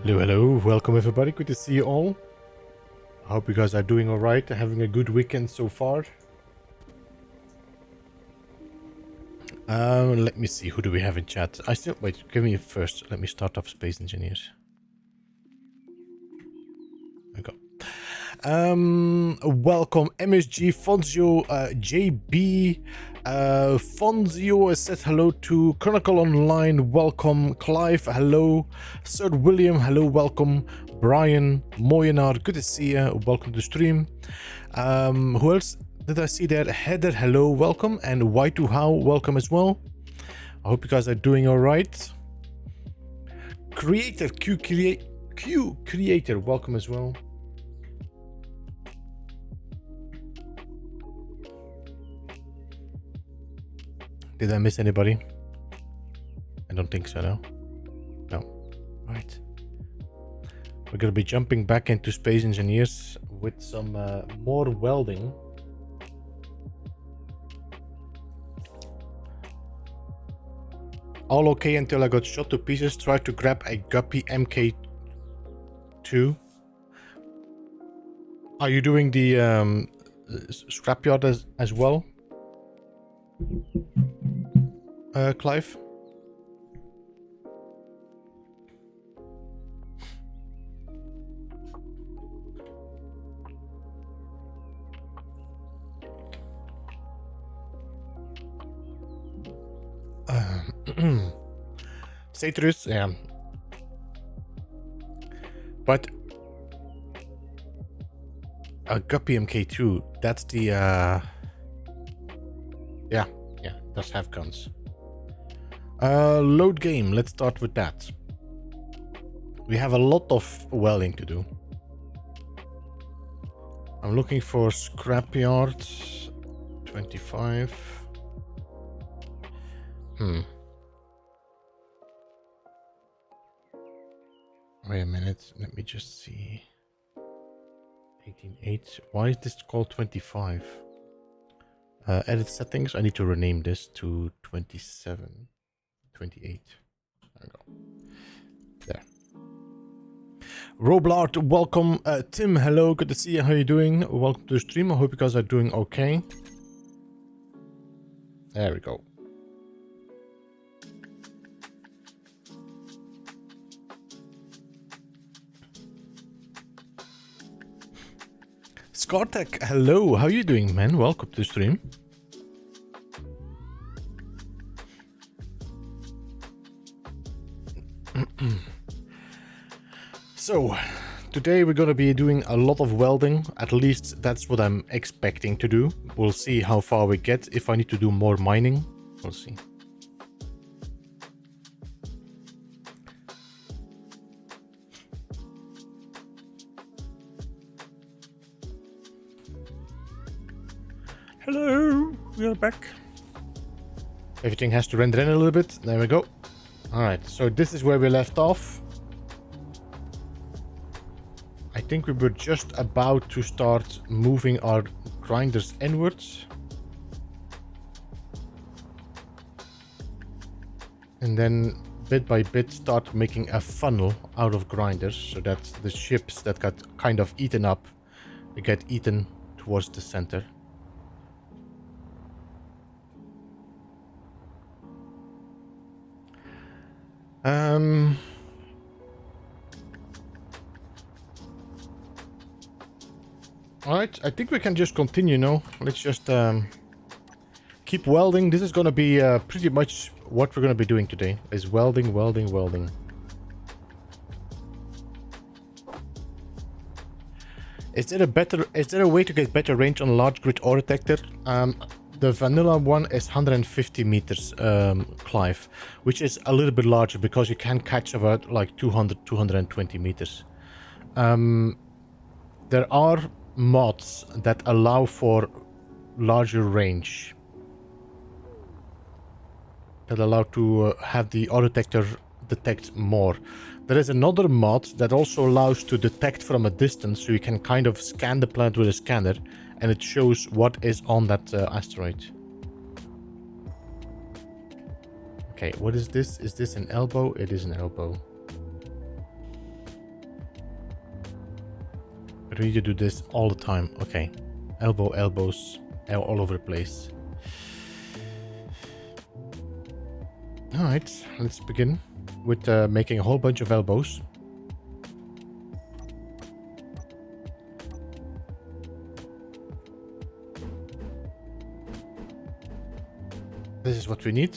Hello, hello, welcome everybody, good to see you all. I hope you guys are doing alright, having a good weekend so far. Let me see, who do we have in chat? Wait, give me first, let me start off Space Engineers. There we go. Welcome MSG, Fonzio, JB, Fonzio said hello to Chronicle Online, welcome Clive, hello, Sir William, hello, welcome Brian, Moyenar, good to see you, welcome to the stream. Who else did I see there? Heather, hello, welcome, and Y2How, welcome as well. I hope you guys are doing all right. Creator, Q Creator, welcome as well. Did I miss anybody? I don't think so, no? No. Right. We're gonna be jumping back into Space Engineers with some more welding. All okay until I got shot to pieces. Tried to grab a Guppy MK2. Are you doing the Scrapyard as well? Clive? Citrus, yeah. But a Guppy MK2, that's the yeah, does have guns. Load game, let's start with that. We have a lot of welding to do. I'm looking for Scrapyard 25. Wait a minute, let me just see. 18.8. Why is this called 25? Edit settings. I need to rename this to 27. 28. There we go. There. Roblart, welcome. Tim, hello. Good to see you. How you doing? Welcome to the stream. I hope you guys are doing okay. There we go. Skartek, hello, how you doing, man? Welcome to the stream. So, today we're gonna be doing a lot of welding. At least that's what I'm expecting to do. We'll see how far we get. If I need to do more mining, we'll see. Hello, we are back. Everything has to render in a little bit. There we go. Alright, so this is where we left off. I think we were just about to start moving our grinders inwards. And then bit by bit start making a funnel out of grinders so that the ships that got kind of eaten up, they get eaten towards the center. Alright, I think we can just continue now. Let's just keep welding. This is gonna be pretty much what we're gonna be doing today, is welding, welding, welding. Is there a way to get better range on large grid ore detector? The vanilla one is 150 meters, Clive, which is a little bit larger because you can catch about like 220 meters. There are mods that allow for larger range, that allow to have the ore detector detect more. There is another mod that also allows to detect from a distance, so you can kind of scan the planet with a scanner and it shows what is on that asteroid. Okay, what is this? Is this an elbow? It is an elbow. I need to do this all the time. Okay. Elbows all over the place. Alright, let's begin with making a whole bunch of elbows. This is what we need.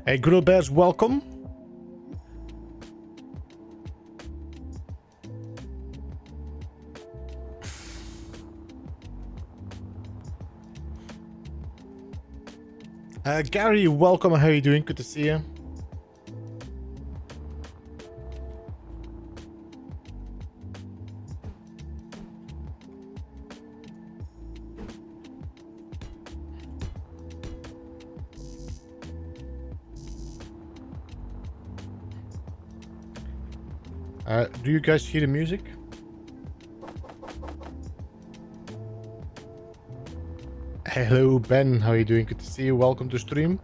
Hey, Grill Bears, welcome. Gary, welcome. How are you doing? Good to see you. Do you guys hear the music? Hello, Ben. How are you doing? Good to see you. Welcome to stream.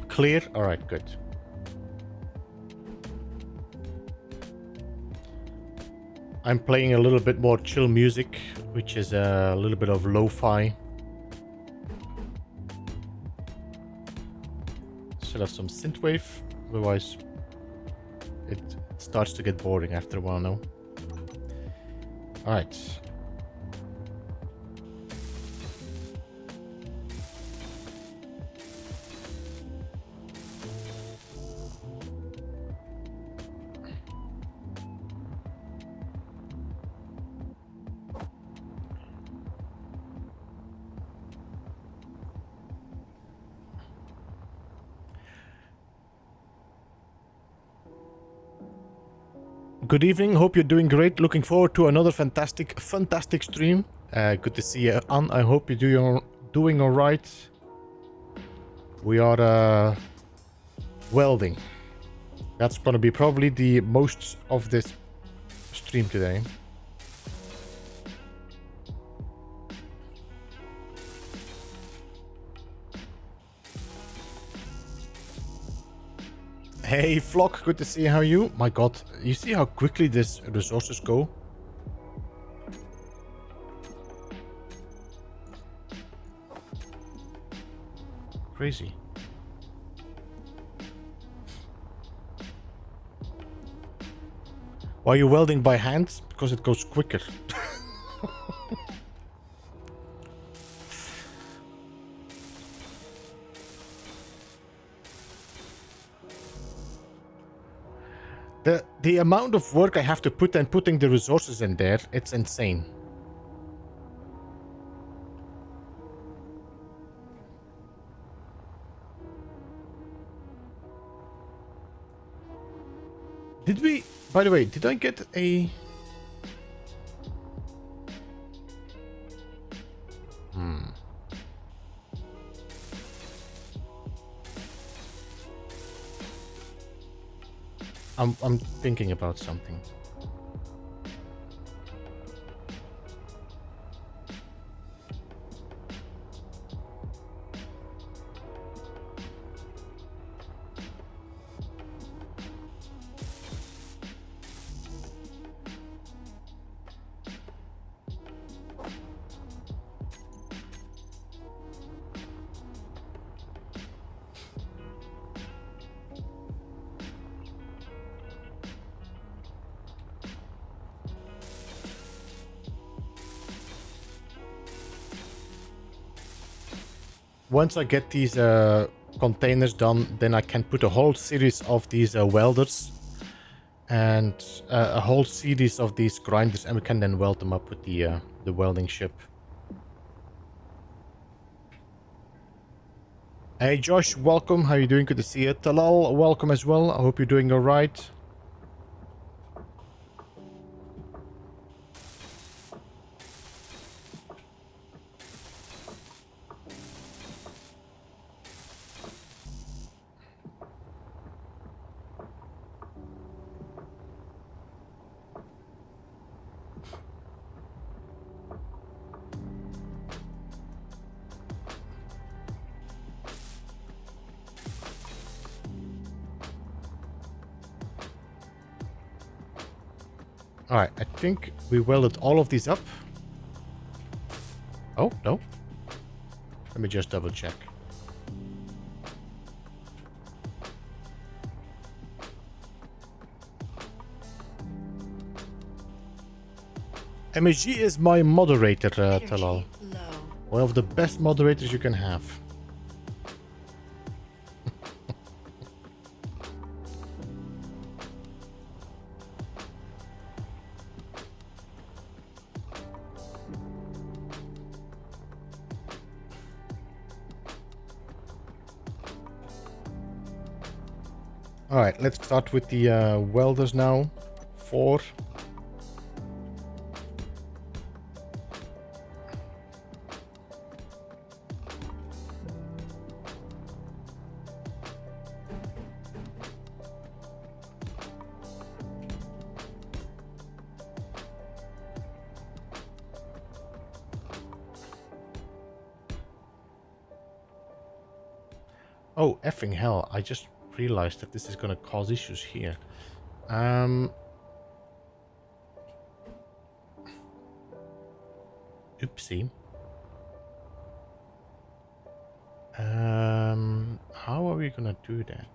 Clear? Alright, good. I'm playing a little bit more chill music, which is a little bit of lo-fi. Instead of some synthwave, otherwise it starts to get boring after a while now. Alright. Good evening, hope you're doing great. Looking forward to another fantastic stream. Good to see you, Anne. I hope you're doing all right. We are welding. That's going to be probably the most of this stream today. Hey Flock, good to see you. How are you? My god, you see how quickly these resources go? Crazy. Why are you welding by hand? Because it goes quicker. The amount of work I have to put and putting the resources in there, it's insane. Did we, by the way, did I get a... I'm thinking about something. Once I get these containers done, then I can put a whole series of these welders and a whole series of these grinders, and we can then weld them up with the welding ship. Hey Josh, welcome. How are you doing? Good to see you. Talal, welcome as well. I hope you're doing all right. Alright, I think we welded all of these up. Oh, no. Let me just double check. MSG is my moderator, Talal. One of the best moderators you can have. Alright, let's start with the welders now. 4. Oh, effing hell, I just realized that this is going to cause issues here. Oopsie. How are we going to do that?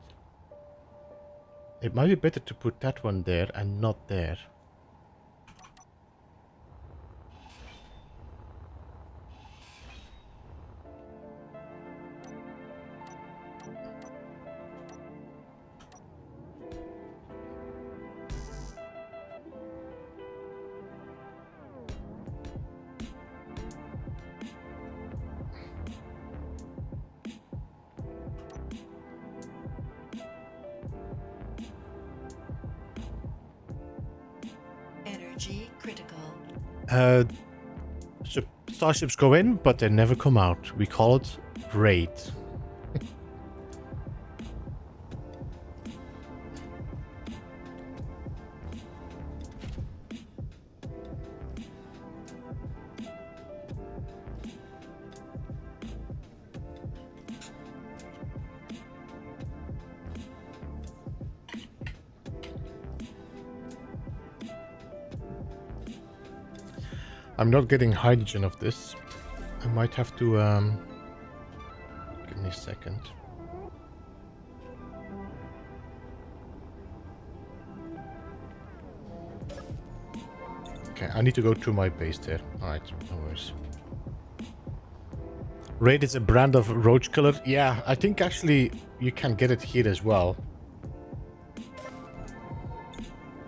It might be better to put that one there and not there. So starships go in, but they never come out. We call it raid. I'm not getting hydrogen of this. I might have to give me a second. Okay, I need to go to my base there. Alright, no worries. Raid is a brand of roach killer. Yeah, I think actually you can get it here as well.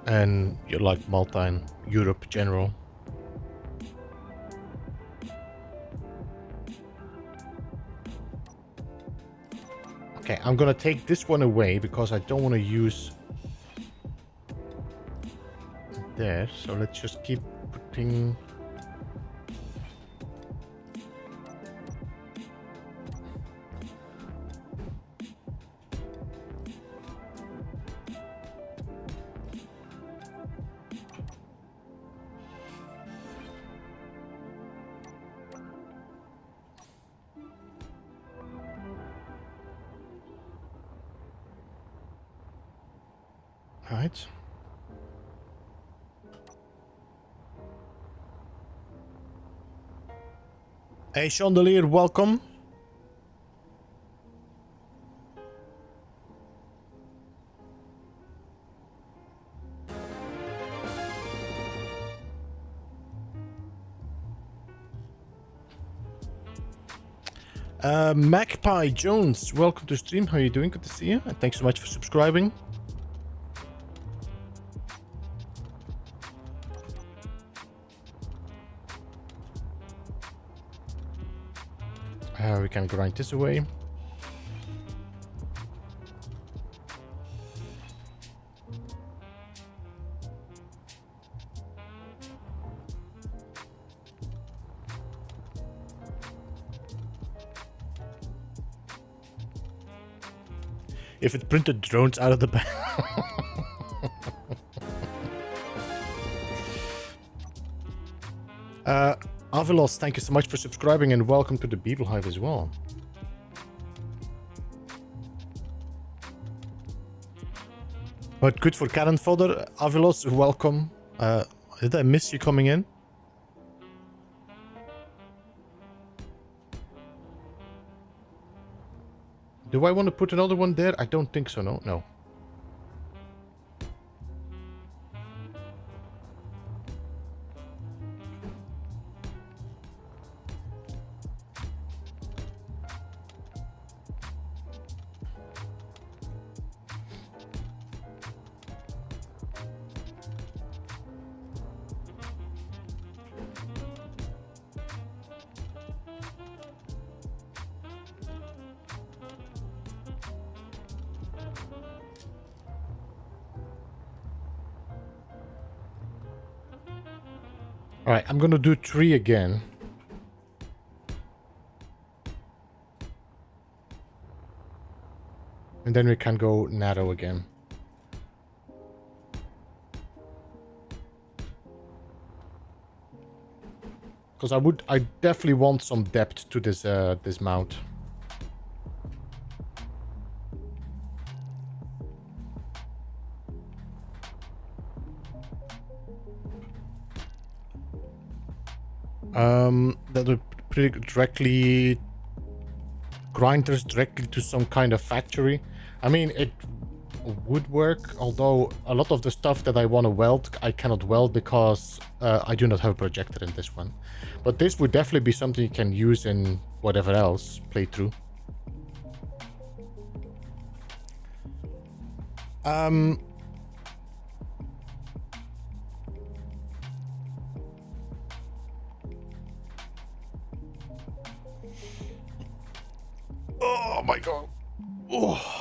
And you're like Malta and Europe general. Okay, I'm gonna take this one away because I don't want to use there. So let's just keep putting. Right. Hey, Chandelier, welcome. Magpie Jones, welcome to stream. How are you doing? Good to see you. And thanks so much for subscribing. We can grind this away. If it printed drones out of the back. Avelos, thank you so much for subscribing and welcome to the Beeblebum as well. But good for cannon fodder. Avelos, welcome. Did I miss you coming in? Do I want to put another one there? I don't think so, no. No. Alright, I'm gonna do 3 again. And then we can go narrow again. Because I definitely want some depth to this this mount. That would pretty directly grinders directly to some kind of factory. I mean, it would work, although a lot of the stuff that I want to weld, I cannot weld because I do not have a projector in this one. But this would definitely be something you can use in whatever else playthrough. Oh my god. Oh.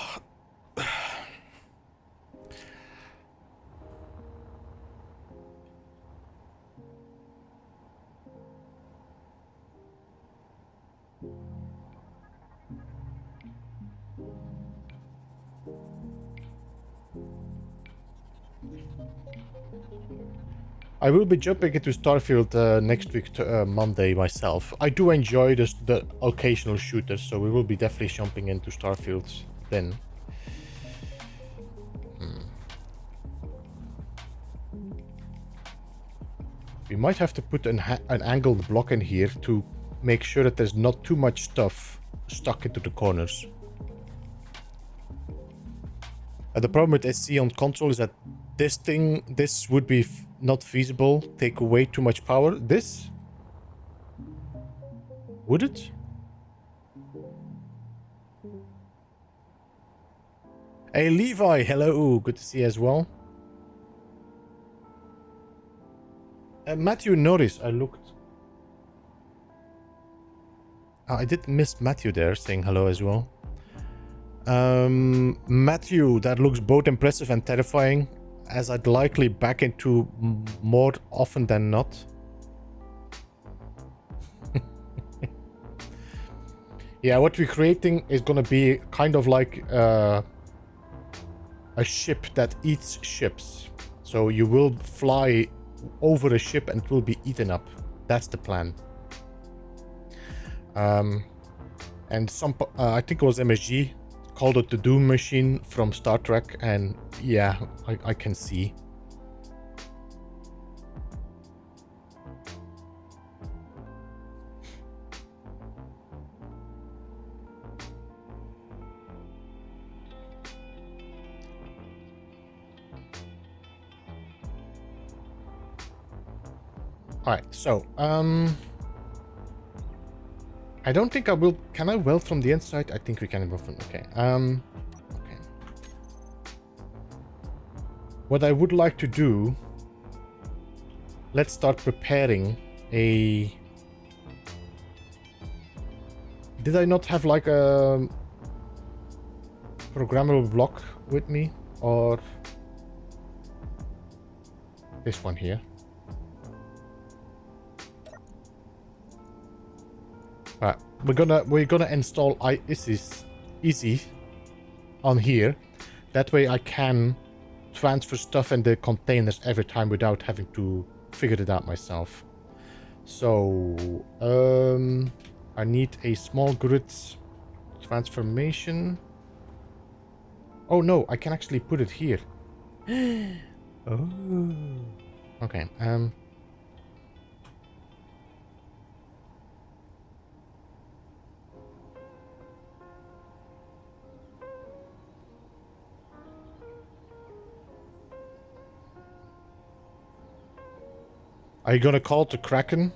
I will be jumping into Starfield next week, Monday, myself. I do enjoy the occasional shooters, so we will be definitely jumping into Starfield then. We might have to put an angled block in here to make sure that there's not too much stuff stuck into the corners. The problem with SC on console is that this would be not feasible, take way too much power. This? Would it? Hey Levi, hello, good to see you as well. Matthew Norris, I looked. I did miss Matthew there saying hello as well. Matthew, that looks both impressive and terrifying, as I'd likely back into more often than not. Yeah, what we're creating is gonna be kind of like a ship that eats ships. So you will fly over a ship and it will be eaten up. That's the plan. And some, I think it was MSG, called it the Doom Machine from Star Trek, and yeah, I can see. Alright, so, I don't think I will... Can I weld from the inside? I think we can weld from... Okay, okay. What I would like to do... Let's start preparing a... Did I not have like a... programmable block with me? Or... this one here. We're gonna install easy on here. That way I can transfer stuff in the containers every time without having to figure it out myself. So I need a small grid transformation. Oh no, I can actually put it here. Oh, Okay, are you gonna call it the Kraken?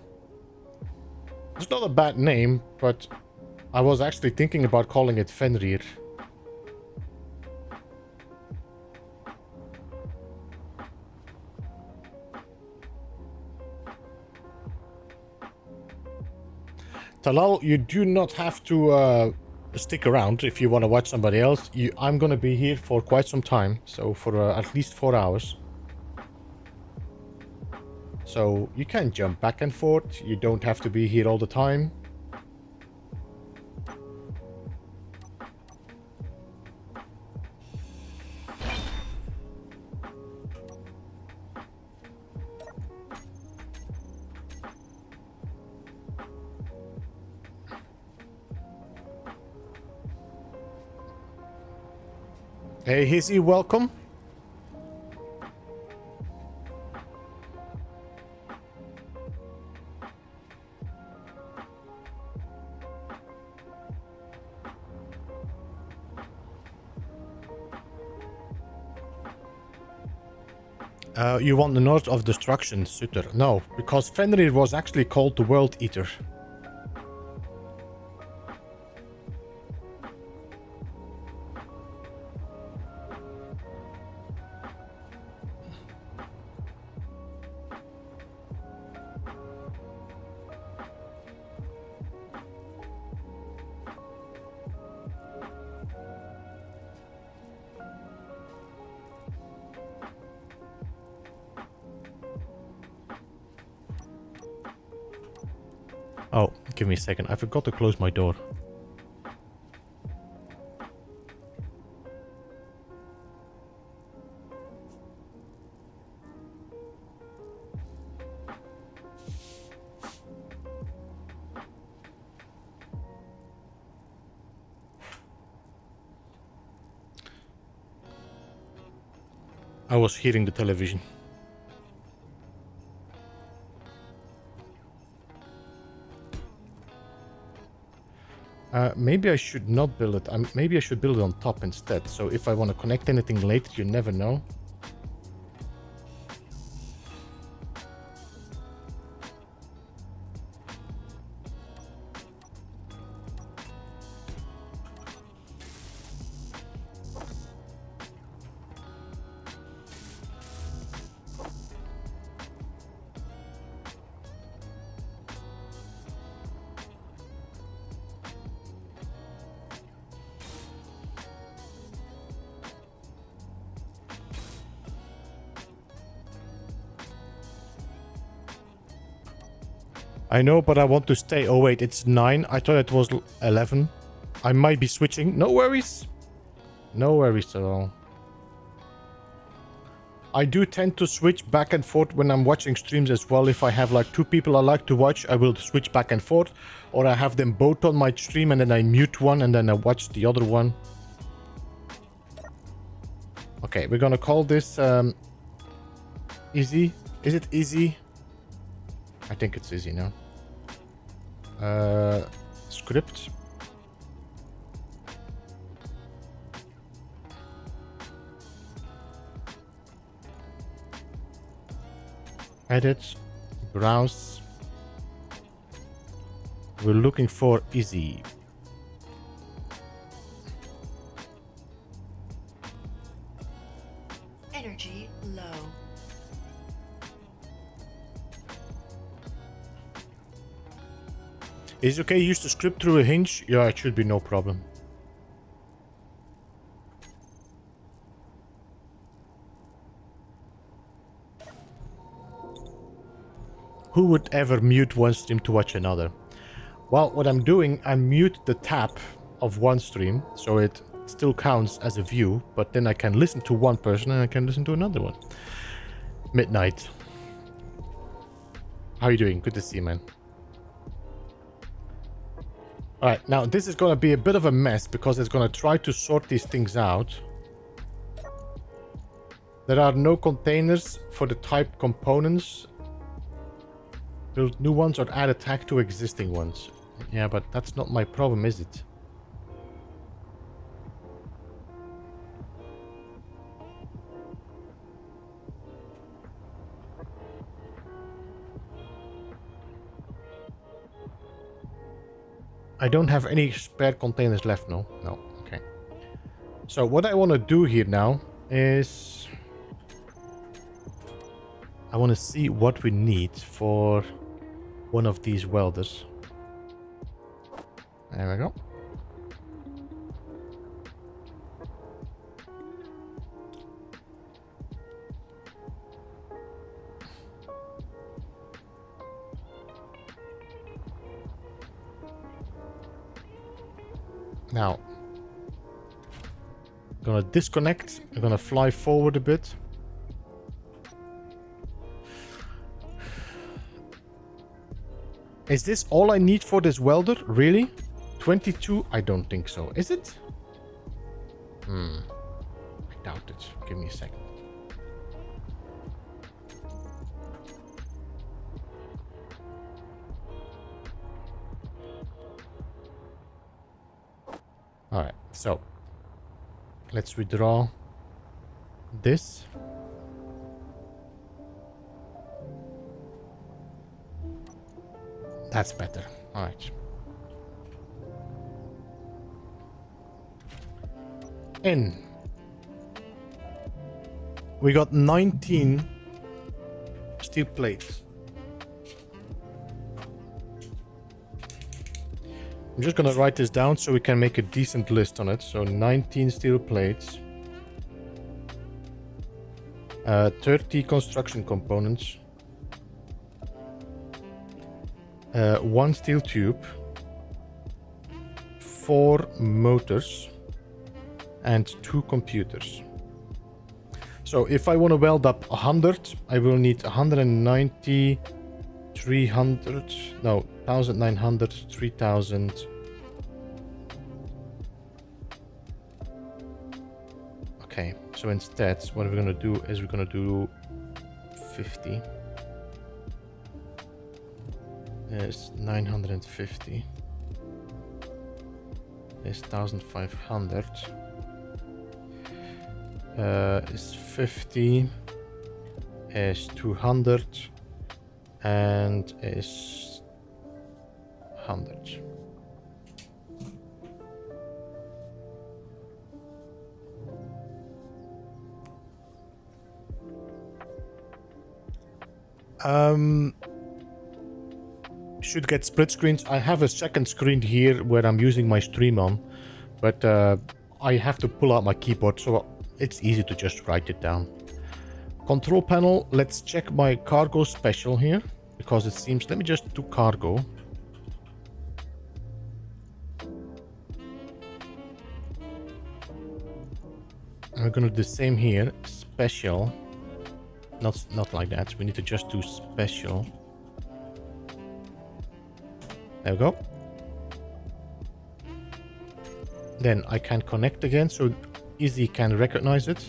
It's not a bad name, but I was actually thinking about calling it Fenrir. Talal, you do not have to stick around if you want to watch somebody else. I'm gonna be here for quite some time, so for at least 4 hours. So you can jump back and forth. You don't have to be here all the time. Hey, Hizzy, welcome. You want the North of Destruction, Sutter? No, because Fenrir was actually called the World Eater. Oh, give me a second. I forgot to close my door. I was hearing the television. Maybe I should not build it. Maybe I should build it on top instead. So if I want to connect anything later, you never know. I know, but I want to stay. Oh wait, it's 9. I thought it was 11. I might be switching. No worries. No worries at all. I do tend to switch back and forth when I'm watching streams as well. If I have like 2 people I like to watch, I will switch back and forth. Or I have them both on my stream and then I mute one and then I watch the other one. Okay, we're gonna call this Easy. Is it Easy? I think it's Easy now. Script. Edit. Browse. We're looking for Easy. Energy low. Is it okay use the script through a hinge? Yeah, it should be no problem. Who would ever mute one stream to watch another? Well, what I'm doing, I mute the tab of one stream, so it still counts as a view, but then I can listen to one person and I can listen to another one. Midnight. How are you doing? Good to see you, man. Alright, now this is going to be a bit of a mess because it's going to try to sort these things out. There are no containers for the type components. Build new ones or add a tag to existing ones. Yeah, but that's not my problem, is it? I don't have any spare containers left, no? No, okay. So what I want to do here now is... I want to see what we need for one of these welders. There we go. Now, I'm gonna disconnect. I'm gonna fly forward a bit. Is this all I need for this welder? Really? 22? I don't think so. Is it? I doubt it. Give me a second. Alright, so let's withdraw this. That's better. Alright. In. We got 19 steel plates. I'm just gonna write this down so we can make a decent list on it. So 19 steel plates. 30 construction components. 1 steel tube. 4 motors. And 2 computers. So if I want to weld up 100, I will need 190, 300, no, 1900, 3000. Okay, so instead, what we're going to do is we're going to do 50. There's 950. There's 1500. Is 50, is 200, and is 100. Should get split screens. I have a second screen here where I'm using my stream on, but I have to pull out my keyboard, so it's easy to just write it down. Control panel, let's check my cargo special here, because it seems, let me just do cargo. And we're gonna do the same here, special. Not like that, we need to just do special. There we go. Then I can connect again, so Easy can recognize it.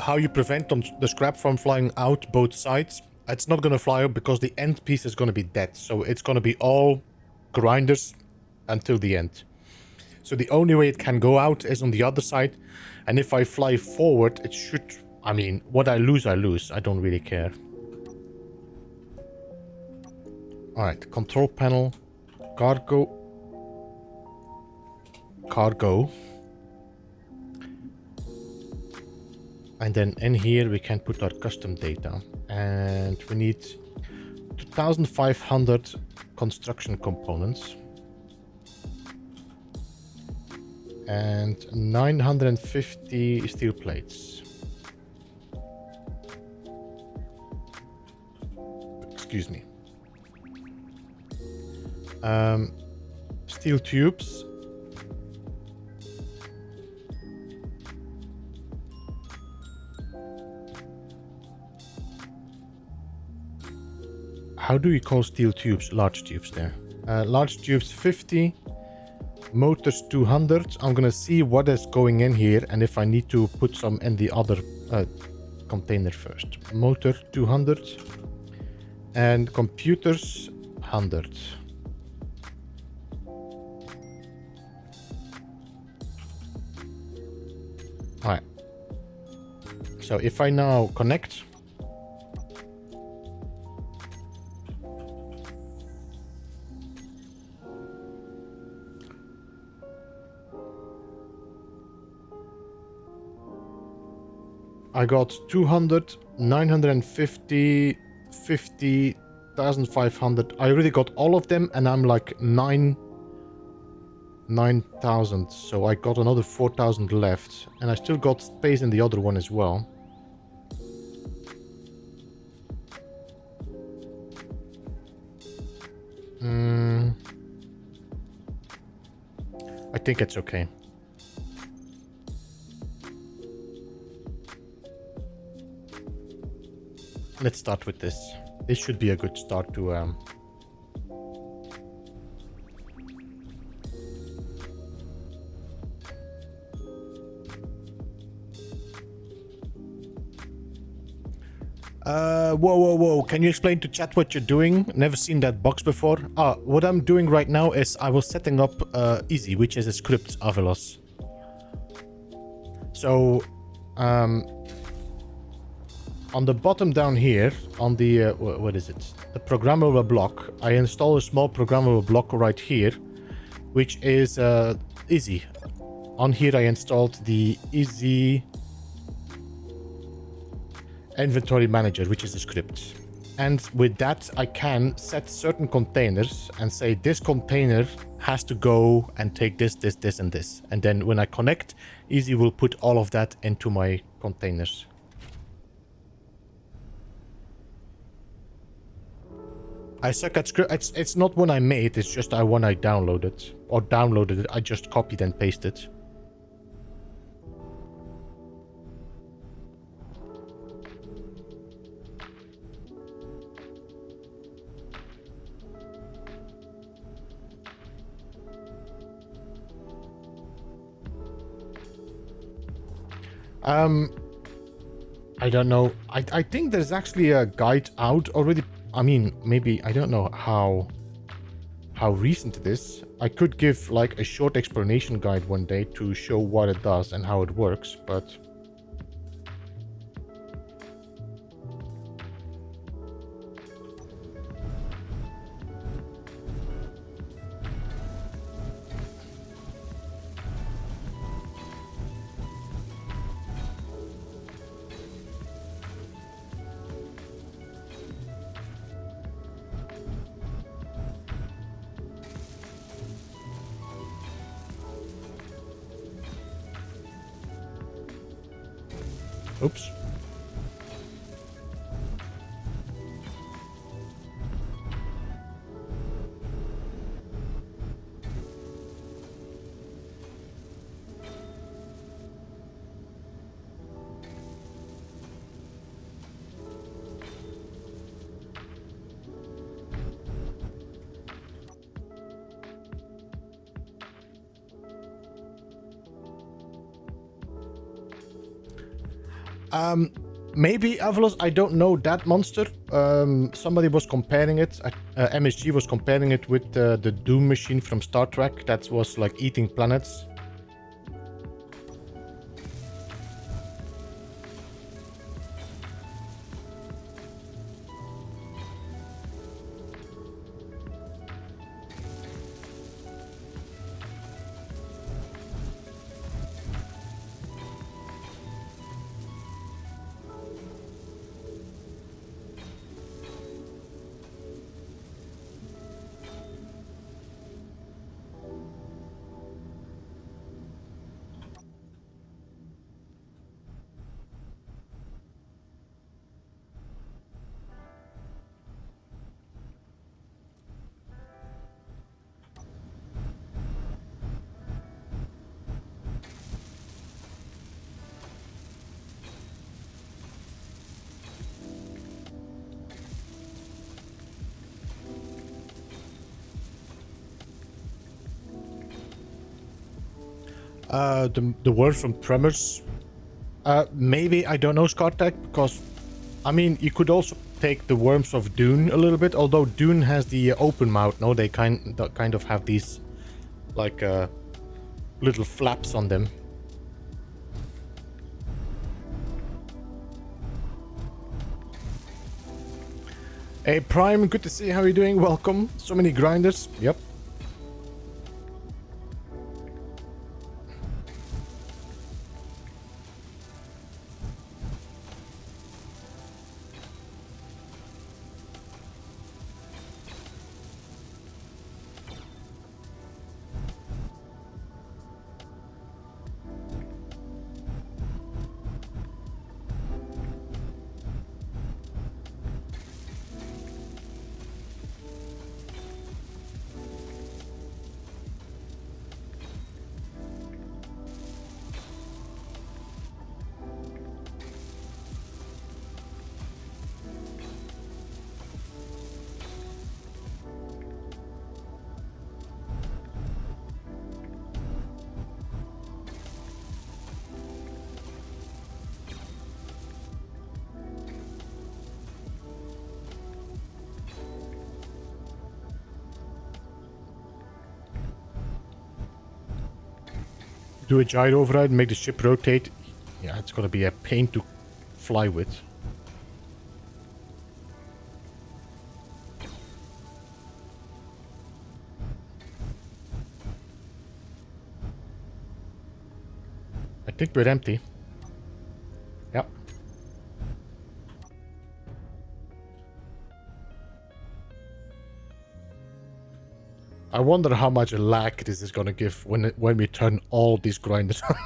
How you prevent the scrap from flying out both sides. It's not going to fly out because the end piece is going to be dead. So it's going to be all grinders until the end. So the only way it can go out is on the other side. And if I fly forward, it should... I mean, what I lose, I lose. I don't really care. Alright, control panel. Cargo. Cargo. And then in here we can put our custom data. And we need 2500 construction components. And 950 steel plates. Excuse me. Steel tubes. How do you call steel tubes? Large tubes there. Large tubes 50. Motors 200. I'm gonna see what is going in here and if I need to put some in the other container first. Motor 200. And computers 100. Alright. So if I now connect, I got 200, 950, 50, 1,500. I already got all of them and I'm like 9,000. So I got another 4,000 left and I still got space in the other one as well. I think it's okay. Let's start with this. This should be a good start to whoa. Can you explain to chat what you're doing? Never seen that box before. What I'm doing right now is I was setting up Easy, which is a script Avelos. So, on the bottom down here, on the, what is it? The programmable block, I install a small programmable block right here, which is Easy. On here I installed the Easy Inventory Manager, which is a script. And with that, I can set certain containers and say this container has to go and take this, and this. And then when I connect, Easy will put all of that into my containers. I suck at script. It's not one I made, it's just one I downloaded. Or downloaded it, I just copied and pasted. I don't know. I think there's actually a guide out already. I mean, maybe, I don't know how recent it is. I could give like a short explanation guide one day to show what it does and how it works, but... Oops. Maybe Avalos, I don't know that monster. Somebody was comparing it. MSG was comparing it with the Doom machine from Star Trek that was like eating planets. The worms from Tremors. Maybe, I don't know, Scartech, because I mean, you could also take the worms of Dune a little bit, although Dune has the open mouth. No, they kind of have these like little flaps on them. Hey Prime, good to see you. How are you doing? Welcome. So many grinders. Yep. Do a gyro override and make the ship rotate. Yeah, it's gonna be a pain to fly with. I think we're empty. Yep. I wonder how much lag this is gonna give when we turn all these grinders on.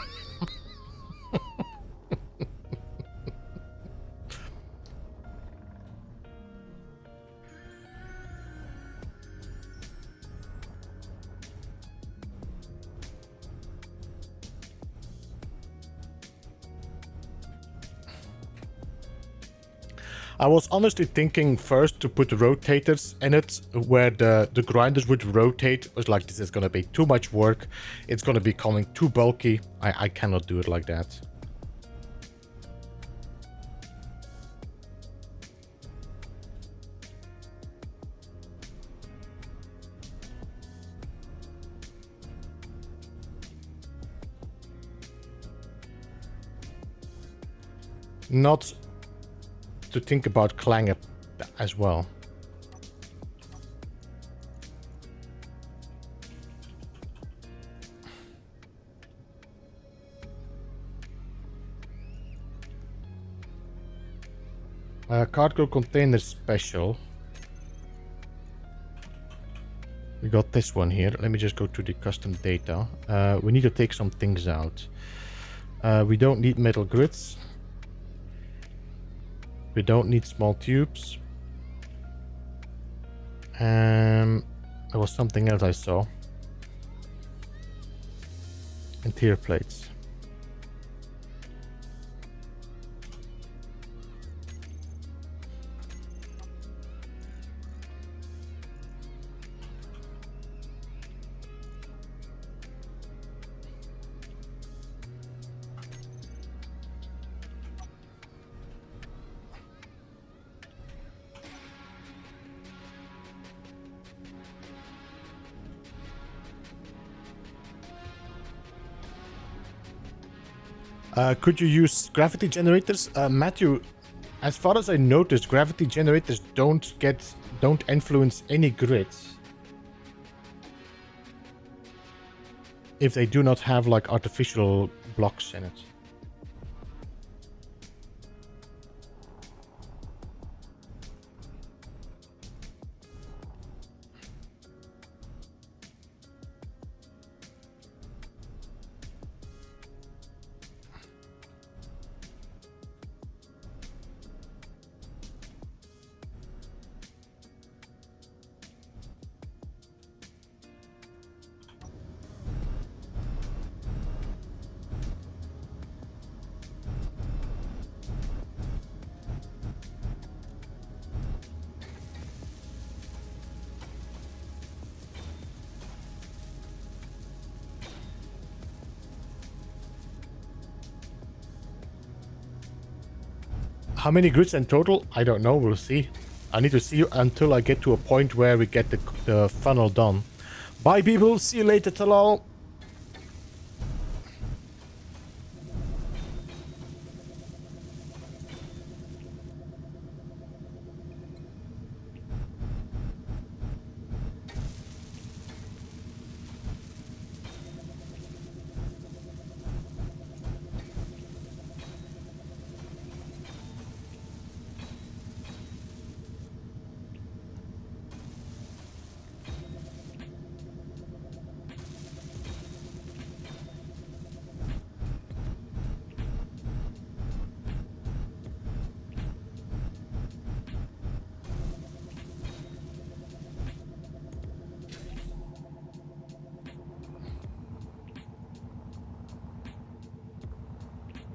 I was honestly thinking first to put the rotators in it, where the grinders would rotate. I was like, this is going to be too much work. It's going to be becoming too bulky. I cannot do it like that. Not to think about Clang as well. Cargo container special. We got this one here. Let me just go to the custom data. We need to take some things out. We don't need metal grids. We don't need small tubes. There was something else I saw. Interior plates. Could you use gravity generators? Matthew, as far as I noticed, gravity generators don't influence any grids. If they do not have like artificial blocks in it. How many grids in total? I don't know. We'll see. I need to see until I get to a point where we get the funnel done. Bye, people. See you later, Talal.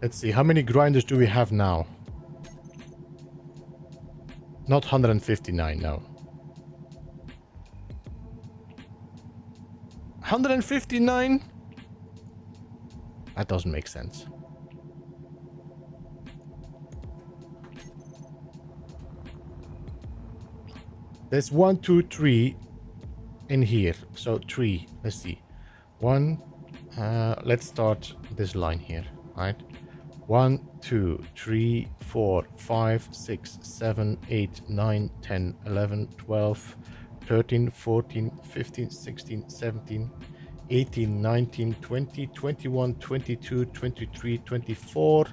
Let's see, how many grinders do we have now? Not 159, no. 159? That doesn't make sense. There's 1, 2, 3 in here. So 3, let's see. 1, let's start this line here, right? 1, 2, 3, 4, 5, 6, 7, 8, 9, 10, 11, 12, 13, 14, 15, 16, 17, 18, 19, 20, 21, 22, 23, 24,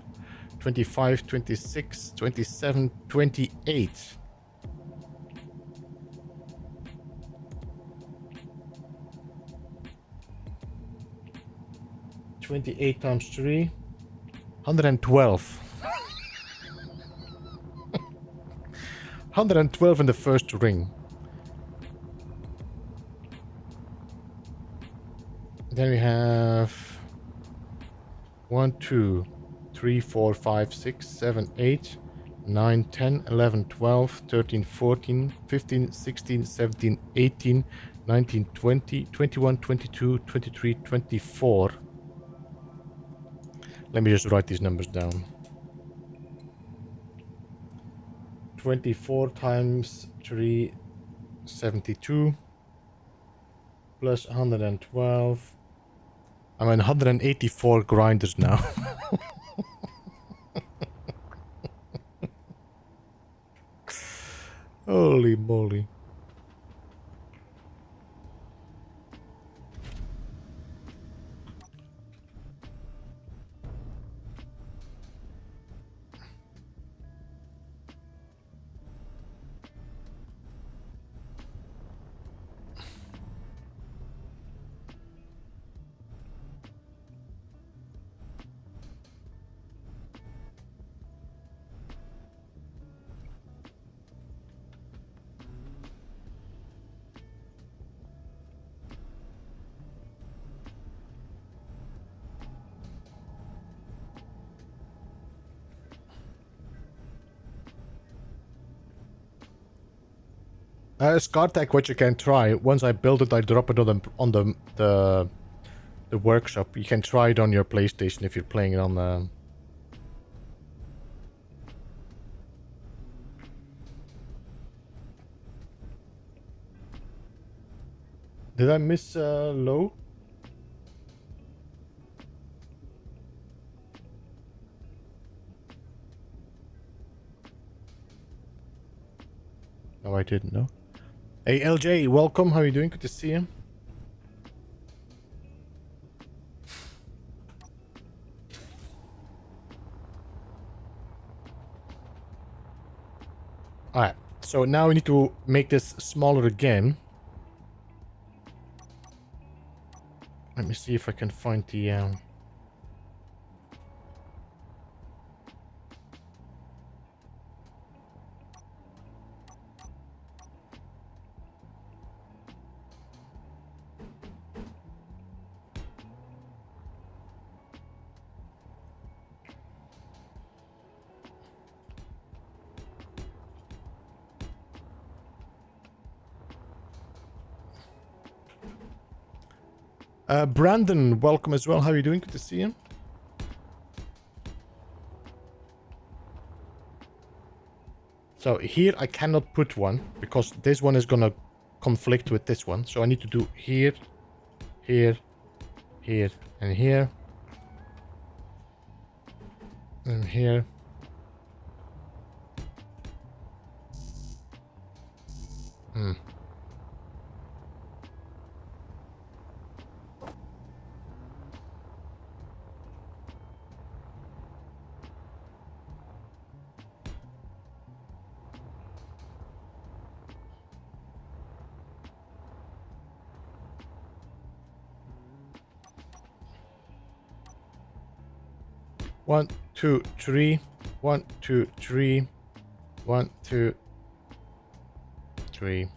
25, 26, 27, 28. $28 times 3. 112. 112 in the first ring. Then we have 1, 2, 3, 4, 5, 6, 7, 8, 9, 10, 11, 12, 13, 14, 15, 16, 17, 18, 19, 20, 21, 22, 23, 24. Let me just write these numbers down. 24 times 3, 72. Plus 112. I'm at 184 grinders now. Holy moly. ScarTech, what you can try, once I build it, I drop it on the workshop. You can try it on your PlayStation if you're playing it on the... Did I miss low? No, I didn't know. Hey LJ, welcome. How are you doing? Good to see you. Alright, so now we need to make this smaller again. Let me see if I can find the... Brandon, welcome as well. How are you doing? Good to see you. So here I cannot put one because this one is gonna conflict with this one. So I need to do here, here, here, and here. And here. Hmm. One, two, three. 1, 2, 3. 1, 2, 3.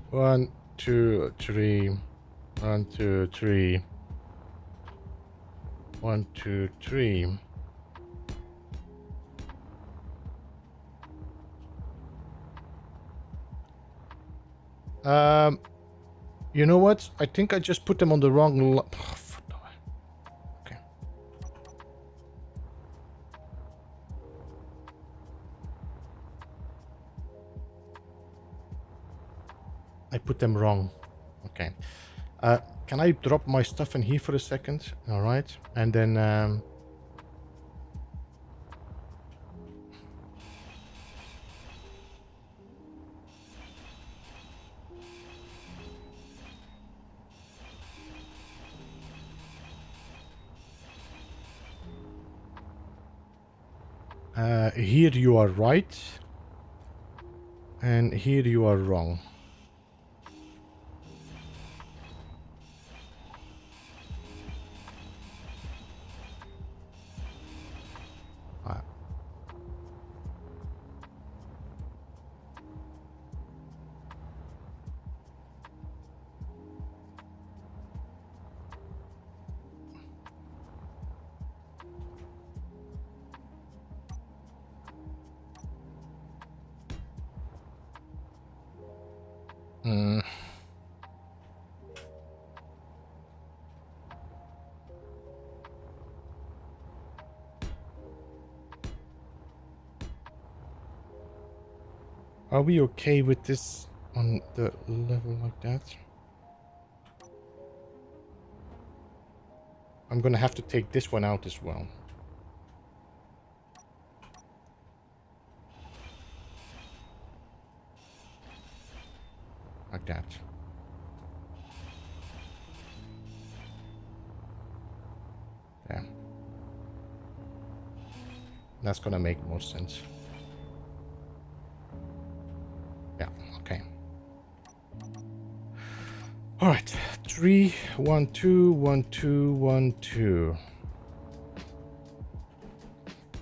One, two, three. 1, 2, 3. 1, 2, 3. You know what? I think I just put them on the wrong okay. I put them wrong. Okay. Can I drop my stuff in here for a second? All right. And then here you are right. And here you are wrong. Are we okay with this on the level like that? I'm gonna have to take this one out as well. Like that. Yeah. That's gonna make more sense. Yeah, okay. All right, 3, 1, 2, 1, 2, 1, 2.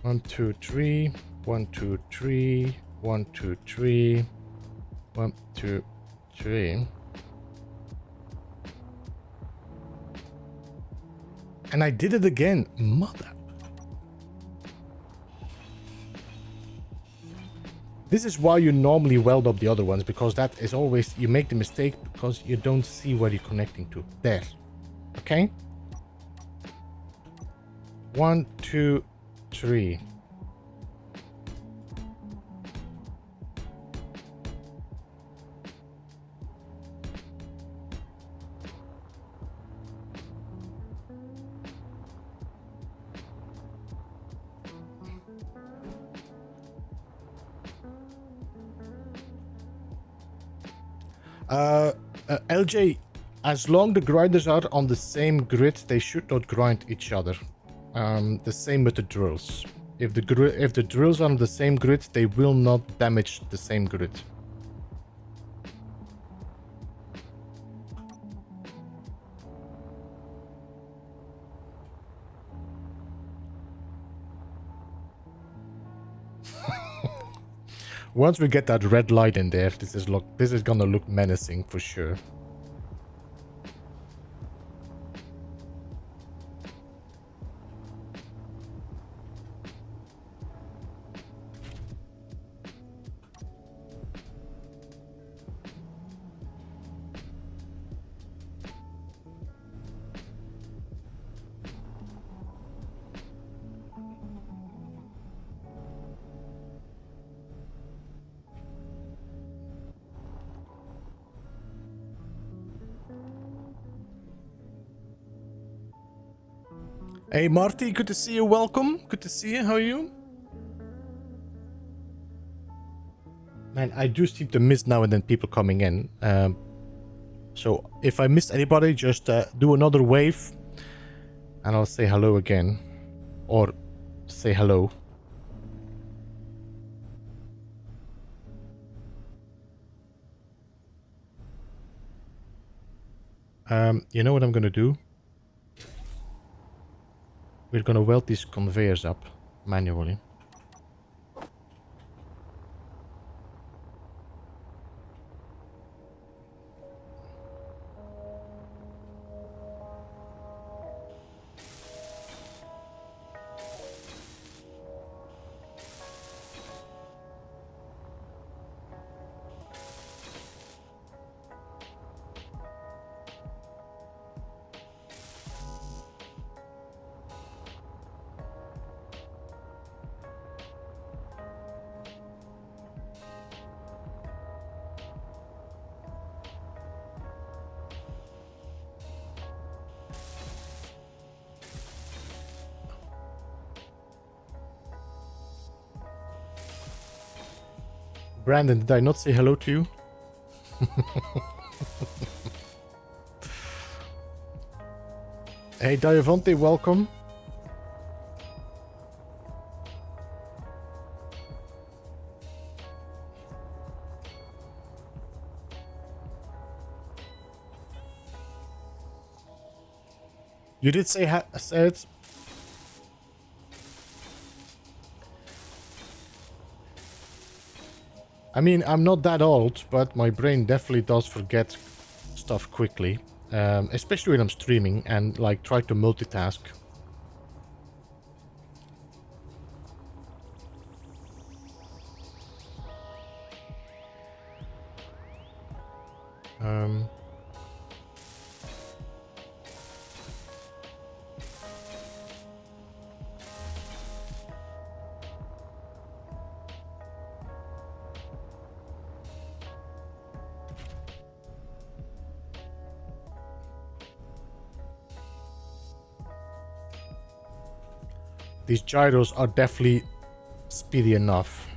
1, 2, 3, 1, 2, 3, 1, 2, 3, 1, 2, 3. And I did it again, mother. This is why you normally weld up the other ones, because that is always, you make the mistake because you don't see where you're connecting to. There. Okay? 1, 2, 3. LJ, as long the grinders are on the same grid, they should not grind each other. The same with the drills. If the drills are on the same grid, they will not damage the same grid. Once we get that red light in there, this is gonna look menacing for sure. Hey Marty, good to see you, welcome. Good to see you, how are you? Man, I do seem to miss now and then people coming in. So if I missed anybody, just do another wave and I'll say hello again. Or say hello. You know what I'm gonna do? We're gonna weld these conveyors up manually. Brandon, did I not say hello to you? Hey Diavante, welcome. You did say said. I mean, I'm not that old, but my brain definitely does forget stuff quickly. Especially when I'm streaming and like try to multitask. These gyros are definitely speedy enough.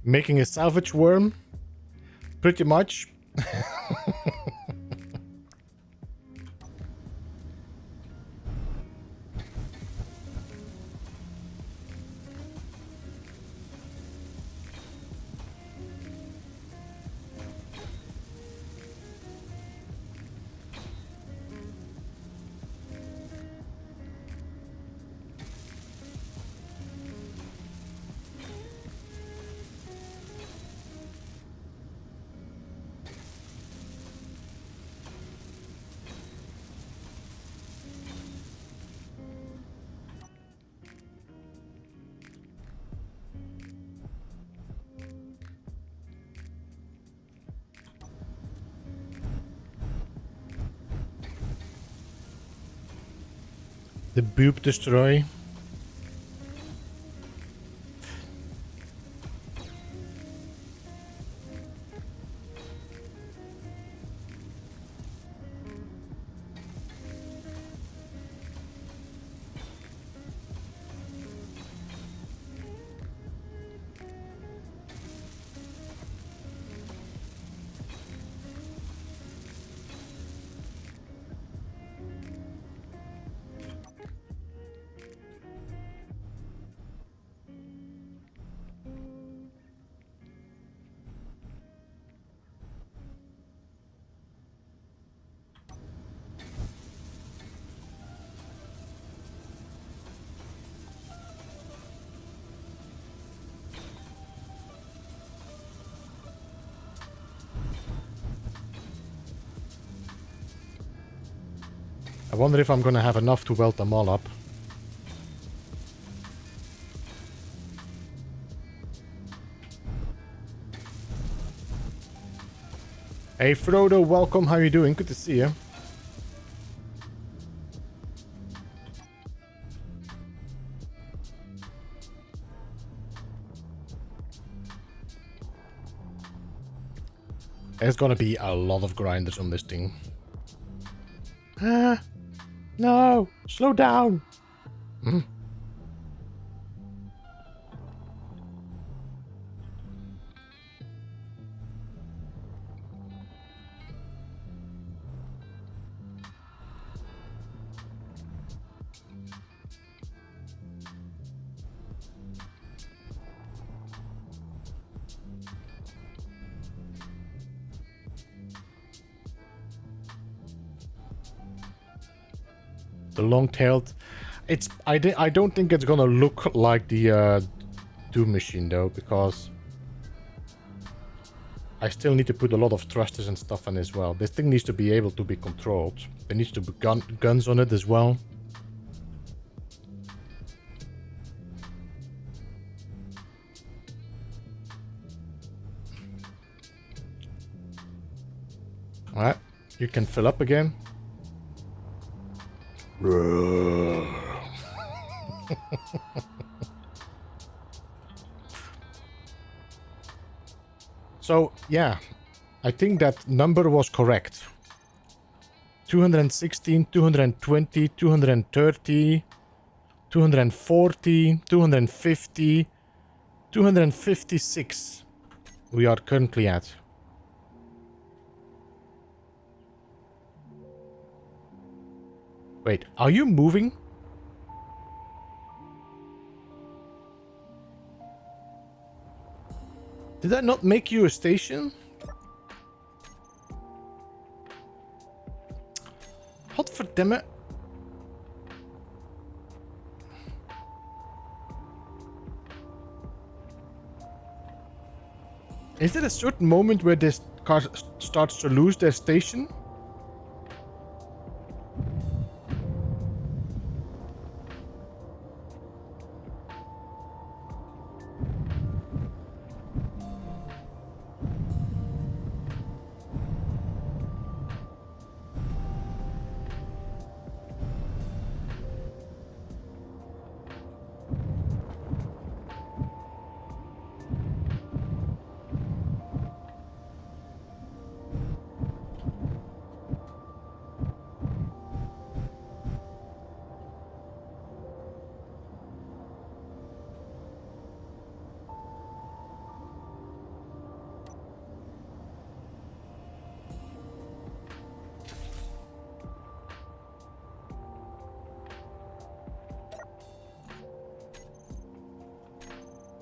Making a salvage worm? Pretty much. The boob destroy. I wonder if I'm gonna have enough to weld them all up. Hey Frodo, welcome, how you doing? Good to see you. There's gonna be a lot of grinders on this thing. Ah, no, slow down. The long-tailed, it's I don't think it's gonna look like the Doom machine though, because I still need to put a lot of thrusters and stuff in as well. This thing needs to be able to be controlled. There needs to be guns on it as well. Alright, you can fill up again. So, yeah, I think that number was correct. 216, 220, 230, 240, 250, 256 we are currently at. Wait, are you moving? Did I not make you a station? Godverdamme. Is there a certain moment where this car starts to lose their station?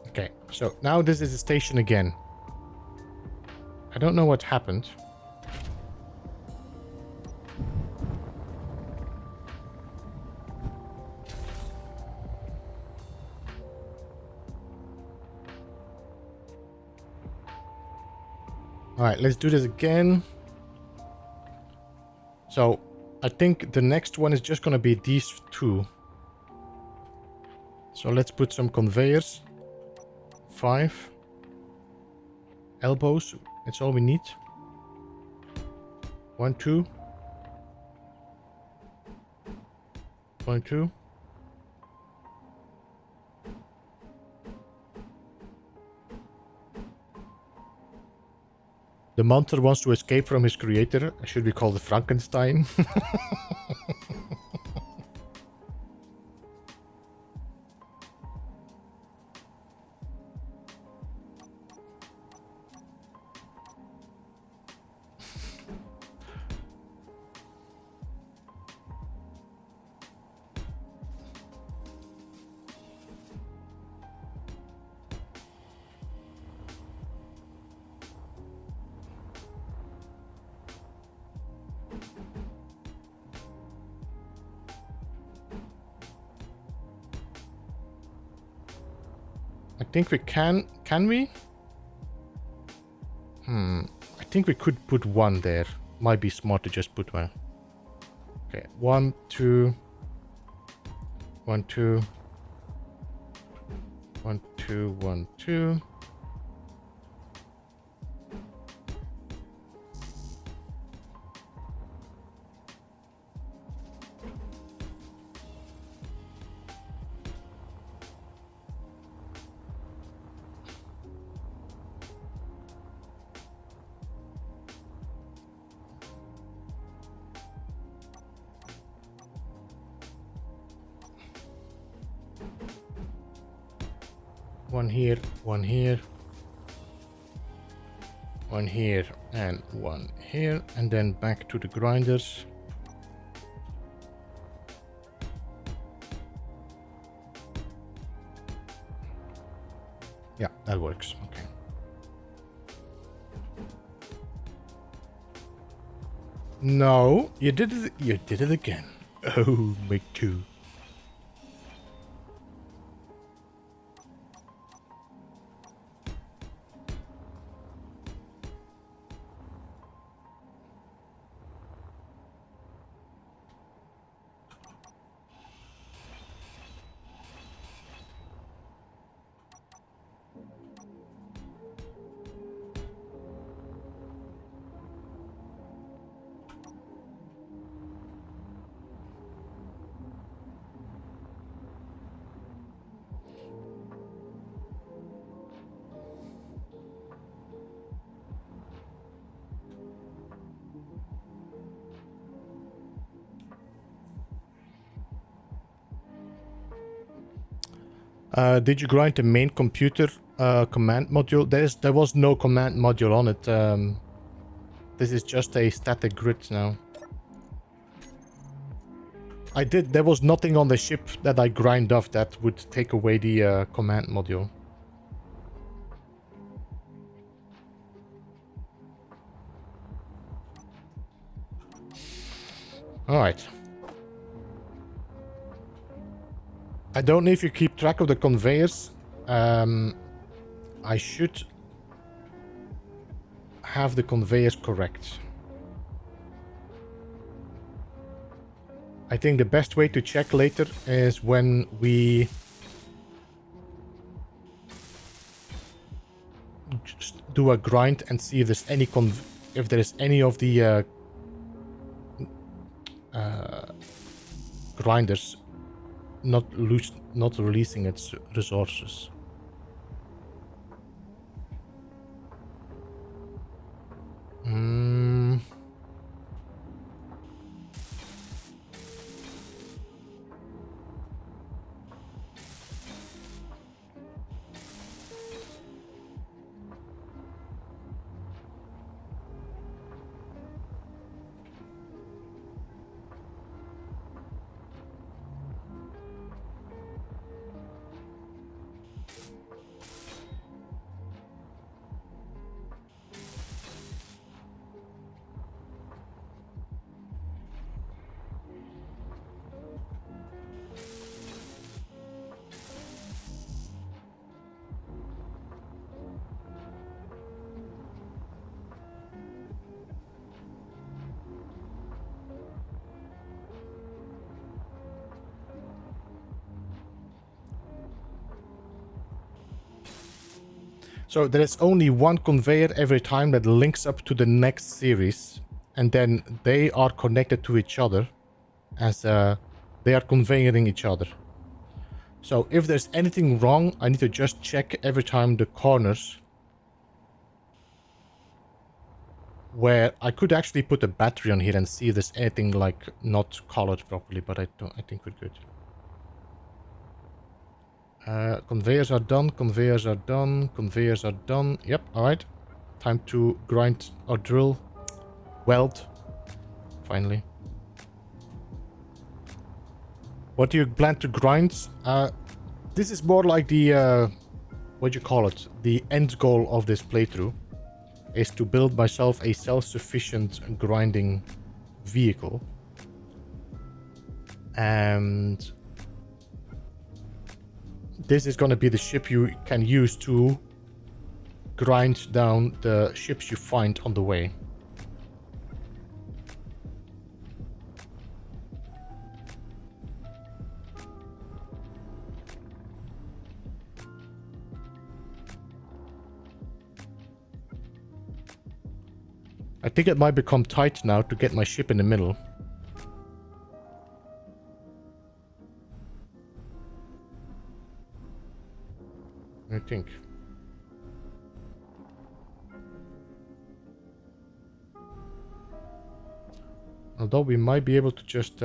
Okay, so now this is a station again. I don't know what happened. Alright, let's do this again. So, I think the next one is just gonna be these two. So let's put some conveyors. 5 elbows, that's all we need. 1, 2. 1, 2. The monster wants to escape from his creator. Should we call the Frankenstein? I think we can we? I think we could put one there. Might be smart to just put one. Okay, 1, 2. 1, 2. 1, 2, 1, 2. One here, one here, one here, and one here, and then back to the grinders. Yeah, that works. Okay. No, you did it. You did it again. Oh, make two. Did you grind the main computer command module? There was no command module on it. This is just a static grid now. There was nothing on the ship that I grind off that would take away the command module. Alright. I don't know if you keep track of the conveyors. I should have the conveyors correct. I think the best way to check later is when we just do a grind and see if there's any if there is any of the grinders not releasing its resources. So there is only one conveyor every time that links up to the next series, and then they are connected to each other as they are conveying each other. So if there's anything wrong, I need to just check every time the corners where I could actually put a battery on here and see if there's anything like not colored properly, but I think we're good. Conveyors are done, conveyors are done, conveyors are done. Yep, alright. Time to grind or drill. Weld. Finally. What do you plan to grind? This is more like the, what do you call it? The end goal of this playthrough is to build myself a self-sufficient grinding vehicle. And this is going to be the ship you can use to grind down the ships you find on the way. I think it might become tight now to get my ship in the middle. I think. Although we might be able to just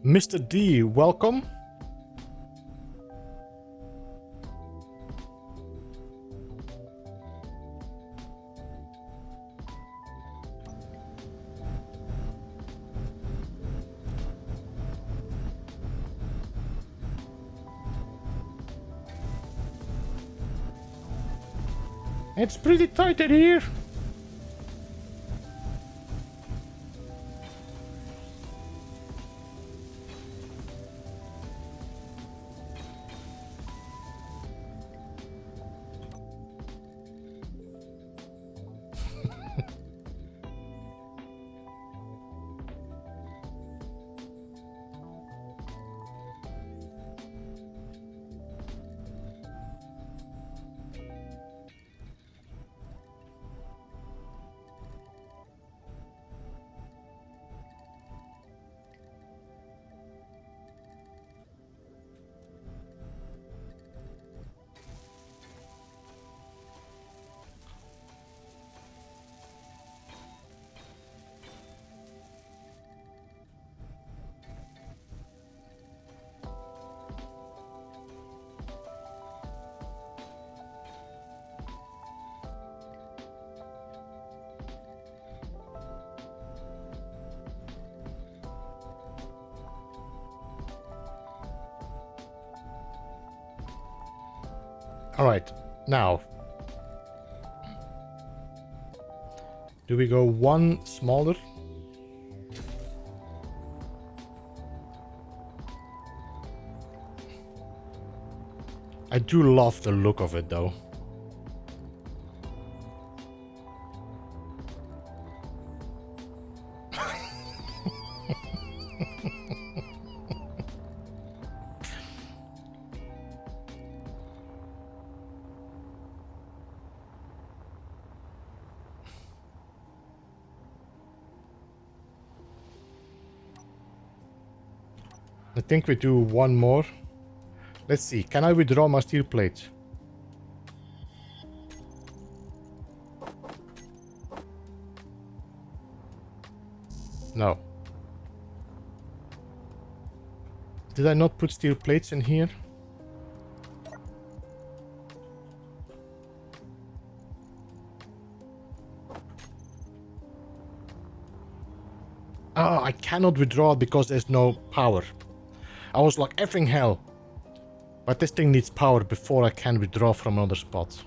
Mr. D, welcome. It's pretty tight in here. All right, now, do we go one smaller? I do love the look of it though. I think we do one more. Let's see. Can I withdraw my steel plates? No. Did I not put steel plates in here? Oh, I cannot withdraw because there's no power. I was like, effing hell. But this thing needs power before I can withdraw from another spot.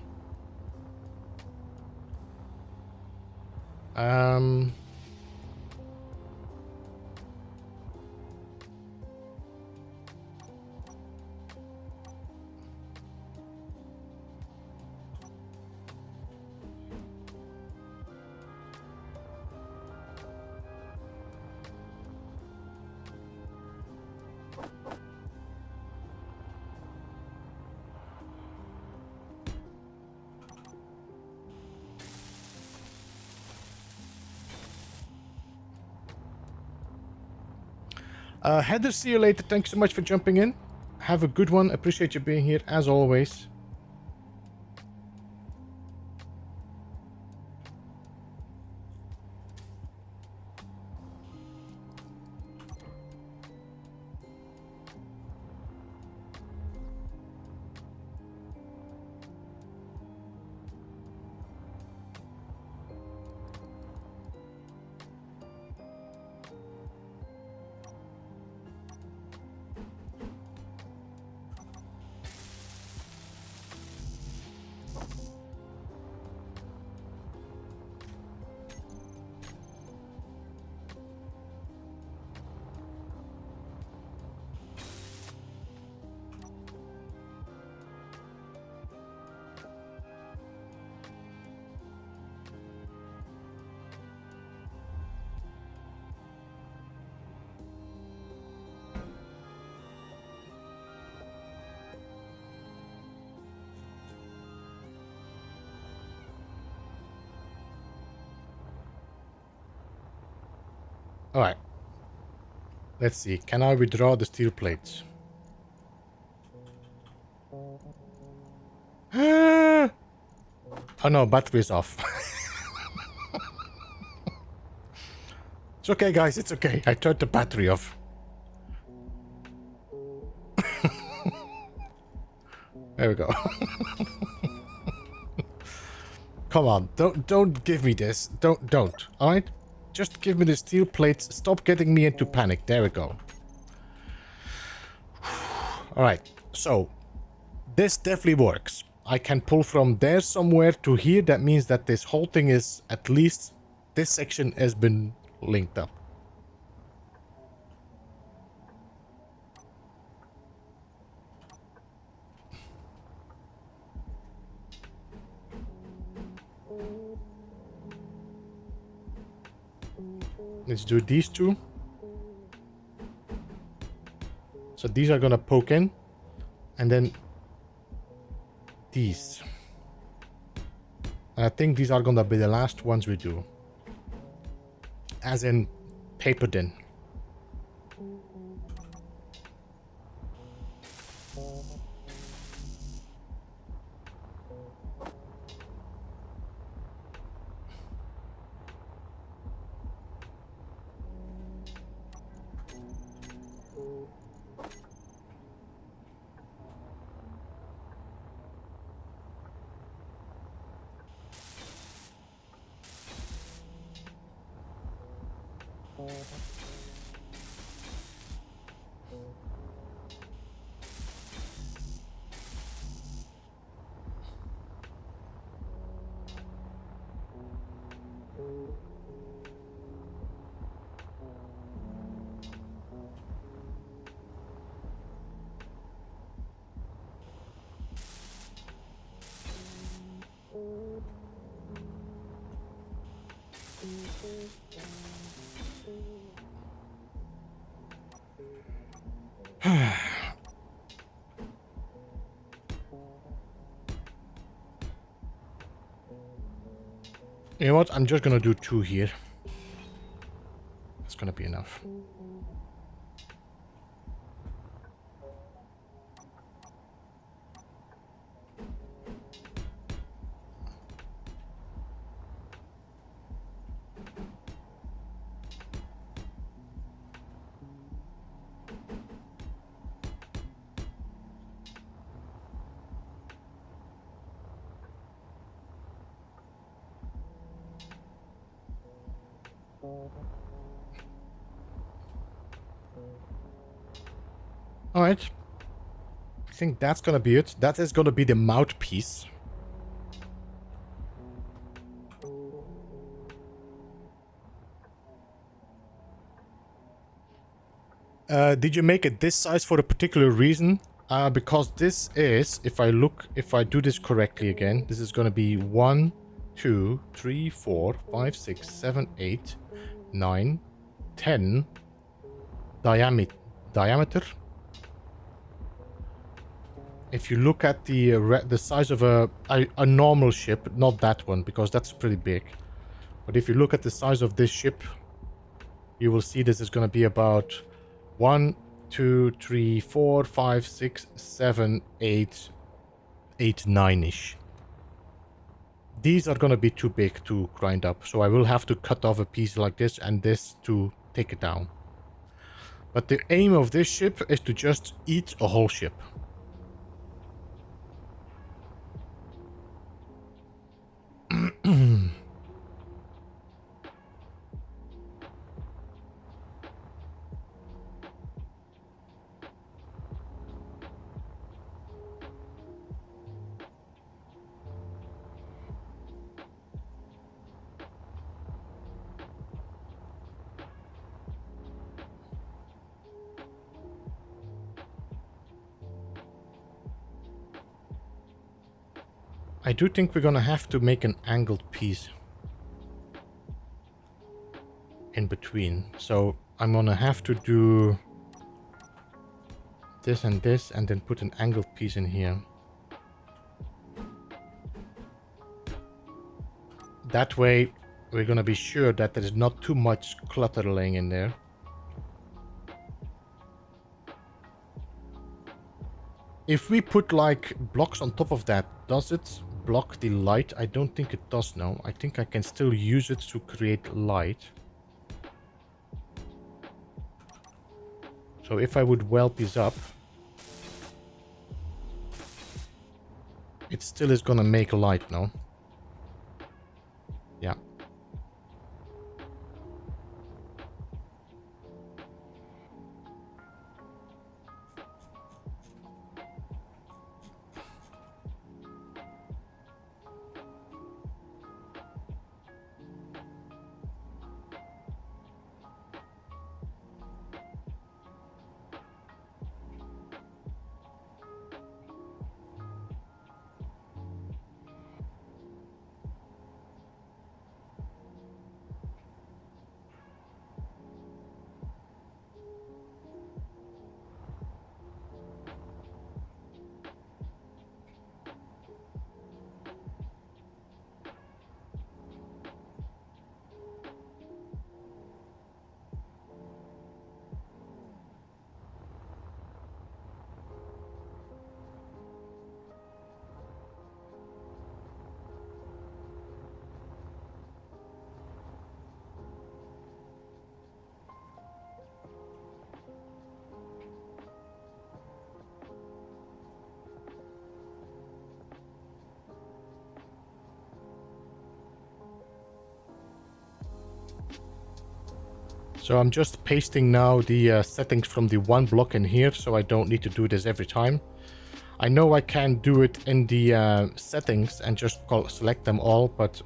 Heather, see you later. Thanks so much for jumping in. Have a good one. Appreciate you being here as always. Alright. Let's see. Can I withdraw the steel plates? Oh no, battery's off. It's okay, guys. It's okay. I turned the battery off. There we go. Come on. Don't give me this. Don't. Alright? Just give me the steel plates. Stop getting me into panic. There we go. Alright. So, this definitely works. I can pull from there somewhere to here. That means that this whole thing is, at least this section has been linked up. Let's do these two. So these are gonna poke in. And then these. And I think these are gonna be the last ones we do. As in papered in. You know what? I'm just gonna do two here. That's gonna be enough. Alright. I think that's gonna be it. That is gonna be the mouthpiece. Did you make it this size for a particular reason? Because this is, if I do this correctly again, this is gonna be 1, 2, 3, 4, 5, 6, 7, 8, 9, 10 diameter. If you look at the size of a normal ship, not that one, because that's pretty big. But if you look at the size of this ship, you will see this is going to be about 1, 2, 3, 4, 5, 6, 7, 8, 9-ish. These are going to be too big to grind up, so I will have to cut off a piece like this and this to take it down. But the aim of this ship is to just eat a whole ship. I do think we're gonna have to make an angled piece in between. So I'm gonna have to do this and then put an angled piece in here. That way we're gonna be sure that there is not too much clutter laying in there. If we put like blocks on top of that, does it block the light? I don't think it does now. I think I can still use it to create light. So if I would weld this up, it still is gonna make light now. Yeah. So I'm just pasting now the settings from the one block in here, so I don't need to do this every time. I know I can do it in the settings and just select them all, but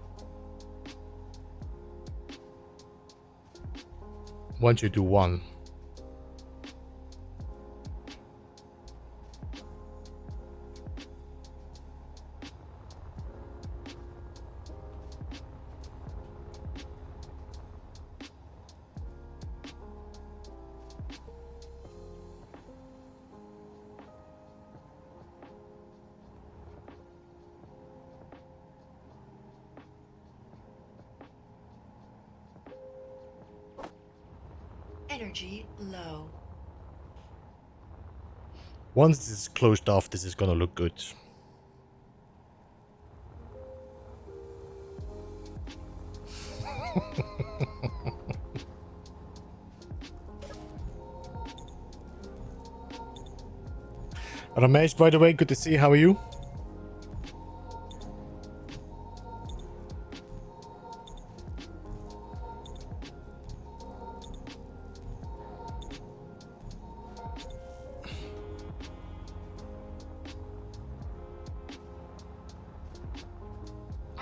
once you do one, Energy low. once this is closed off, this is gonna look good. Ramesh, by the way, good to see you. How are you?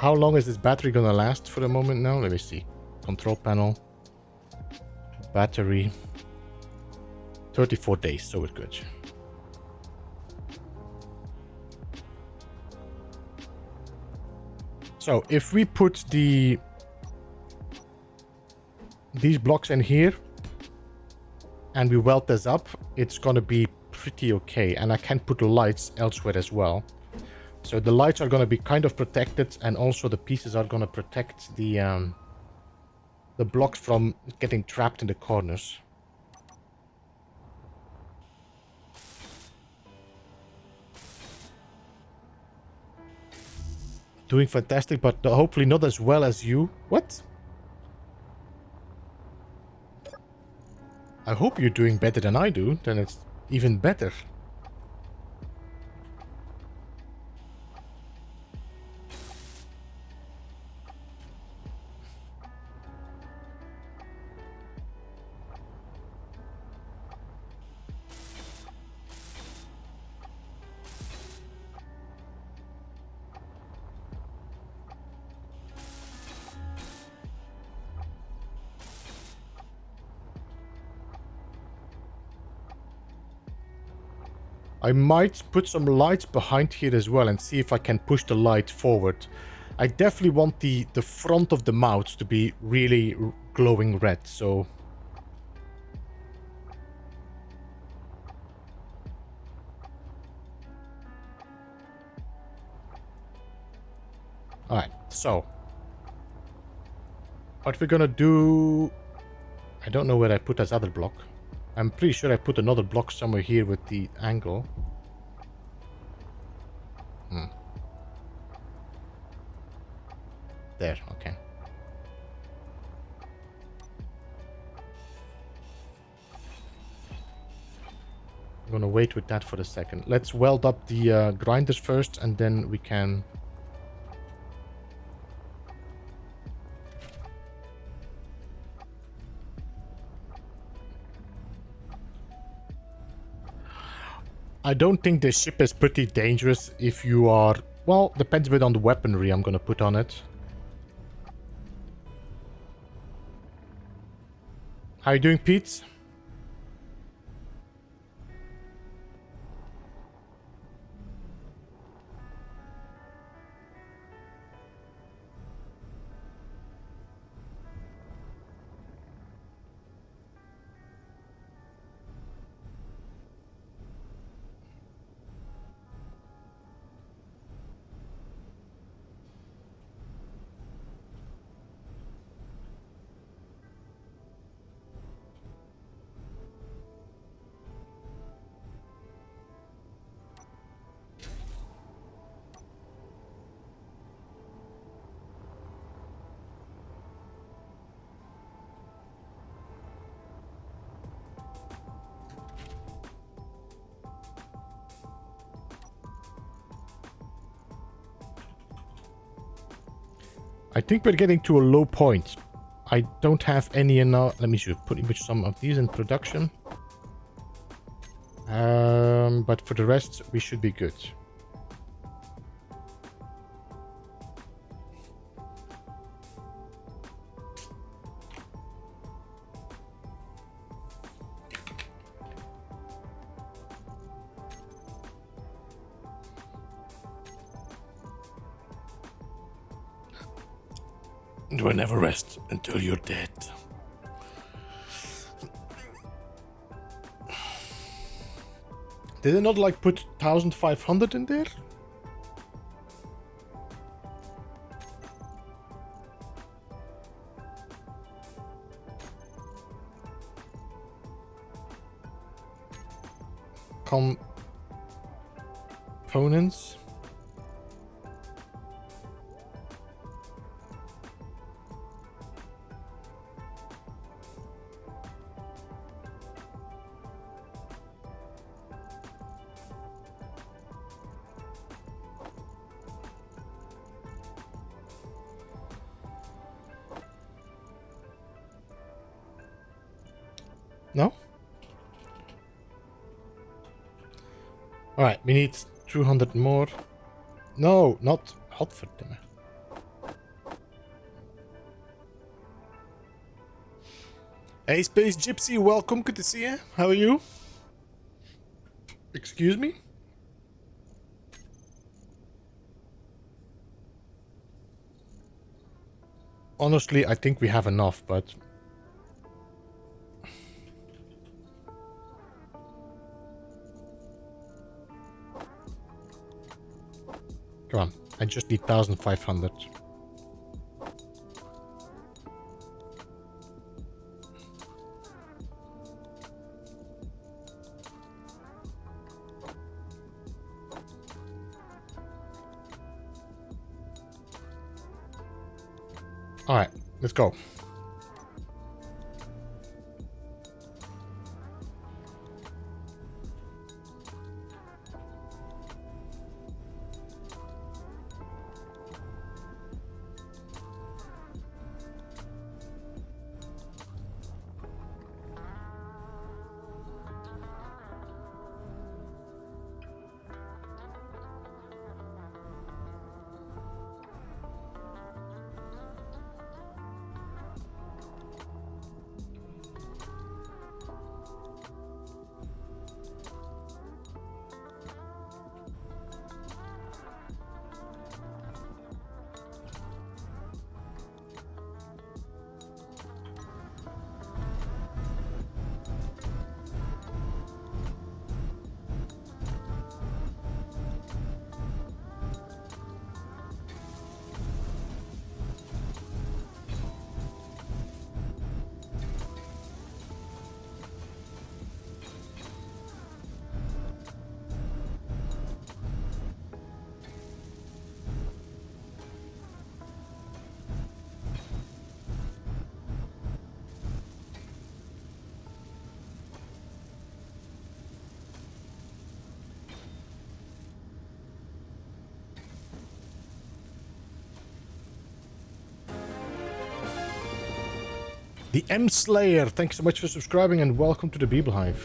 How long is this battery gonna last for the moment now? Let me see. Control panel. Battery. 34 days, so it's good. So if we put these blocks in here and we weld this up, it's gonna be pretty okay. And I can put the lights elsewhere as well. So the lights are gonna be kind of protected, and also the pieces are gonna protect the blocks from getting trapped in the corners. Doing fantastic, but hopefully not as well as you. What? I hope you're doing better than I do. Then it's even better. I might put some lights behind here as well and see if I can push the light forward. I definitely want the front of the mouth to be really glowing red, so... Alright, so... what we're gonna do... I don't know where I put this other block. I'm pretty sure I put another block somewhere here with the angle. There, okay. I'm gonna wait with that for a second. Let's weld up the grinders first, and then we can... I don't think this ship is pretty dangerous if you are... well, depends a bit on the weaponry I'm gonna put on it. How you doing, Pete? I think we're getting to a low point. I don't have any enough. Let me just put some of these in production. But for the rest, we should be good. You will never rest until you're dead. Did they not like put 1500 in there? Components. No? Alright, we need 200 more. No, not hot for dinner. Hey, Space Gypsy, welcome. Good to see you. How are you? Excuse me? Honestly, I think we have enough, but... Come on, I just need 1,500. Alright, let's go. The M Slayer, thanks so much for subscribing and welcome to the Beeblebum.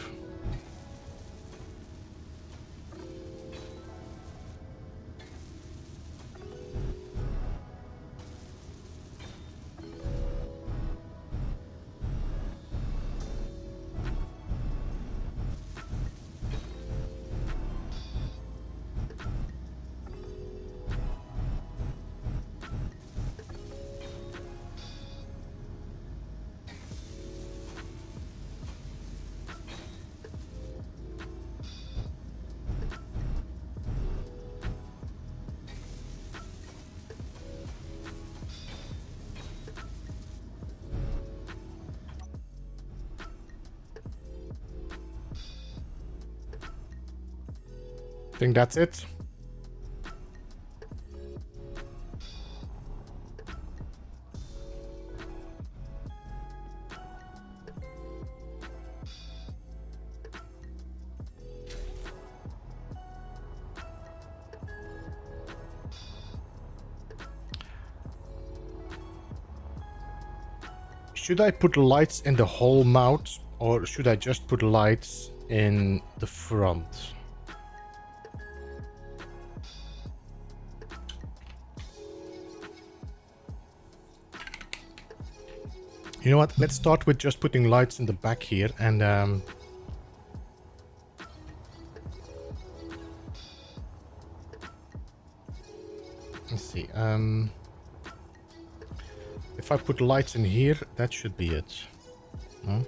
I think that's it. Should I put lights in the whole mount or should I just put lights in the front? You know what? Let's start with just putting lights in the back here and let's see. If I put lights in here, that should be it. No?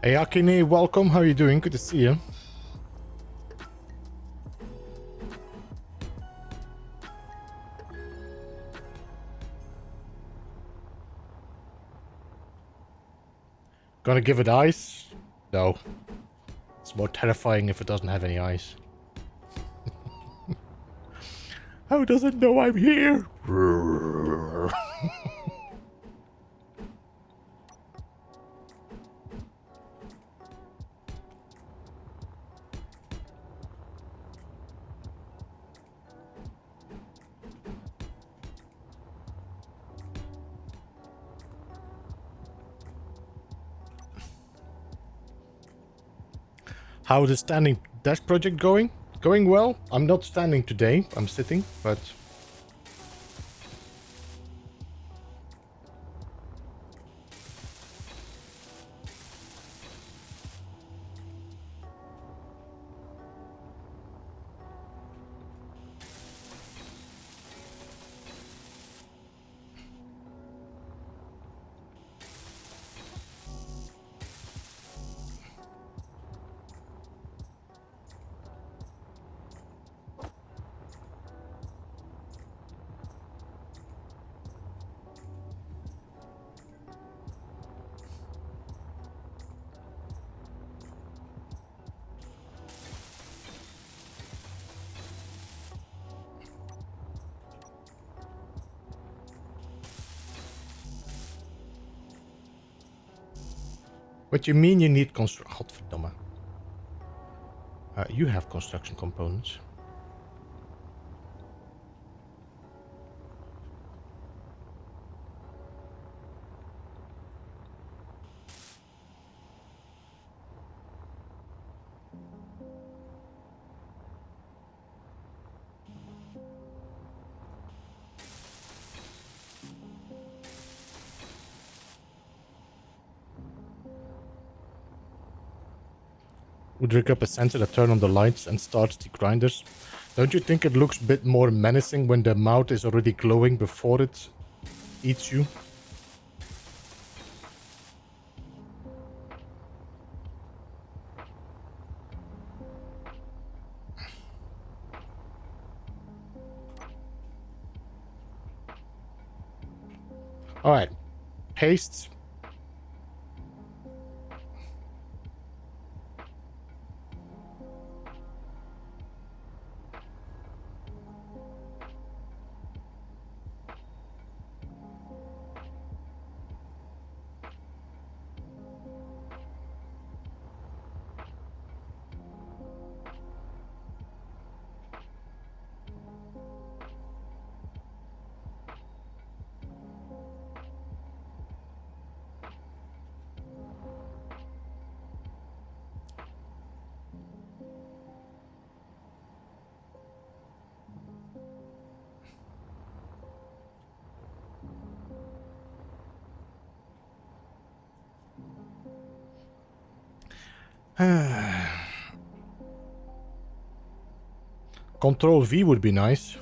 Hey Akine, welcome. How are you doing? Good to see you. Gonna give it eyes? No. It's more terrifying if it doesn't have any eyes. How does it know I'm here? How is the standing desk project going? Going well. I'm not standing today. I'm sitting, but... What you mean you need Godverdomme. You have construction components. Would rig up a sensor that turns on the lights and starts the grinders. Don't you think it looks a bit more menacing when the mouth is already glowing before it eats you? Alright. Paste. Control V would be nice.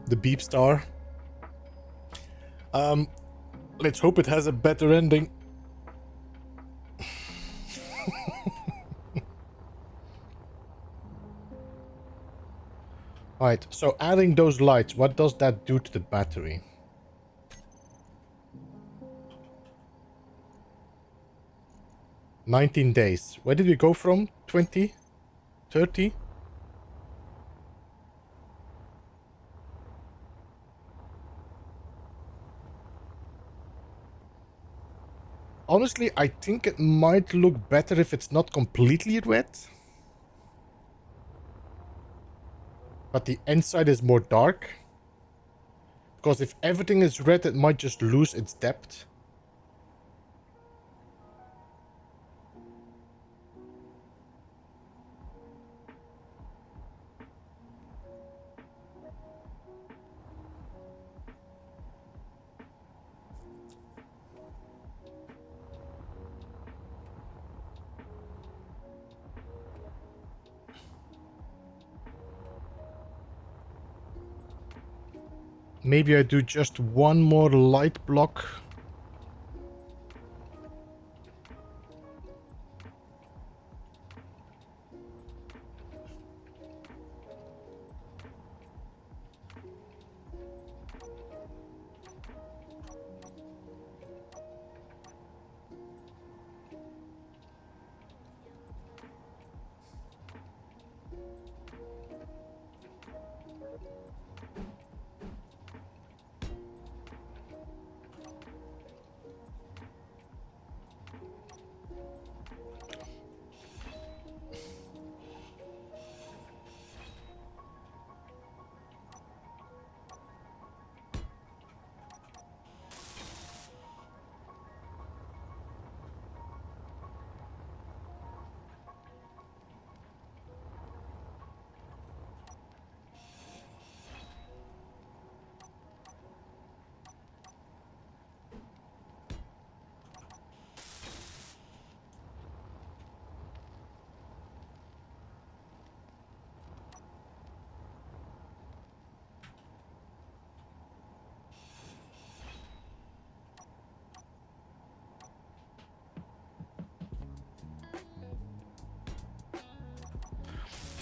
The Beep Star. Let's hope it has a better ending. Alright, so adding those lights, what does that do to the battery? "19 days. Where did we go from? 20? 30? Honestly, I think it might look better if it's not completely red. But the inside is more dark. Because if everything is red, it might just lose its depth. Maybe I do just one more light block.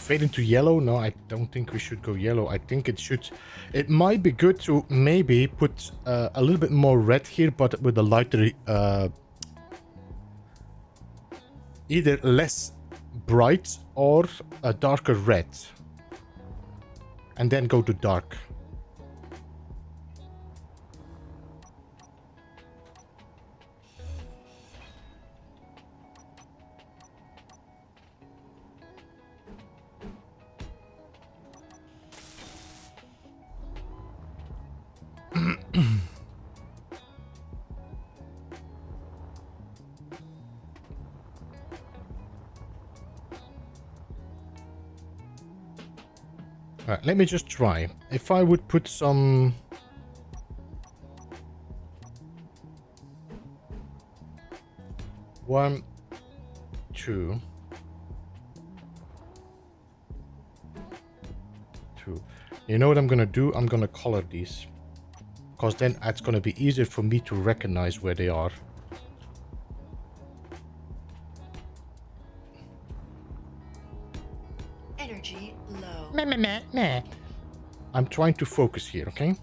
Fade into yellow? No, I don't think we should go yellow. I think it should... It might be good to maybe put a little bit more red here, but with a lighter... either less bright or a darker red. And then go to dark. Alright, let me just try. If I would put some... One, two. You know what I'm gonna do? I'm gonna color these. Because then it's gonna be easier for me to recognize where they are. Energy low. Meh, meh, meh, meh. I'm trying to focus here, okay?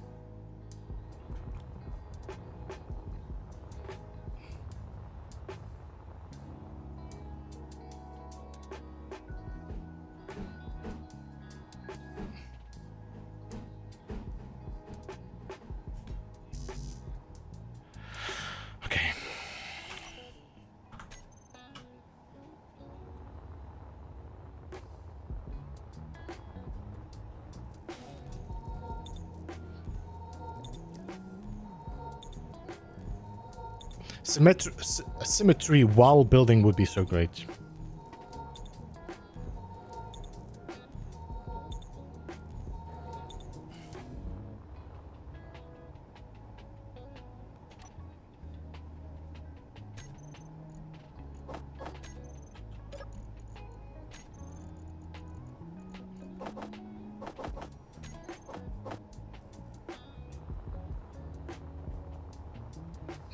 Okay. Symmetry while building would be so great.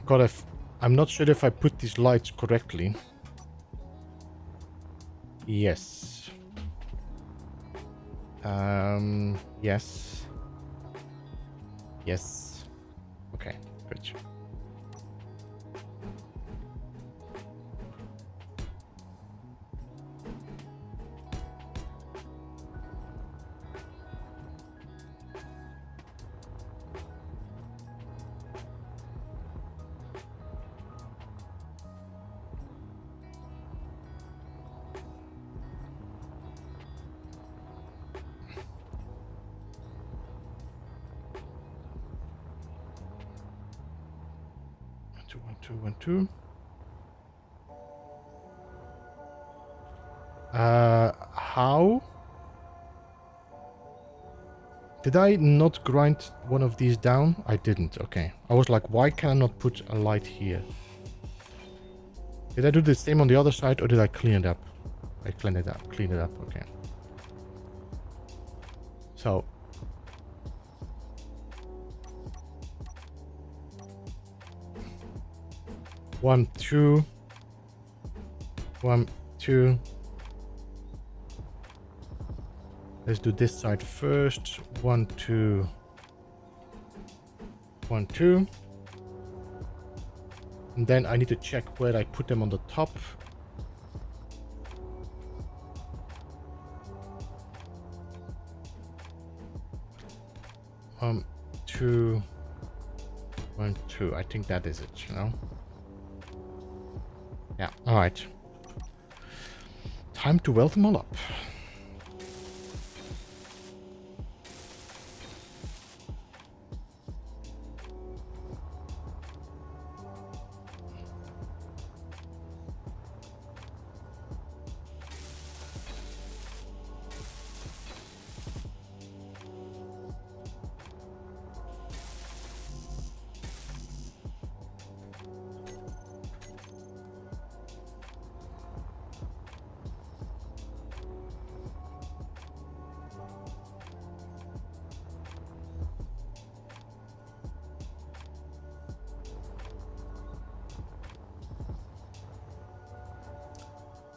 God, I'm not sure if I put these lights correctly. Yes. Yes. Yes. Okay, good. One, two. How? Did I not grind one of these down? I didn't. Okay. I was like, why can I not put a light here? Did I do the same on the other side, or did I clean it up? I cleaned it up. Clean it up. Okay. So 1, 2. 1, 2. Let's do this side first. 1, 2. 1, 2. And then I need to check where I put them on the top. 1, 2. 1, 2. I think that is it, you know? Yeah, alright. Time to weld them all up.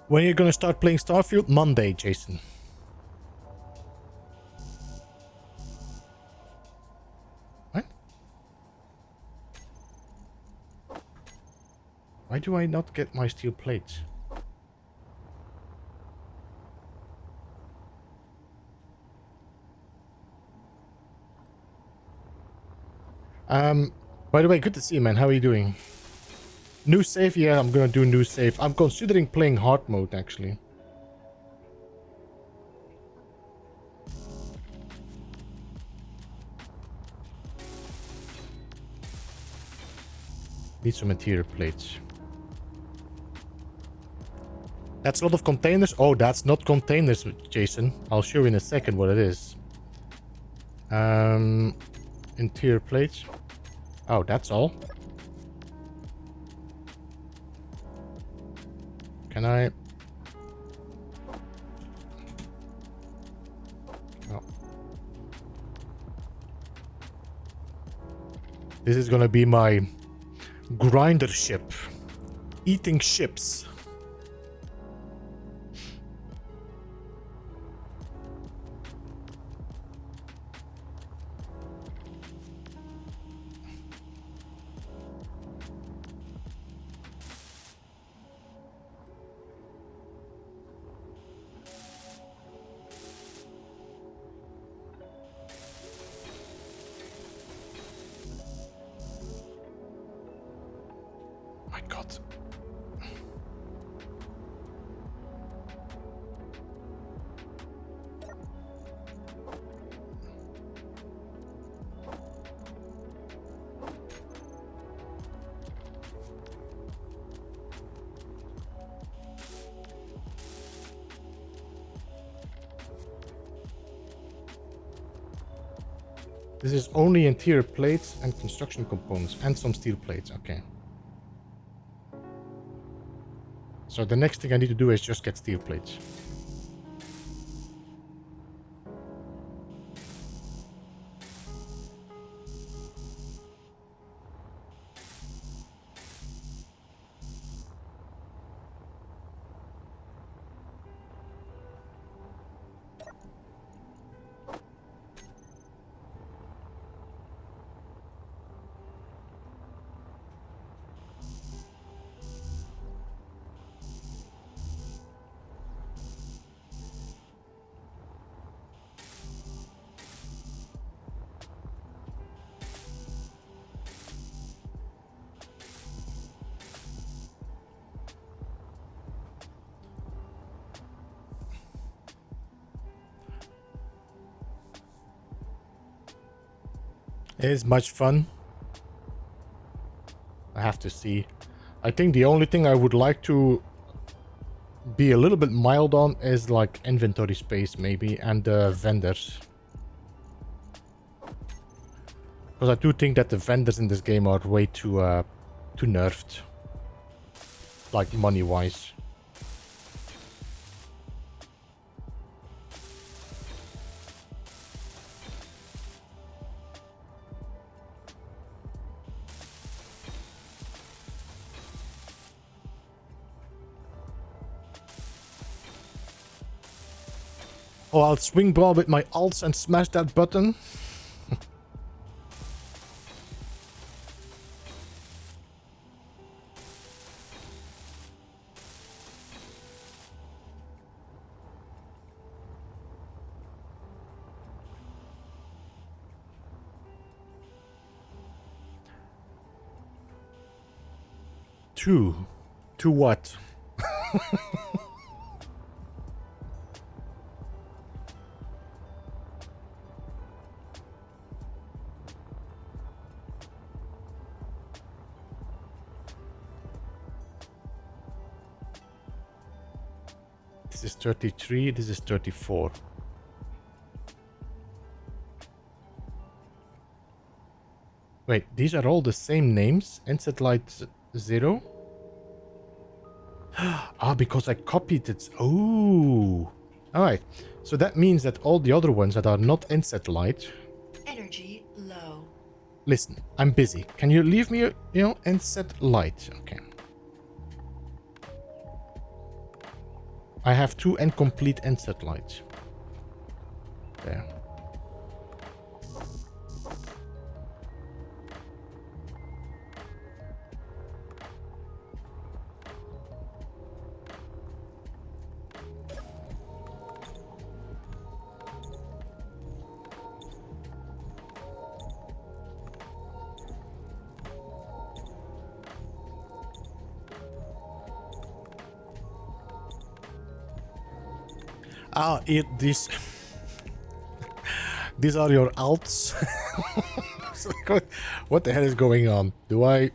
When are you gonna start playing Starfield? Monday, Jason. What? Why do I not get my steel plates? By the way, good to see you, man. How are you doing? New save? Yeah, I'm gonna do new save. I'm considering playing hard mode, actually. Need some material plates. That's a lot of containers. Oh, that's not containers, Jason. I'll show you in a second what it is. Interior plates. Oh, that's all. Can I? Oh. This is gonna be my grinder ship. Eating ships. My God. This is only interior plates and construction components and some steel plates. Okay. So the next thing I need to do is just get steel plates. It is much fun. I have to see. I think the only thing I would like to be a little bit mild on is like inventory space maybe and vendors. Because I do think that the vendors in this game are way too nerfed. Like money wise. Oh, I'll swing brawl with my alts and smash that button. Two. To what? This is 33, this is 34. Wait, these are all the same names? Inset Light 0? Ah, because I copied it. Oh. Alright. So that means that all the other ones that are not Inset Light... Energy low. Listen, I'm busy. Can you leave me, Inset Light? Okay. I have 2 incomplete Inset Lights. There. Ah, these are your alts. What the hell is going on? Do I...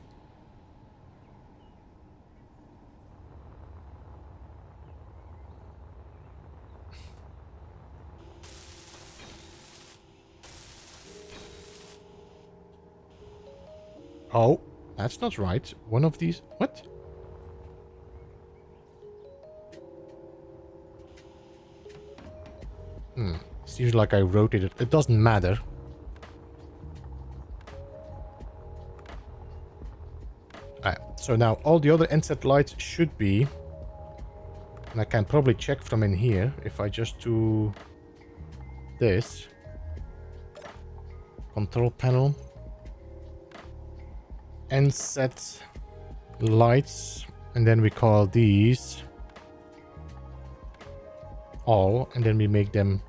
Oh, that's not right. One of these... What? Seems like I rotated. It doesn't matter. Alright, so now all the other inset lights should be... And I can probably check from in here if I just do this. Control panel. Inset lights. And then we call these all. And then we make them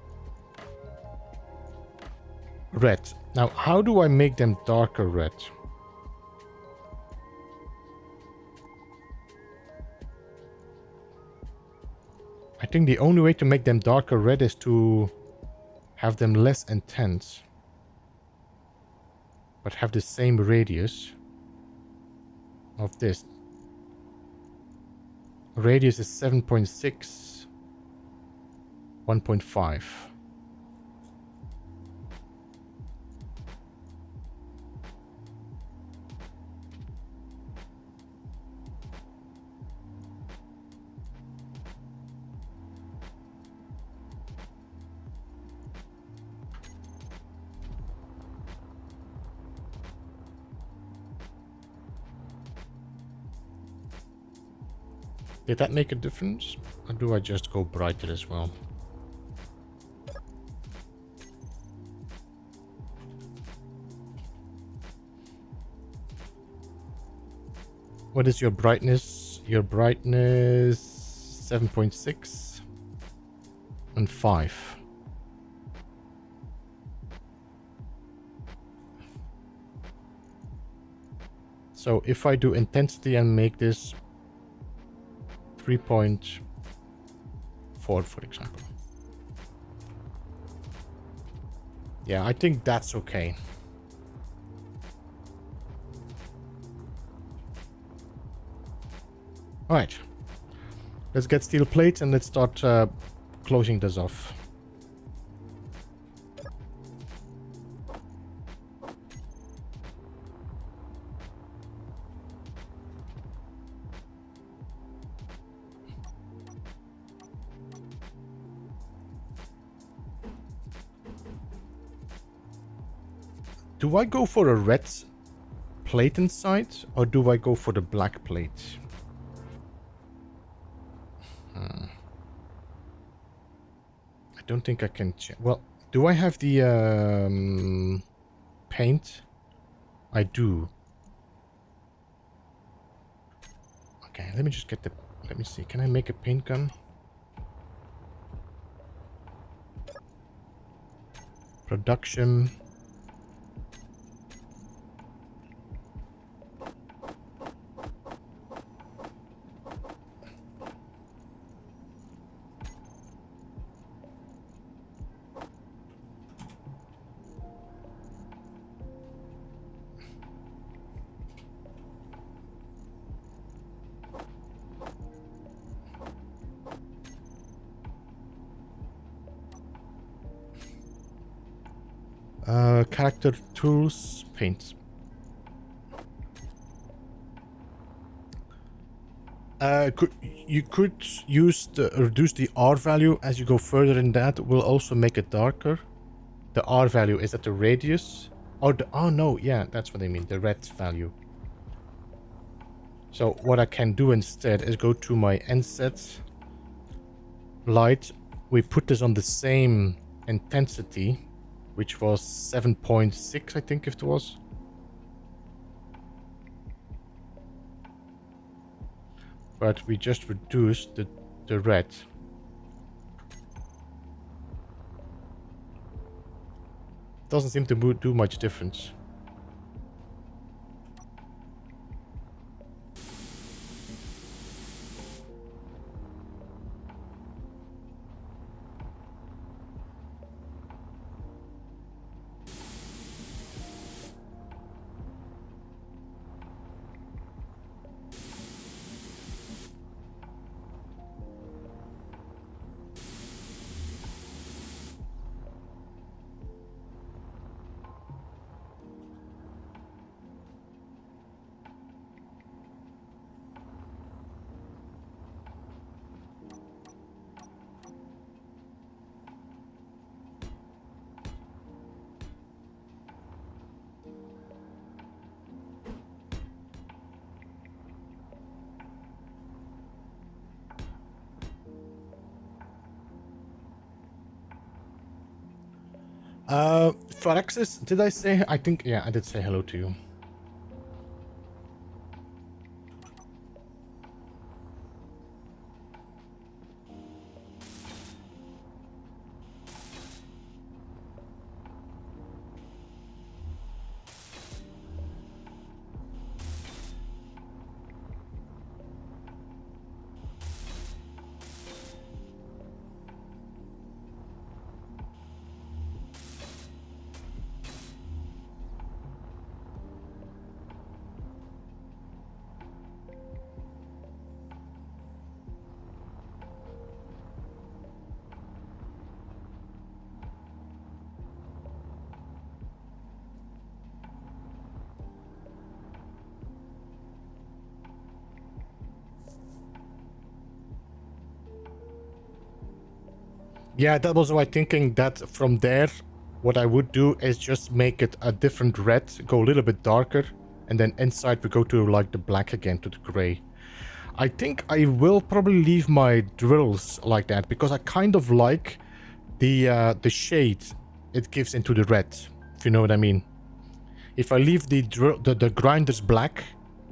red. Now, how do I make them darker red? I think the only way to make them darker red is to have them less intense, but have the same radius of this. Radius is 7.6, 1.5. Did that make a difference? Or do I just go brighter as well? What is your brightness? Your brightness 7.6 and 5. So if I do intensity and make this 3.4, for example. Yeah, I think that's okay. Alright. Let's get steel plates and let's start closing this off. Do I go for a red plate inside, or do I go for the black plate? I don't think I can well, do I have the paint? I do. Okay, let me just get the... Let me see. Can I make a paint gun? Production. Character tools, paint. You could use reduce the R value as you go further in that. Will also make it darker. The R value is at the radius. Oh no, yeah, that's what I mean. The red value. So what I can do instead is go to my NSET light. We put this on the same intensity, which was 7.6, I think it was. But we just reduced the red. Doesn't seem to do much difference. Phyrexis, did I say? I think, yeah, I did say hello to you. Yeah, that was my thinking, that from there, what I would do is just make it a different red, go a little bit darker, and then inside we go to like the black again, to the gray. I think I will probably leave my drills like that, because I kind of like the shade it gives into the red, if you know what I mean. If I leave the grinders black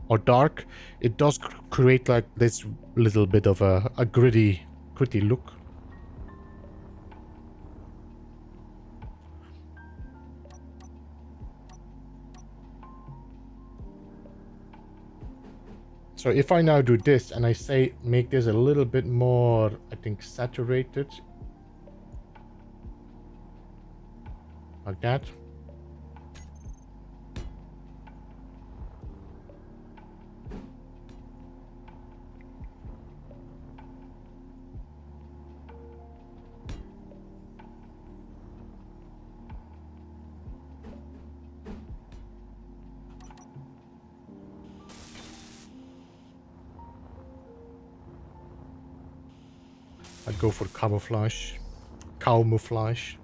or dark, it does create like this little bit of a gritty look. So if I now do this and I say make this a little bit more, I think, saturated, like that. I'd go for camouflage. Camouflage.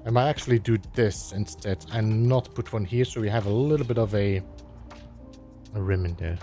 I might actually do this instead and not put one here, so we have a little bit of a rim in there.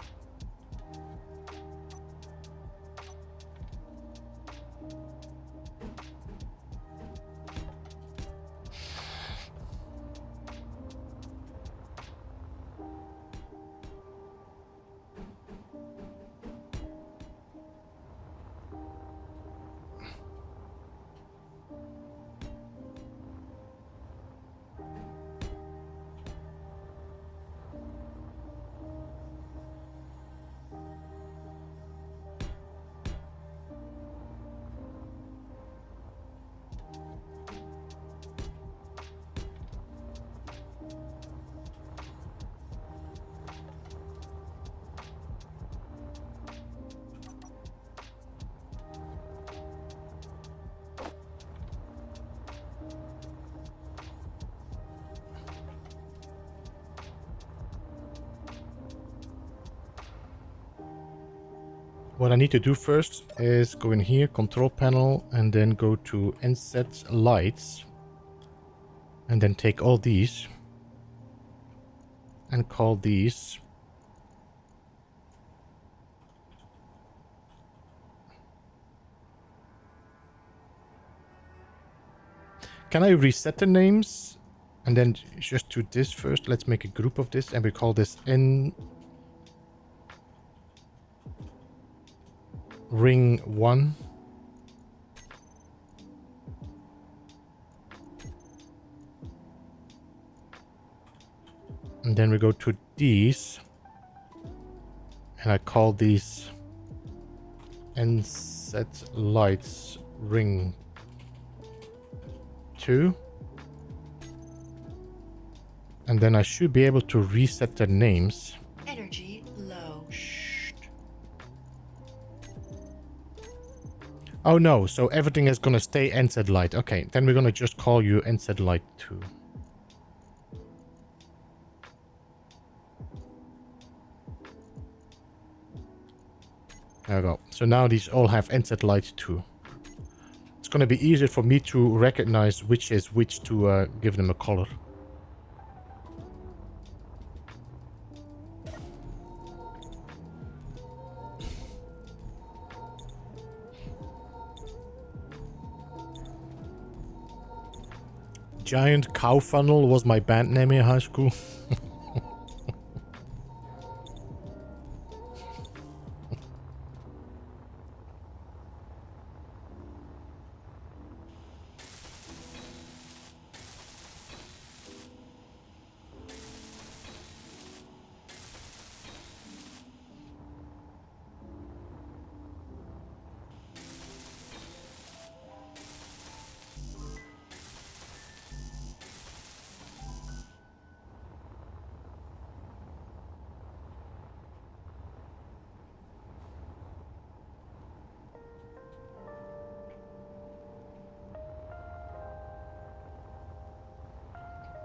What I need to do first is go in here, control panel, and then go to inset lights. And then take all these and call these Can I reset the names and then just do this first? Let's make a group of this and we call this in ring 1. And then we go to these and I call these inset lights ring 2. And then I should be able to reset their names. Energy low. Shh. Oh no, so everything is gonna stay inset light. Okay, then we're gonna just call you inset light 2. There we go. So now these all have inset light 2. It's going to be easier for me to recognize which is which to give them a color. Giant Cow Funnel was my band name in high school.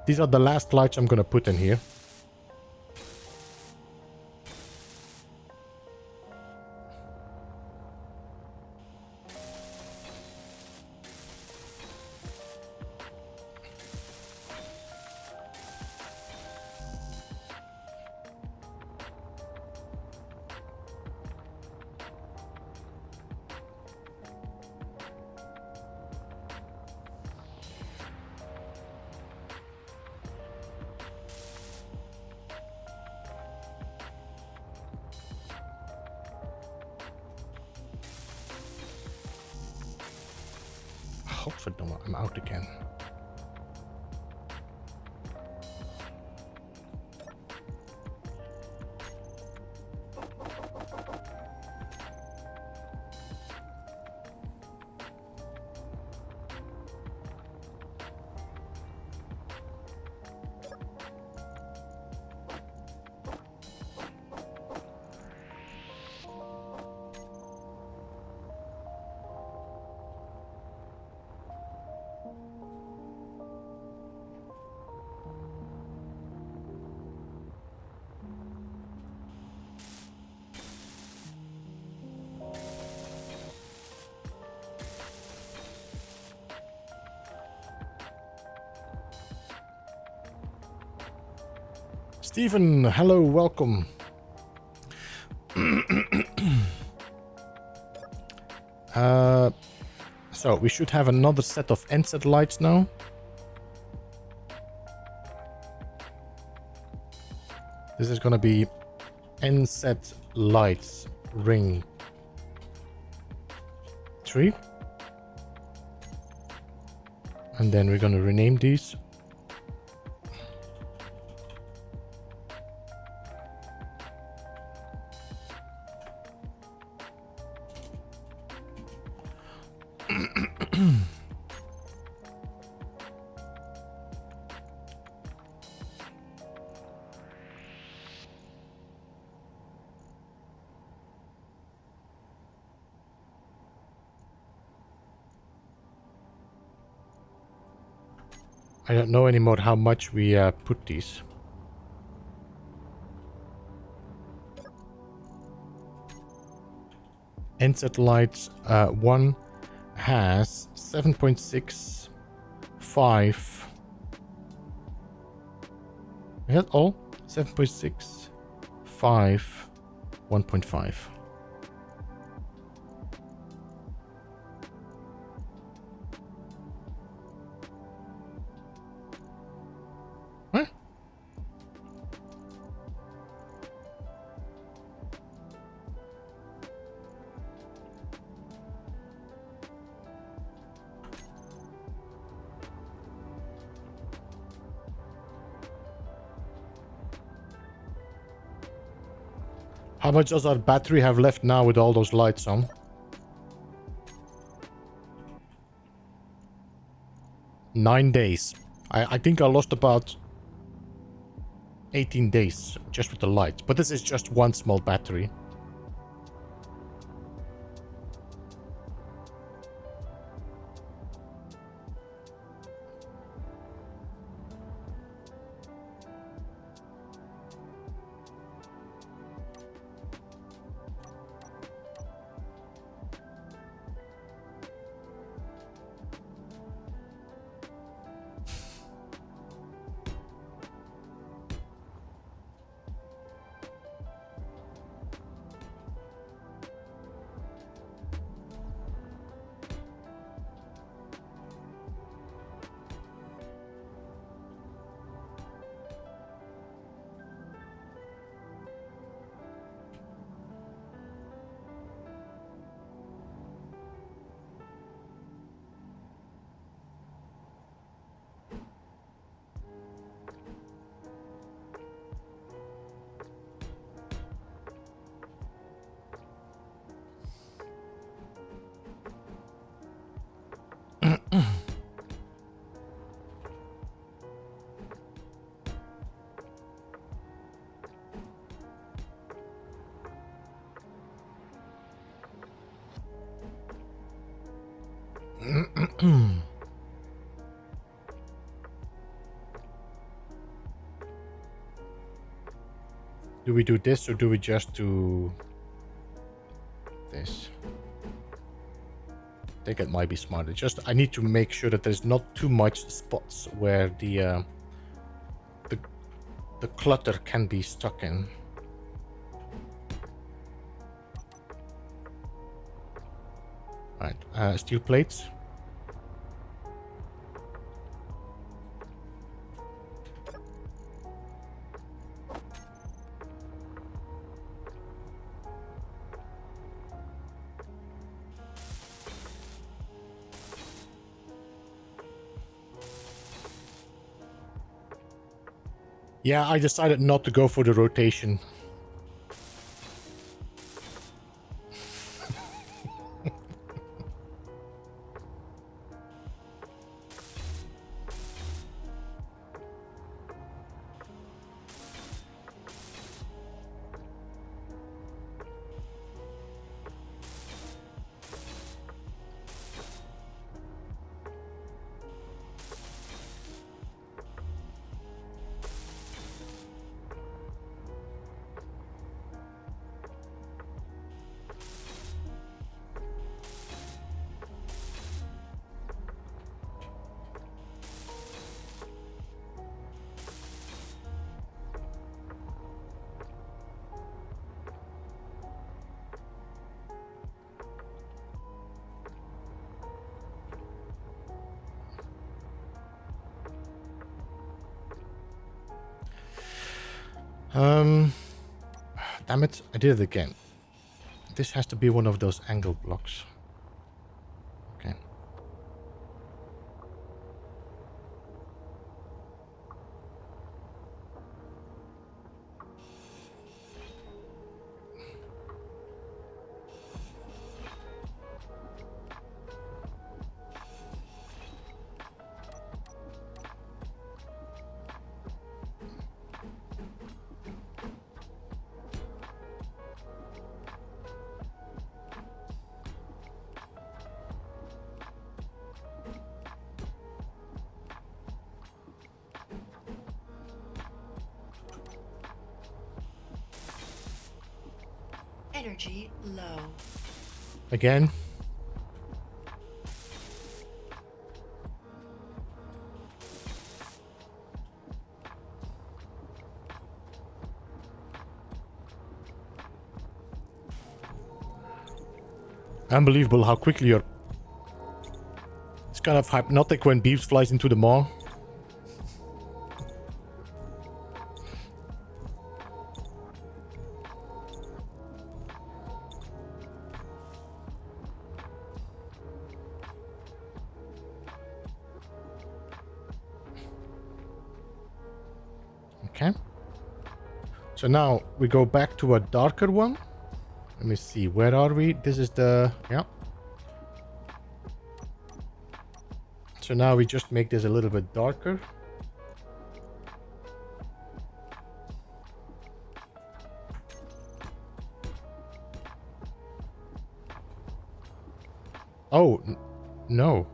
These are the last lights I'm going to put in here. Godverdomme, I'm out again. Stephen, hello, welcome. So we should have another set of end-set lights now. This is gonna be end-set lights ring 3. And then we're gonna rename these. I don't know anymore how much we put these. Inset lights 1 has 7.65. Is that all? 7.6, 5, 1.5. Huh? How much does our battery have left now with all those lights on? 9 days. I think I lost about 18 days just with the lights. But this is just one small battery. Do we do this or do we just do this? I think it might be smarter. Just I need to make sure that there's not too much spots where the clutter can be stuck in. All right, steel plates. Yeah, I decided not to go for the rotation. Damn it, I did it again. This has to be one of those angle blocks. Okay. Energy low. Again. Unbelievable how quickly you're... It's kind of hypnotic when Beeps flies into the maw. Okay. So now we go back to a darker one. Let me see, where are we? This is the... yeah. So now we just make this a little bit darker. Oh, no.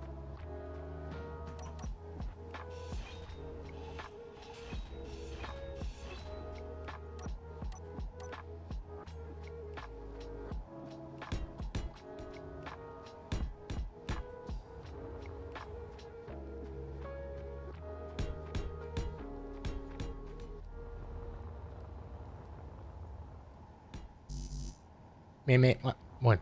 Me, what?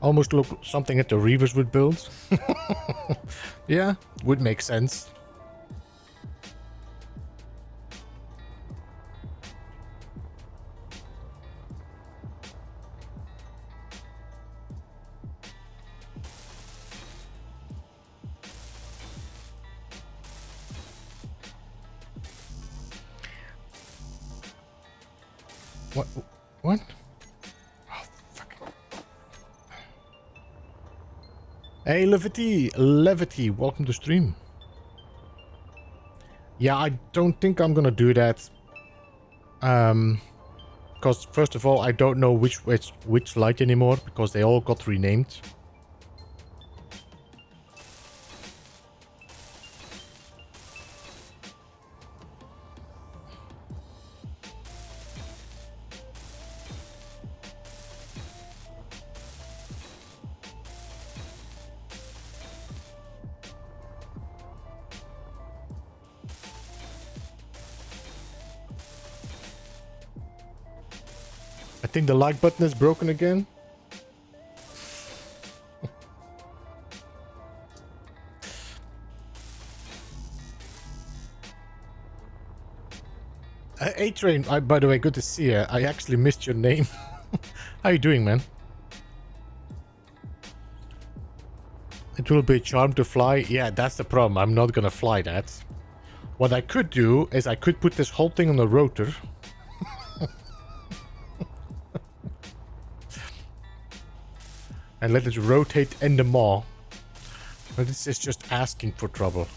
Almost look something that the Reavers would build. Yeah, would make sense. What? What? Hey, Levity, welcome to stream. Yeah, I don't think I'm gonna do that. Because first of all, I don't know which light anymore, because they all got renamed. I think the like button is broken again. A-Train, by the way, good to see you. I actually missed your name. How you doing, man? It will be a charm to fly. Yeah, that's the problem. I'm not gonna fly that. What I could do is I could put this whole thing on a rotor. And let it rotate in the maw. But this is just asking for trouble.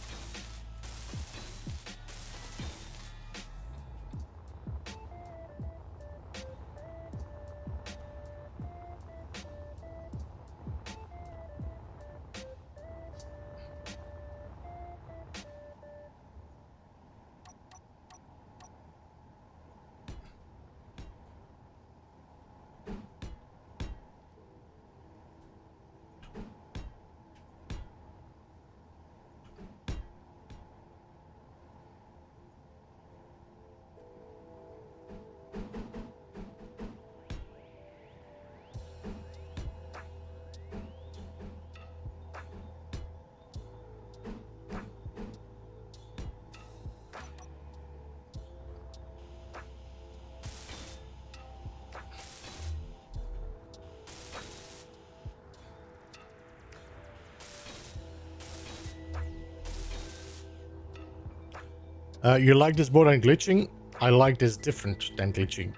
You like this more than glitching? I like this different than glitching.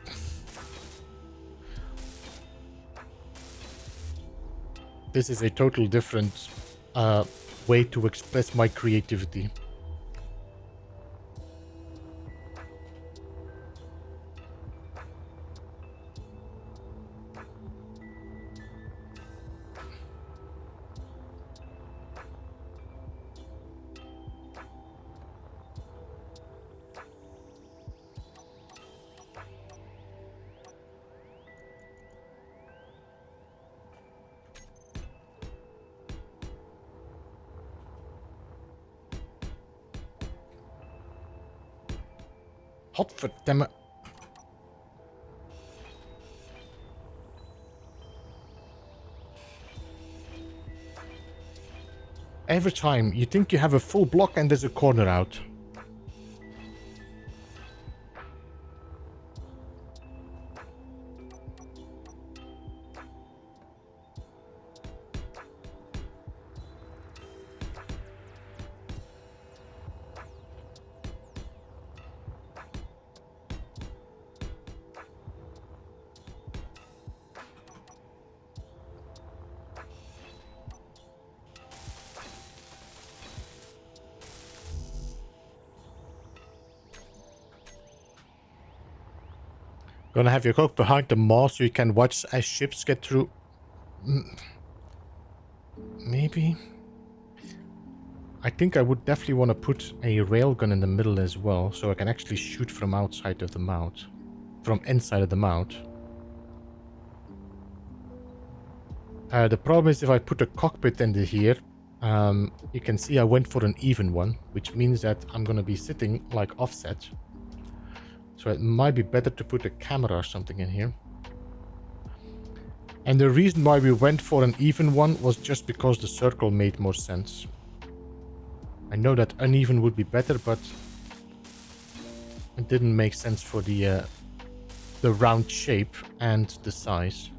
This is a total different way to express my creativity. Godverdamme. Every time you think you have a full block and there's a corner out. Gonna have your cock behind the mast so you can watch as ships get through. Maybe. I think I would definitely want to put a railgun in the middle as well, so I can actually shoot from outside of the mount. From inside of the mount. The problem is if I put a cockpit into here, you can see I went for an even one, which means that I'm gonna be sitting like offset. So it might be better to put a camera or something in here. And the reason why we went for an even one was just because the circle made more sense. I know that uneven would be better, but it didn't make sense for the round shape and the size.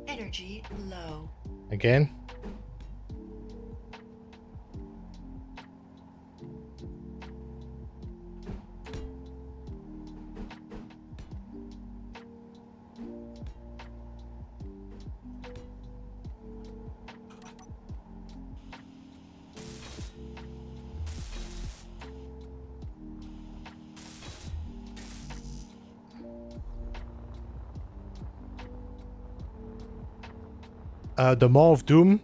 Energy low. Again. The Maw of Doom.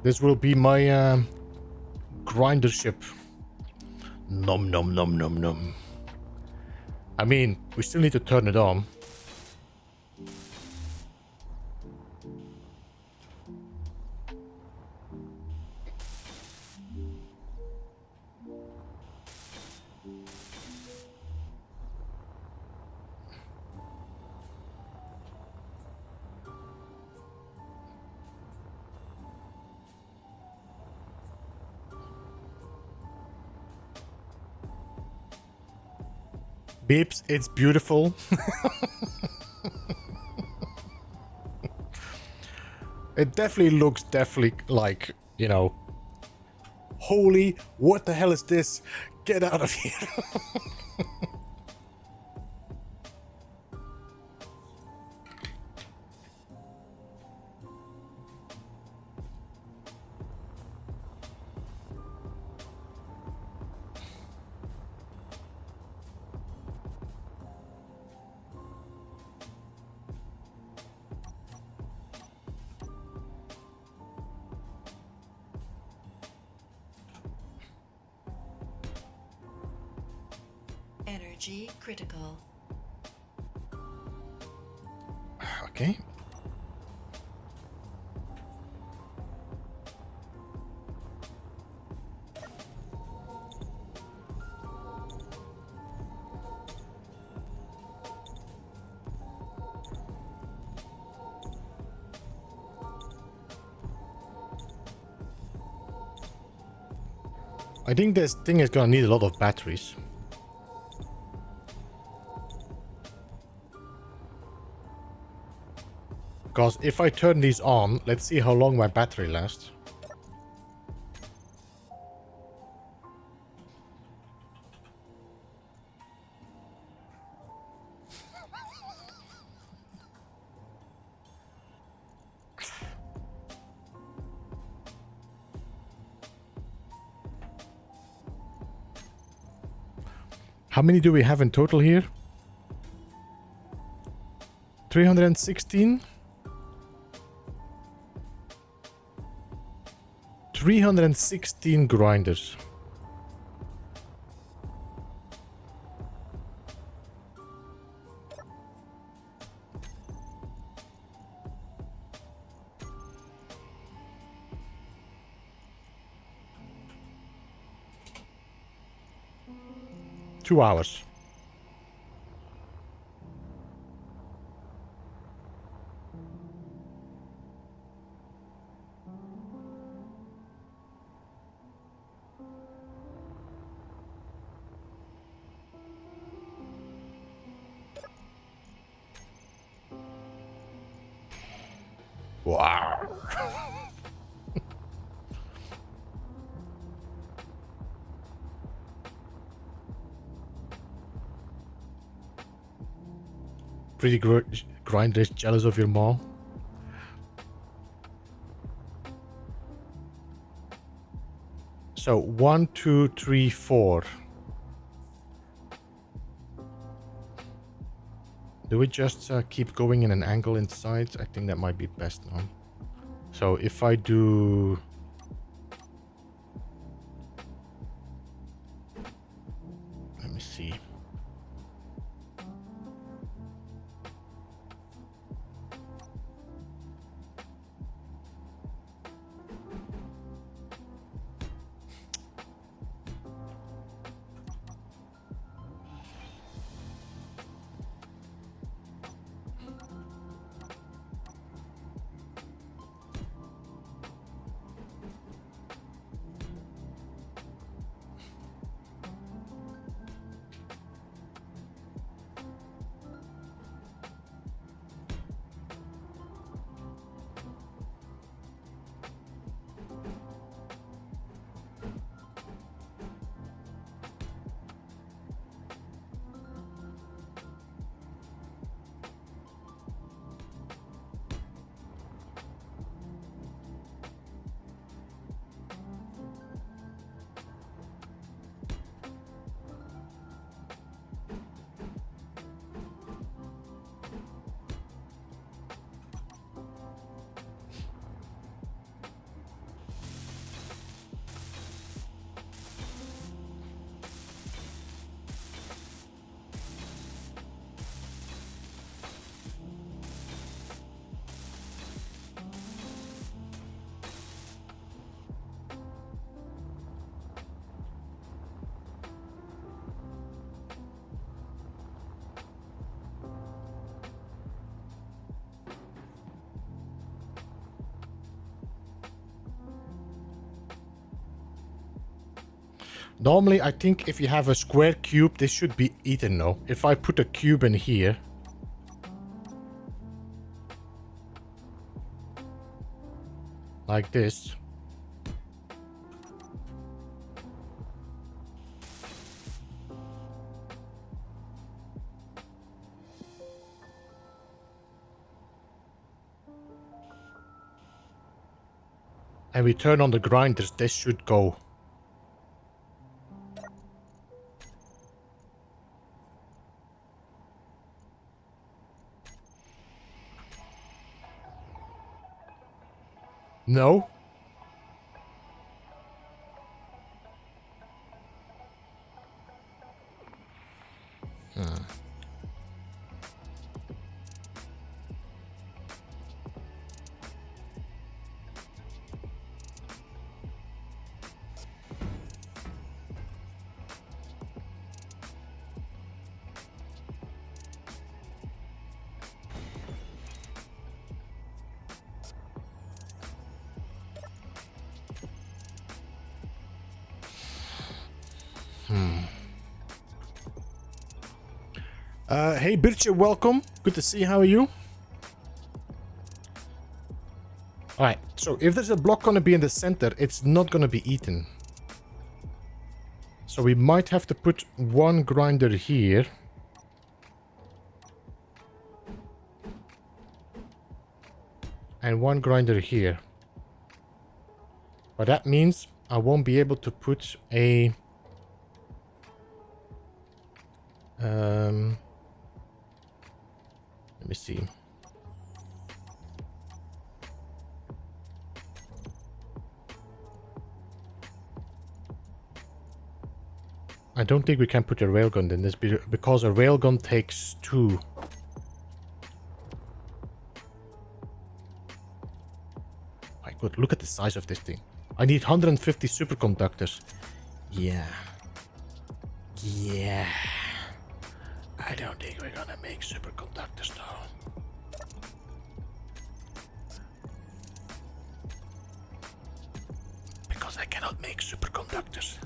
This will be my grinder ship. Nom nom nom nom nom. I mean, we still need to turn it on. Beeps, it's beautiful. It definitely looks like, you know, holy, what the hell is this? Get out of here. Energy critical. Okay. I think this thing is gonna need a lot of batteries. Because if I turn these on, let's see how long my battery lasts. How many do we have in total here? 316? 316 grinders. Two hours. Wow. Pretty grinder is jealous of your mom. So 1, 2, 3, 4. Do we just keep going in an angle inside? I think that might be best now. So if I do... Let me see. Normally, I think if you have a square cube, this should be eaten now. If I put a cube in here... like this... and we turn on the grinders, this should go. No. Hey Birche, welcome. Good to see you. How are you? Alright, so if there's a block gonna be in the center, it's not gonna be eaten. So we might have to put one grinder here. And one grinder here. But that means I won't be able to put a... let me see. I don't think we can put a railgun in this because a railgun takes 2. My god, look at the size of this thing. I need 150 superconductors. Yeah. Yeah. I don't think we're gonna make superconductors though. Because I cannot make superconductors.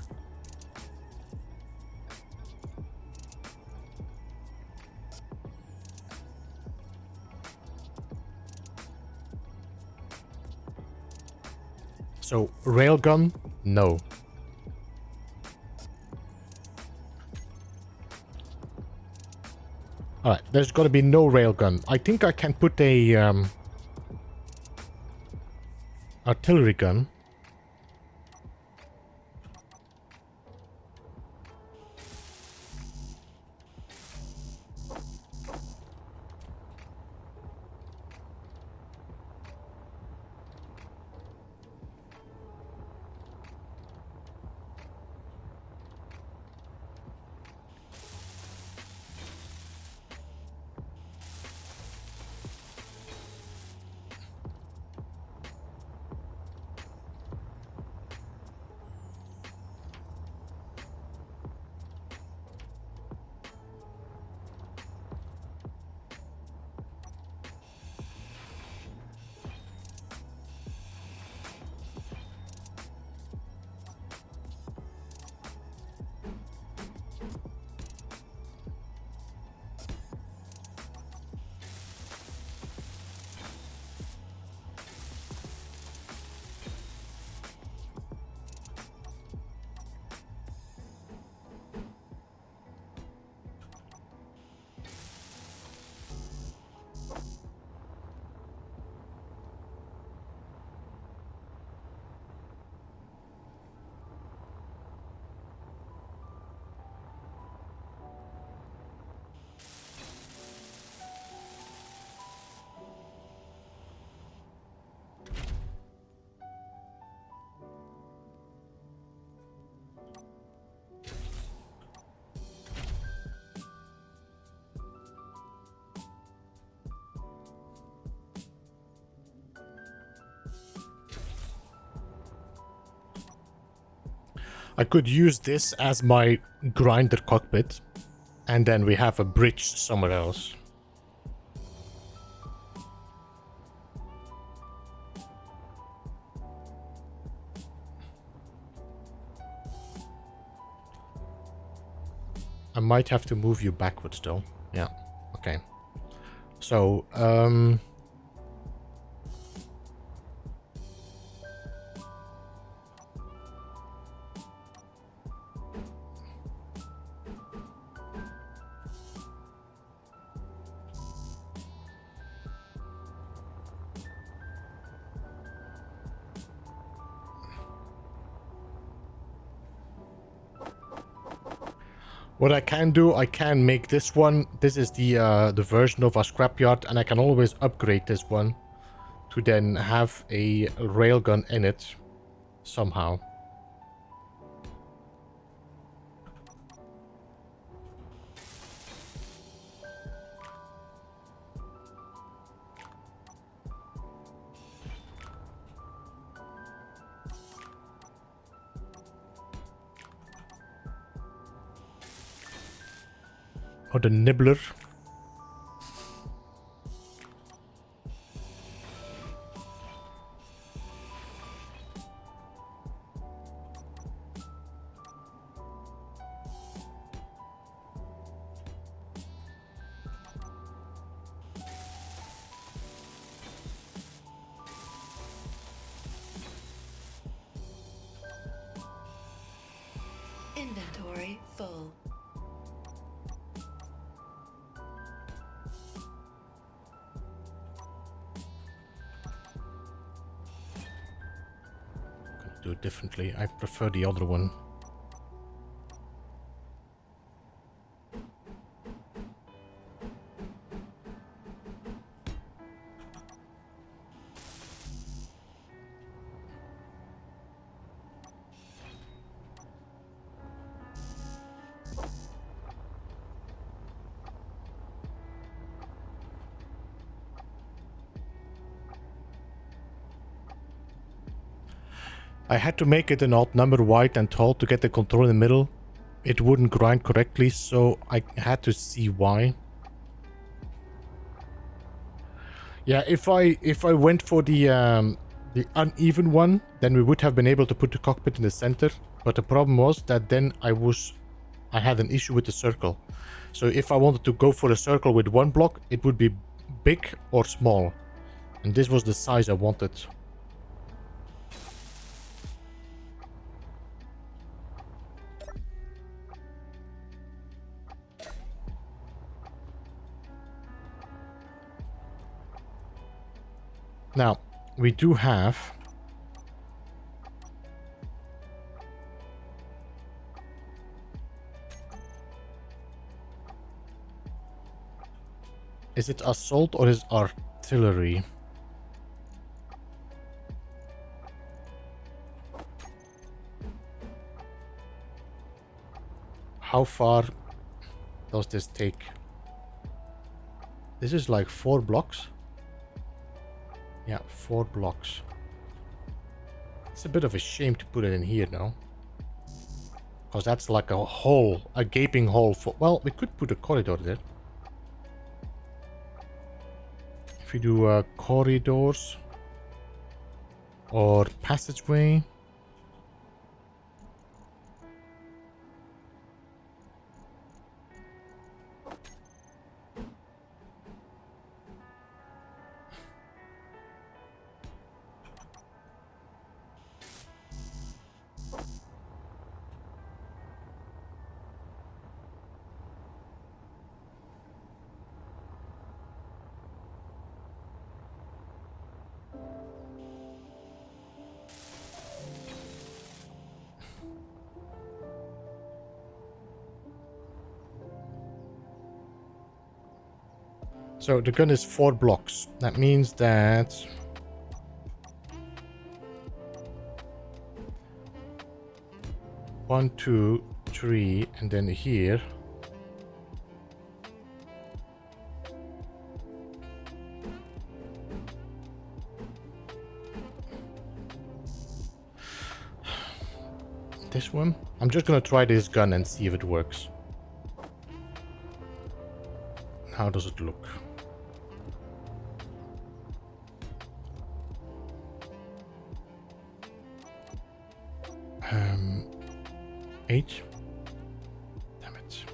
So, railgun, no. Alright, there's gotta be no railgun. I think I can put a artillery gun. I could use this as my grinder cockpit, and then we have a bridge somewhere else. I might have to move you backwards though. Yeah, okay. So, what I can do, I can make this one. This is the version of our scrapyard, and I can always upgrade this one to then have a railgun in it somehow. Or the nibbler. do it differently. I prefer the other one. I had to make it an odd number wide and tall to get the control in the middle. It wouldn't grind correctly, so I had to see why. Yeah, if I went for the uneven one, then we would have been able to put the cockpit in the center. But the problem was that then I had an issue with the circle. So if I wanted to go for a circle with one block, it would be big or small. And this was the size I wanted. Now, we do have is it assault or is it artillery? How far does this take? This is like 4 blocks. Yeah, 4 blocks. It's a bit of a shame to put it in here now. Because that's like a hole, a gaping hole for... Well, we could put a corridor there. If we do corridors or passageway. So the gun is 4 blocks. That means that... One, two, three, and then here. This one? I'm just gonna try this gun and see if it works. How does it look? 8. Damn it.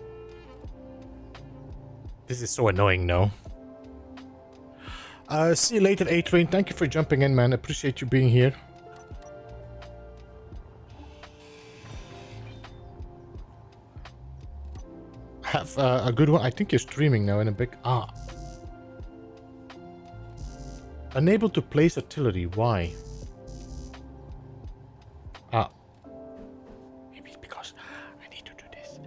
This is so annoying now. See you later, A-Train. Thank you for jumping in, man. Appreciate you being here. Have a good one. I think you're streaming now in a big... Unable to place artillery. Why? Maybe it's because I need to do this.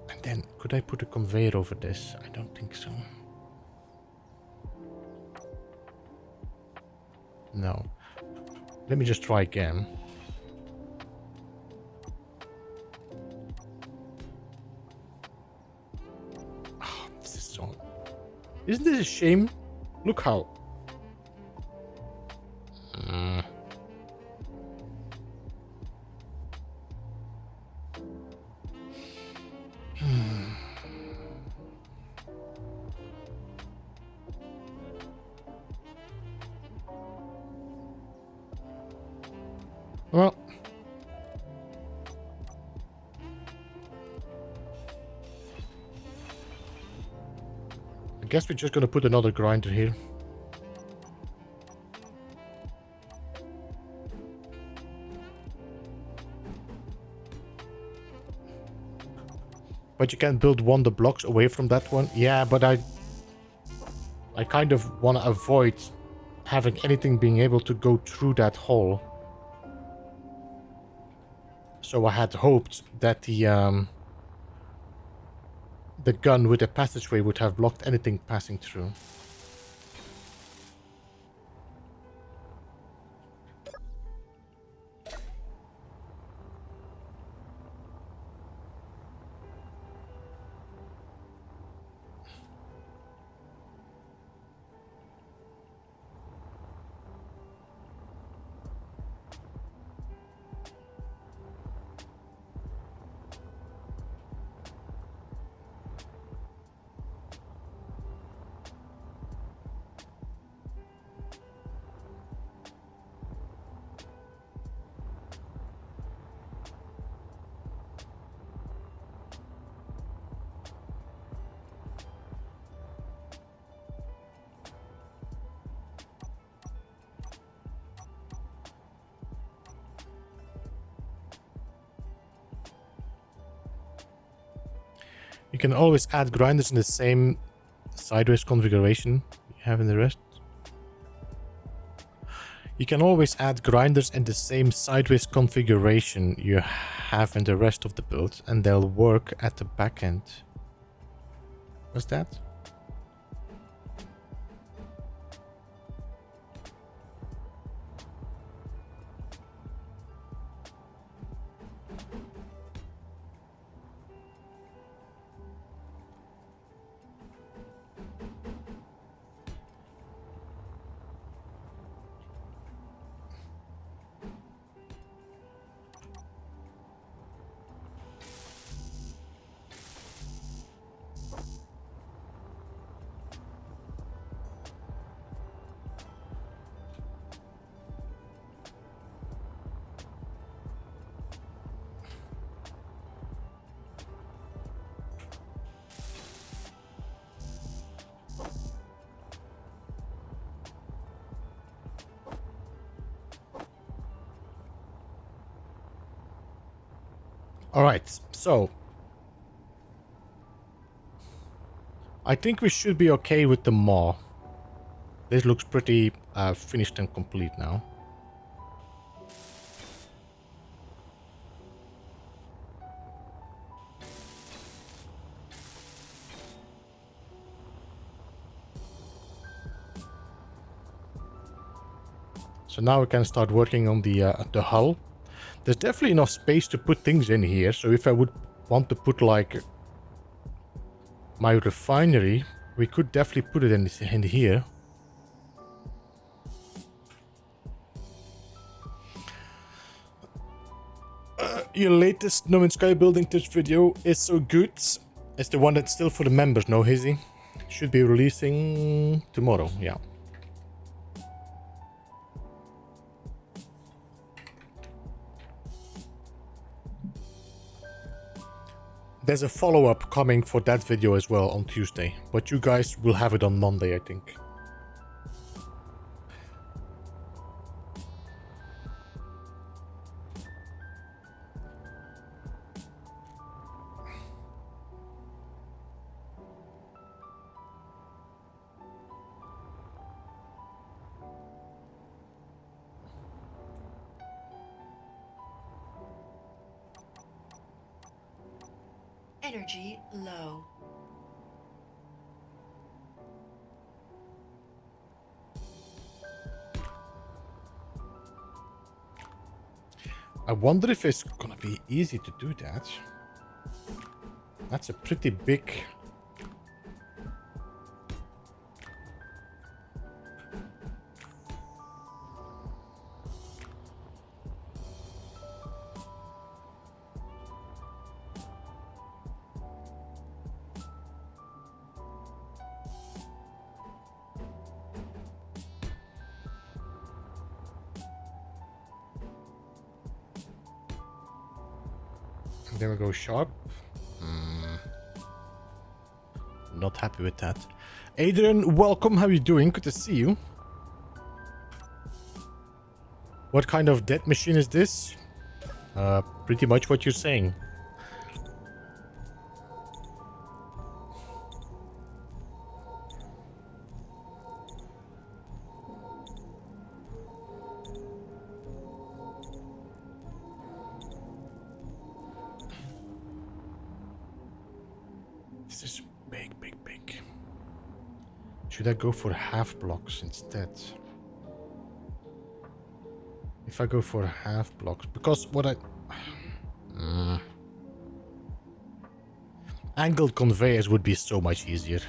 And then, could I put a conveyor over this? I don't think so. No. Let me just try again. Isn't this a shame? Look how... Well... I guess we're just gonna put another grinder here. But you can build one the blocks away from that one. Yeah, but I kind of want to avoid having anything being able to go through that hole. So I had hoped that the gun with the passageway would have blocked anything passing through. You can always add grinders in the same sideways configuration you have in the rest. You can always add grinders in the same sideways configuration you have in the rest of the build, and they'll work at the back end. What's that? Alright, so I think we should be okay with the maw. This looks pretty finished and complete now. So now we can start working on the hull. There's definitely enough space to put things in here. So if I would want to put like my refinery, we could definitely put it in here. Your latest No Man's Sky building tips video is so good. It's the one that's still for the members, no Hizzy? Should be releasing tomorrow, yeah. There's a follow-up coming for that video as well on Tuesday, but you guys will have it on Monday, I think. Energy low. I wonder if it's gonna be easy to do that. That's a pretty big... There we go, sharp. Not happy with that. Adrian, welcome. How are you doing? Good to see you. What kind of death machine is this? Pretty much what you're saying. This is big, big, big. Should I go for half blocks instead? If I go for half blocks, because what I... Angled conveyors would be so much easier.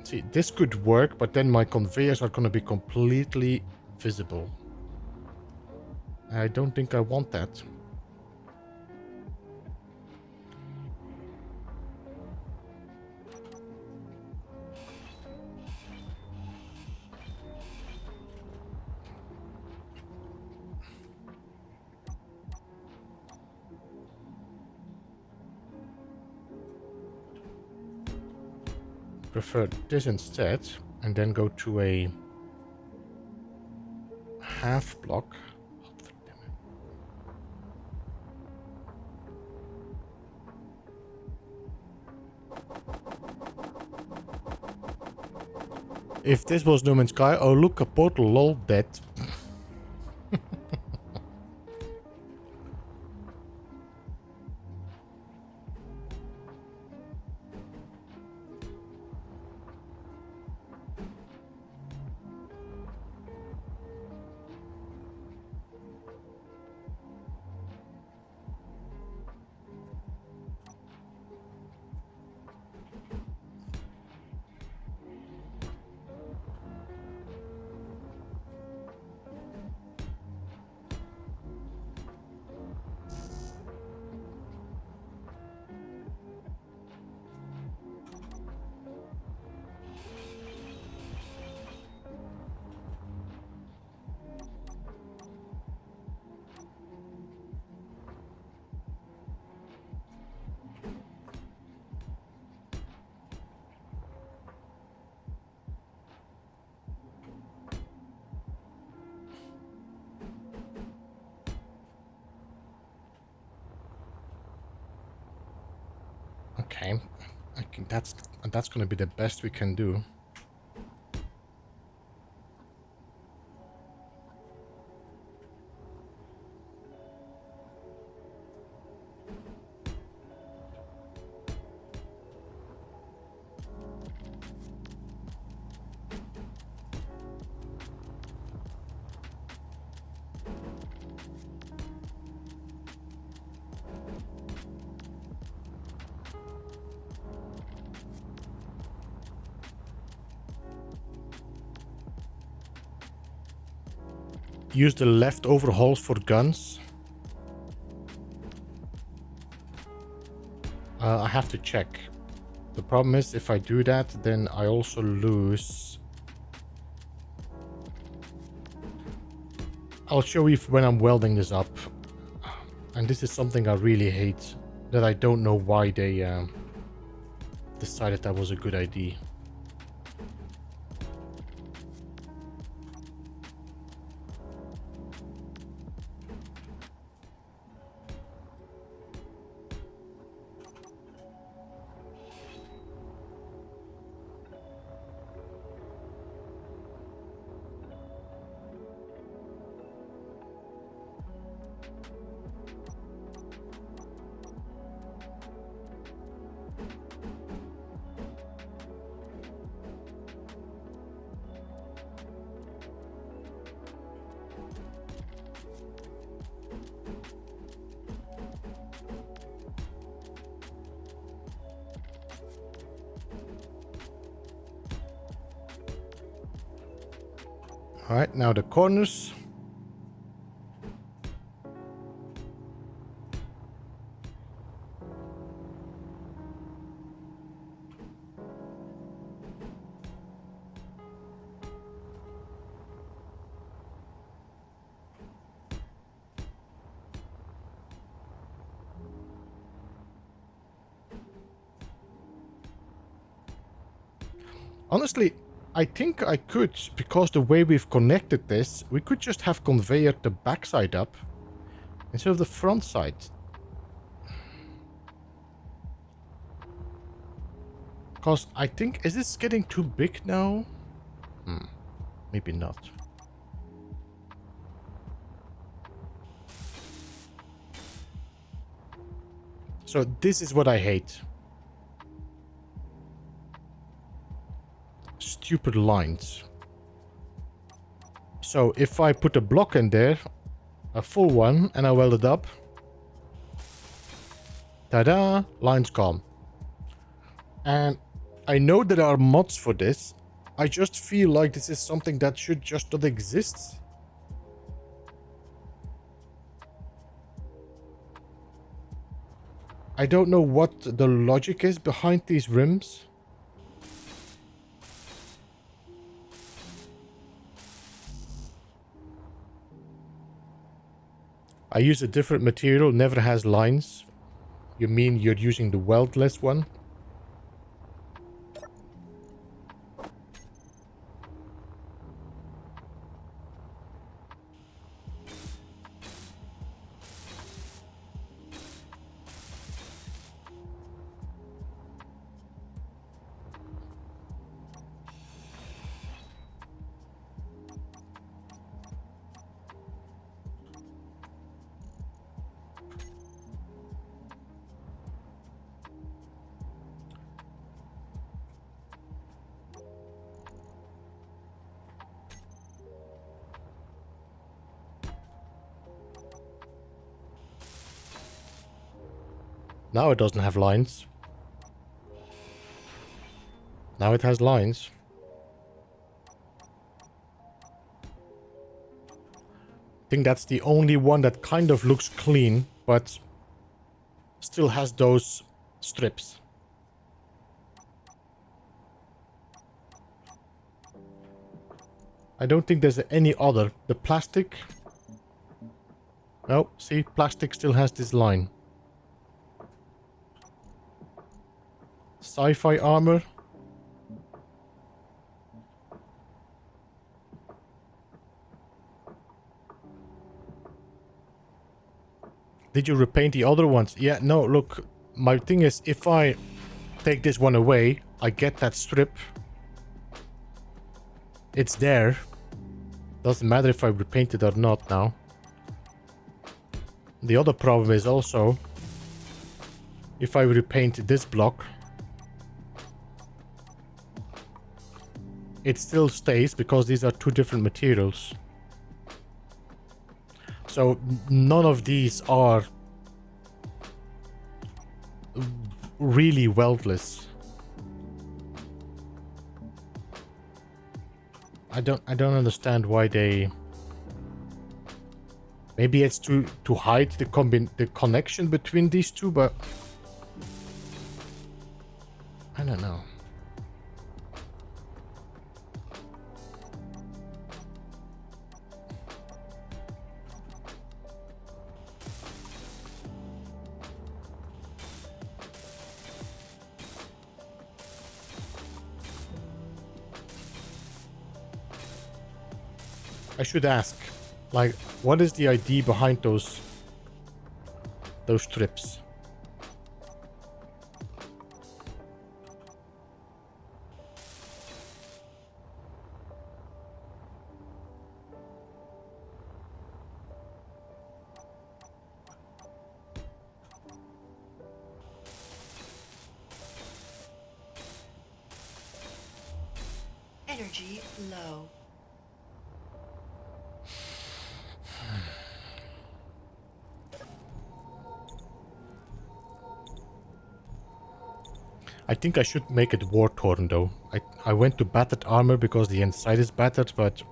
See, this could work, but then my conveyors are going to be completely visible. I don't think I want that. Prefer this instead, and then go to a half block. If this was No Man's Sky, oh look, a portal, lol, dead. Okay, I think that's going to be the best we can do. Use the leftover holes for guns. I have to check. The problem is if I do that, then I also lose. I'll show you when I'm welding this up. And this is something I really hate. That I don't know why they decided that was a good idea. All right, now the corners. Honestly, I think I could, because the way we've connected this, we could just have conveyored the backside up instead of the front side. Because I think, is this getting too big now? Maybe not. So this is what I hate. Stupid lines. So if I put a block in there, a full one, and I weld it up, ta-da, lines gone. And I know there are mods for this. I just feel like this is something that should just not exist. I don't know what the logic is behind these rims. I use a different material, never has lines. You mean you're using the weldless one? Now it doesn't have lines. Now it has lines. I think that's the only one that kind of looks clean, but still has those strips. I don't think there's any other. The plastic... No, see, plastic still has this line. Sci-fi armor. Did you repaint the other ones? Yeah, no, look, my thing is, if I take this one away, I get that strip. It's there. Doesn't matter if I repaint it or not now. The other problem is also, if I repaint this block, it still stays because these are two different materials. So none of these are really weldless. I don't understand why they... Maybe it's to hide the connection between these two, but I don't know. I should ask, like, what is the idea behind those strips? Energy low. I think I should make it war-torn though. I went to battered armor because the inside is battered, but...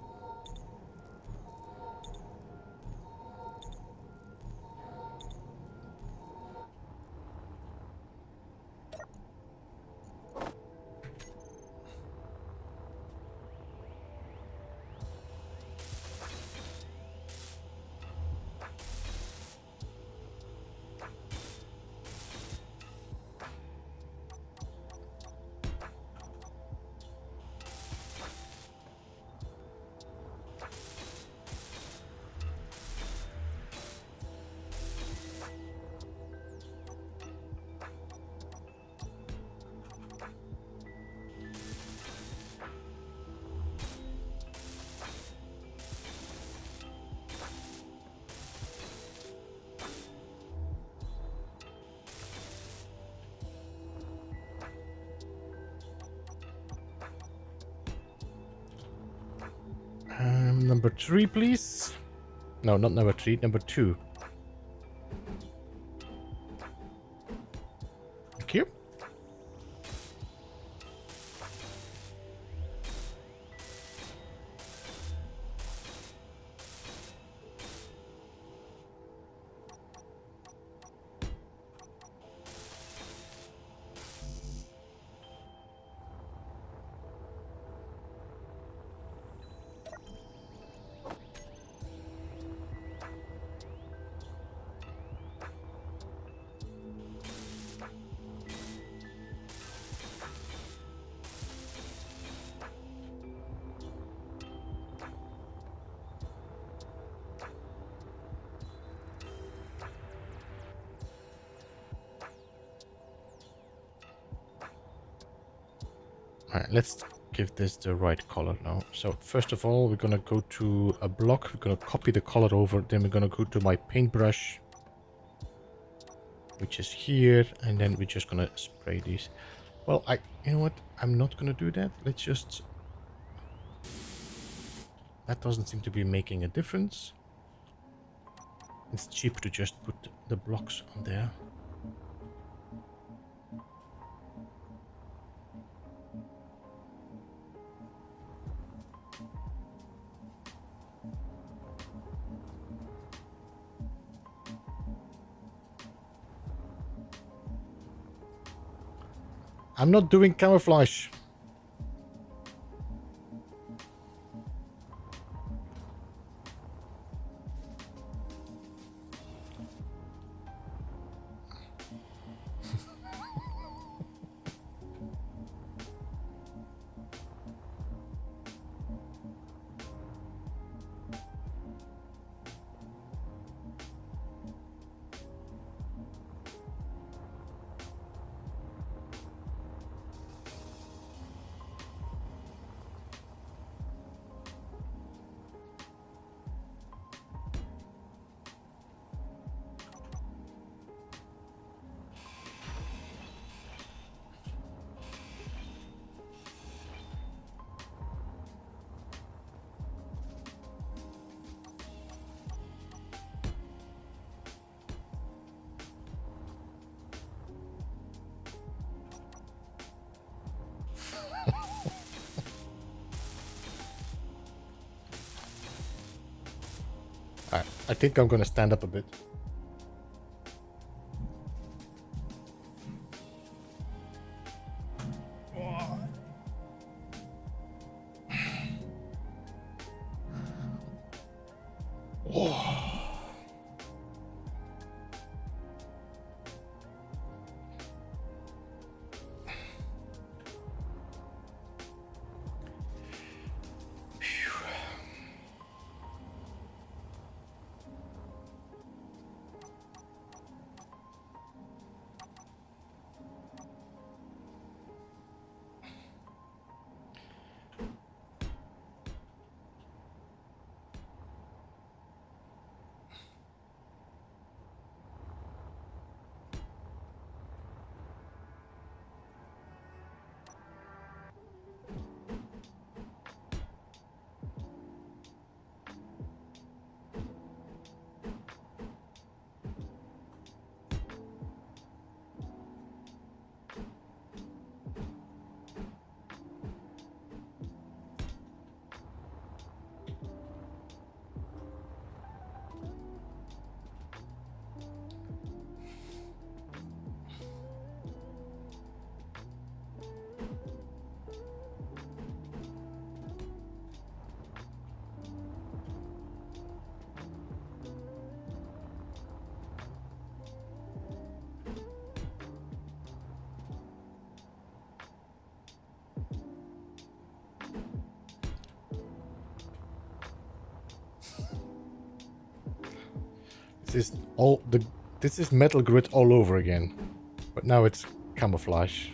Number 3, please. No, not number 3, number 2. Thank you. Alright, let's give this the right color now. So first of all, we're gonna go to a block. We're gonna copy the color over. Then we're gonna go to my paintbrush, which is here, and then we're just gonna spray these. Well, you know what? I'm not gonna do that. Let's just. That doesn't seem to be making a difference. It's cheaper to just put the blocks on there. I'm not doing camouflage. I think I'm gonna stand up a bit. This is metal grit all over again, but now it's camouflage.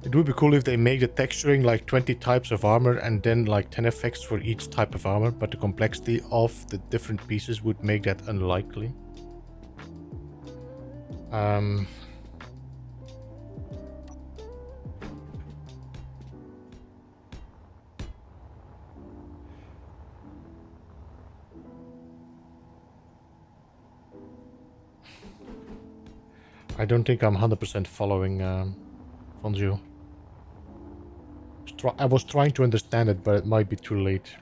It would be cool if they make the texturing like 20 types of armor and then like 10 effects for each type of armor, but the complexity of the different pieces would make that unlikely. Um, I don't think I'm 100% following Fonzio. I was trying to understand it, but it might be too late.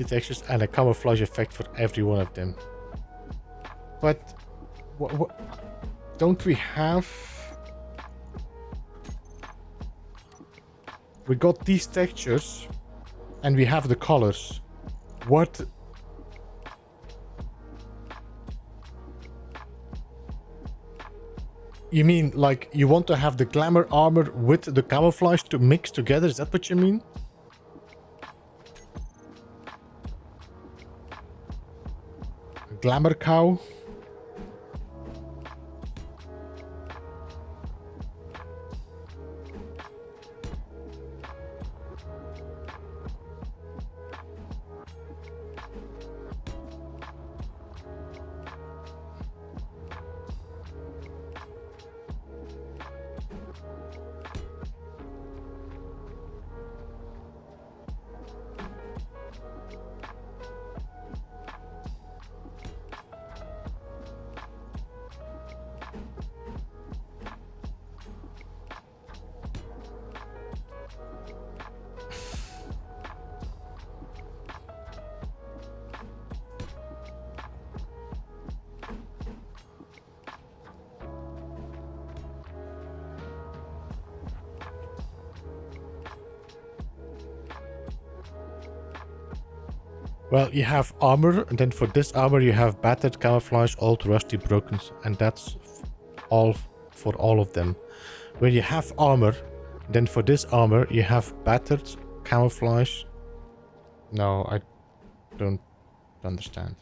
Textures and a camouflage effect for every one of them. But don't we have... We got these textures and we have the colors. What... You mean like you want to have the glamour armor with the camouflage to mix together? Is that what you mean? Glamour cow? Well, you have armor, and then for this armor you have battered, camouflage, old, rusty, broken, and that's all for all of them. When you have armor, then for this armor you have battered, camouflage. No, I don't understand.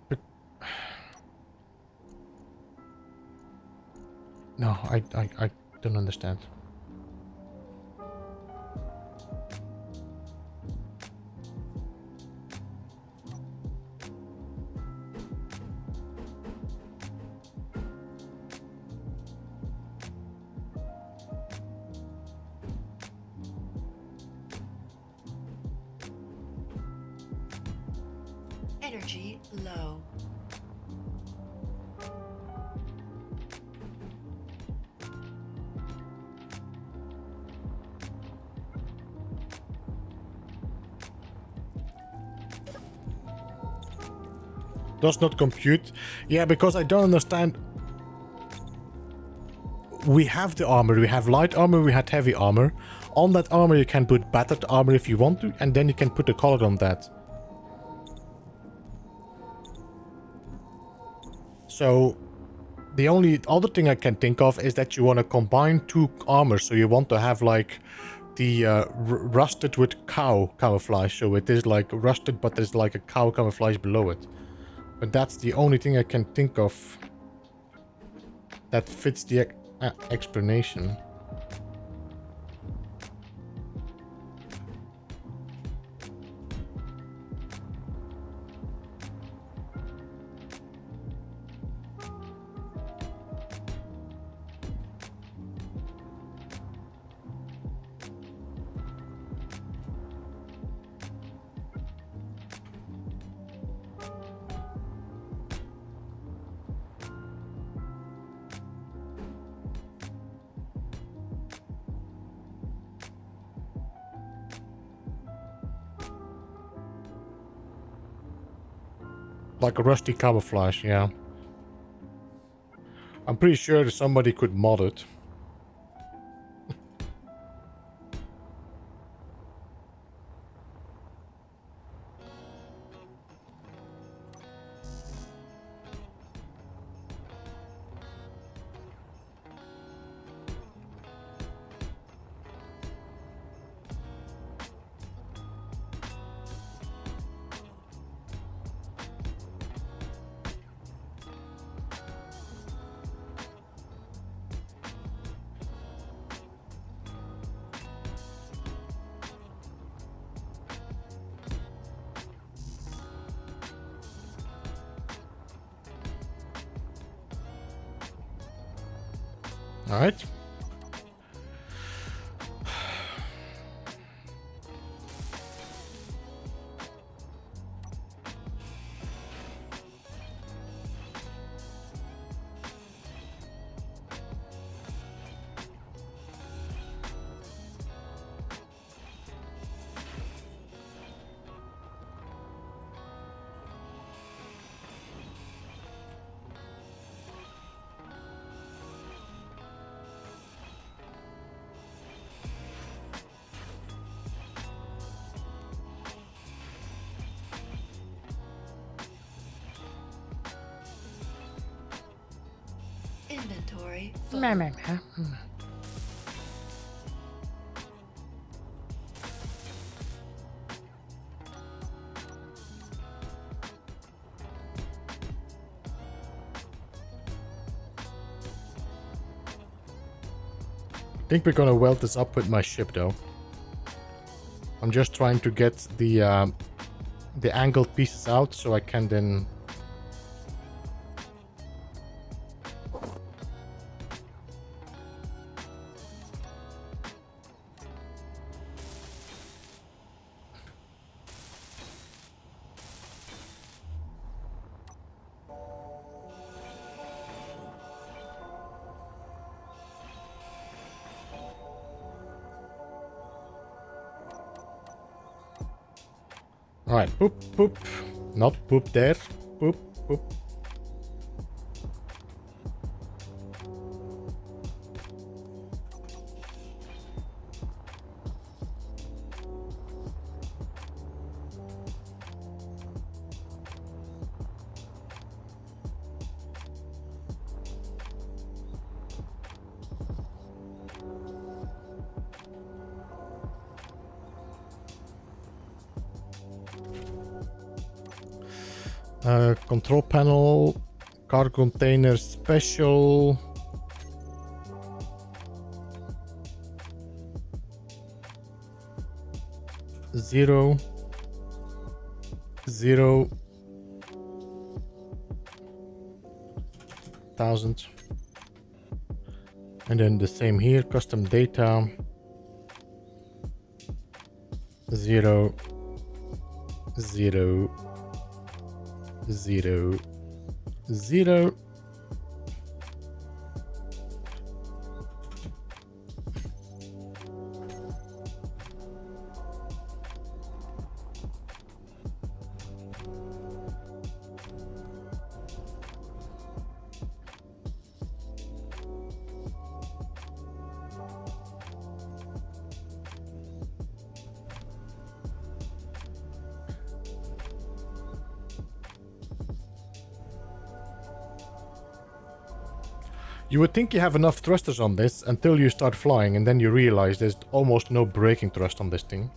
But... No, I don't understand. Energy low. Does not compute. Yeah, because I don't understand. We have the armor, we have light armor, we had heavy armor. On that armor you can put battered armor if you want to, and then you can put a color on that. So the only other thing I can think of is that you want to combine two armors. So you want to have like the rusted with cow camouflage. So it is like rusted, but there's like a cow camouflage below it. But that's the only thing I can think of that fits the explanation. Like a rusty camouflage, yeah. I'm pretty sure somebody could mod it. All right. Inventory full. Meh, meh, meh. I think we're gonna weld this up with my ship though. I'm just trying to get the angled pieces out so I can then Alright, boop, boop. Not boop there. Boop, boop. Control panel, cargo container special. Zero. Zero. 1000. And then the same here, custom data. 0. 0. 0. 0. You would think you have enough thrusters on this until you start flying, and then you realize there's almost no braking thrust on this thing.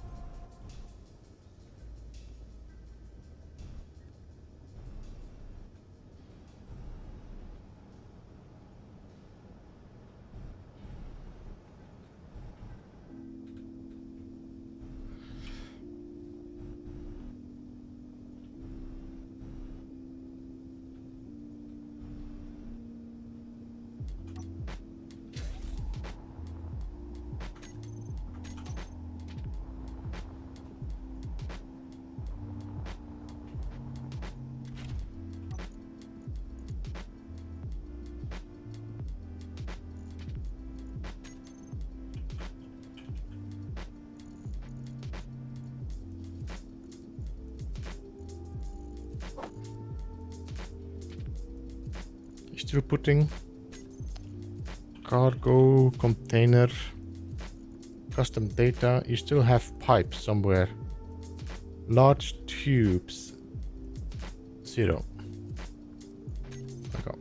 Throughputing, cargo container, custom data. You still have pipes somewhere. Large tubes. 0. Okay.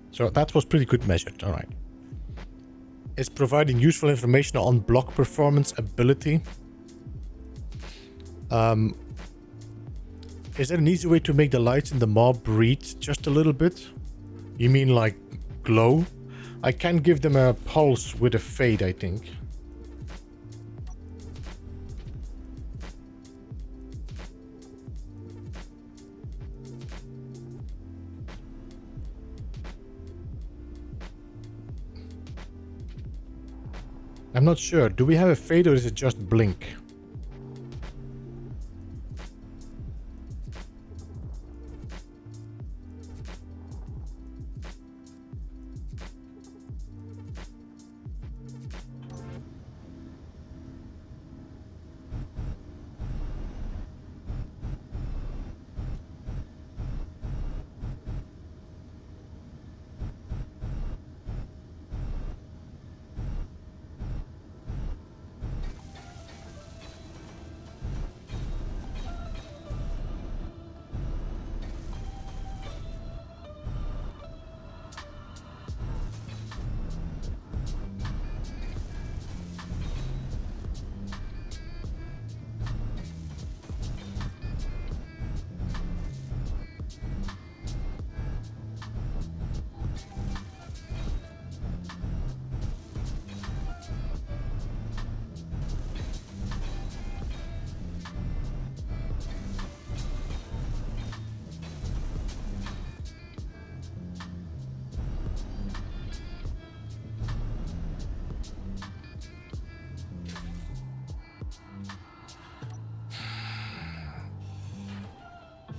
So that was pretty good measured. All right. It's providing useful information on block performance ability. Is there an easy way to make the lights in the mob breathe just a little bit? You mean like glow? I can give them a pulse with a fade, I think. I'm not sure. Do we have a fade or is it just blink?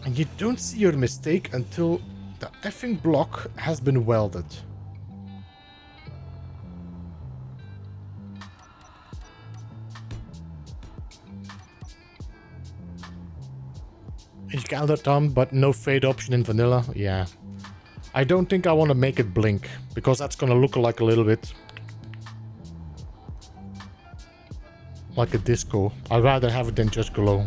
And you don't see your mistake until the effing block has been welded. It's gathered done, but no fade option in vanilla. Yeah. I don't think I want to make it blink, because that's going to look like a little bit like a disco. I'd rather have it than just glow.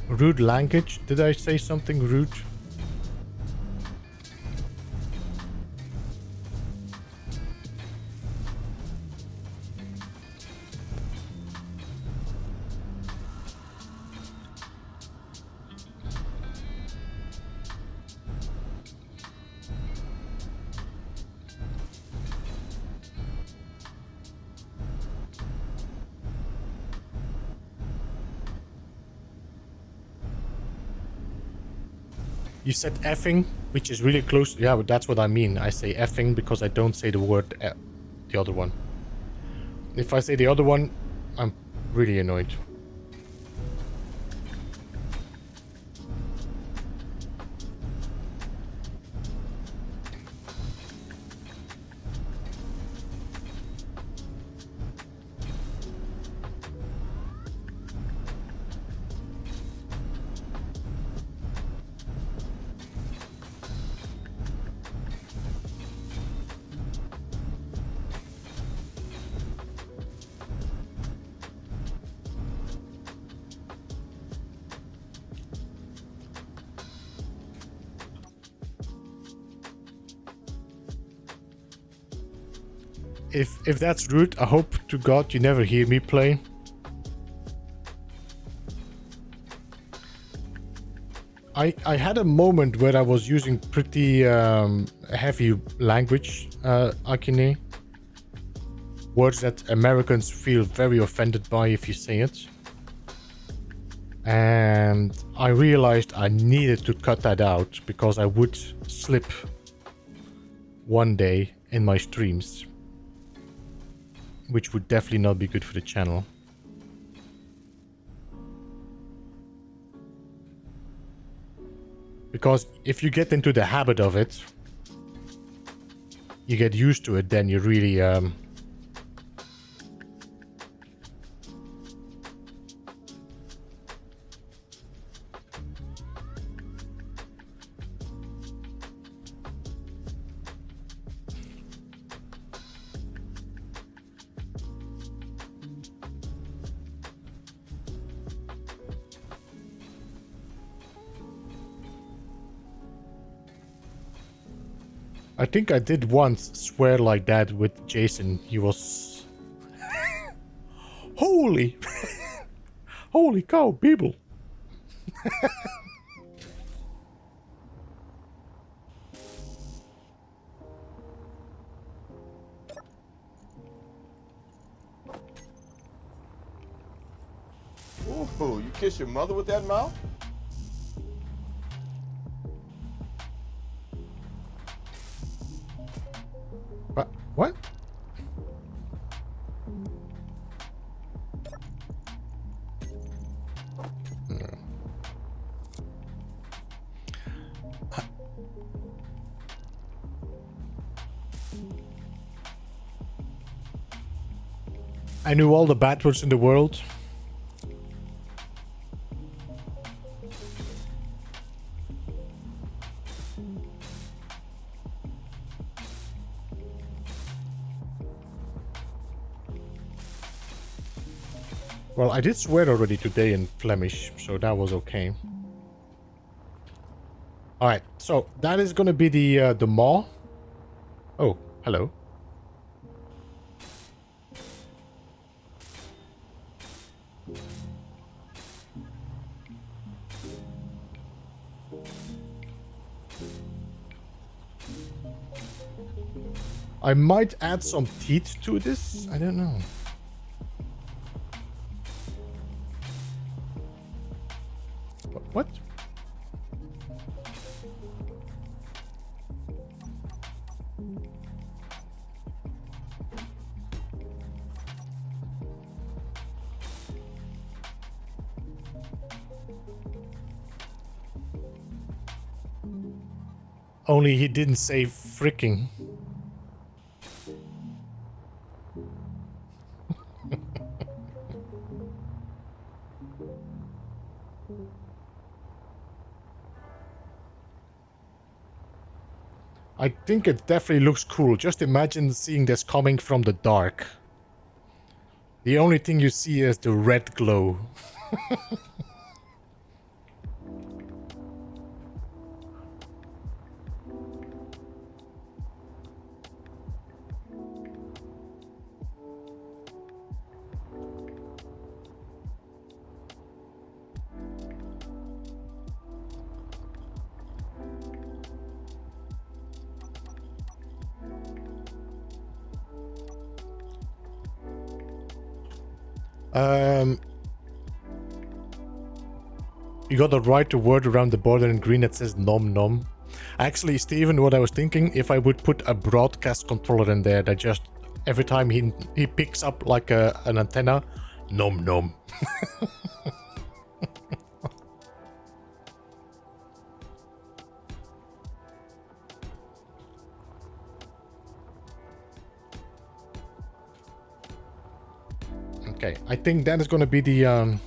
Rude language? Did I say something rude? You said effing, which is really close. Yeah, but that's what I mean. I say effing because I don't say the word the other one. If I say the other one, I'm really annoyed. If that's rude, I hope to God you never hear me play. I had a moment where I was using pretty heavy language, Akine. Words that Americans feel very offended by if you say it. And I realized I needed to cut that out because I would slip one day in my streams, which would definitely not be good for the channel. Because if you get into the habit of it, you get used to it, then you really I think I did once swear like that with Jason. He was... Holy! Holy cow, people! Ooh, you kiss your mother with that mouth? What? I knew all the bad words in the world. Well, I did swear already today in Flemish, so that was okay. Alright, so that is gonna be the maw. Oh, hello. I might add some teeth to this. I don't know. What? Only he didn't say freaking. I think it definitely looks cool. Just imagine seeing this coming from the dark. The only thing you see is the red glow. You gotta write the word around the border in green that says nom nom. Actually, Steven, what I was thinking, if I would put a broadcast controller in there that just every time he picks up like an antenna, nom nom. Okay, I think that is gonna be the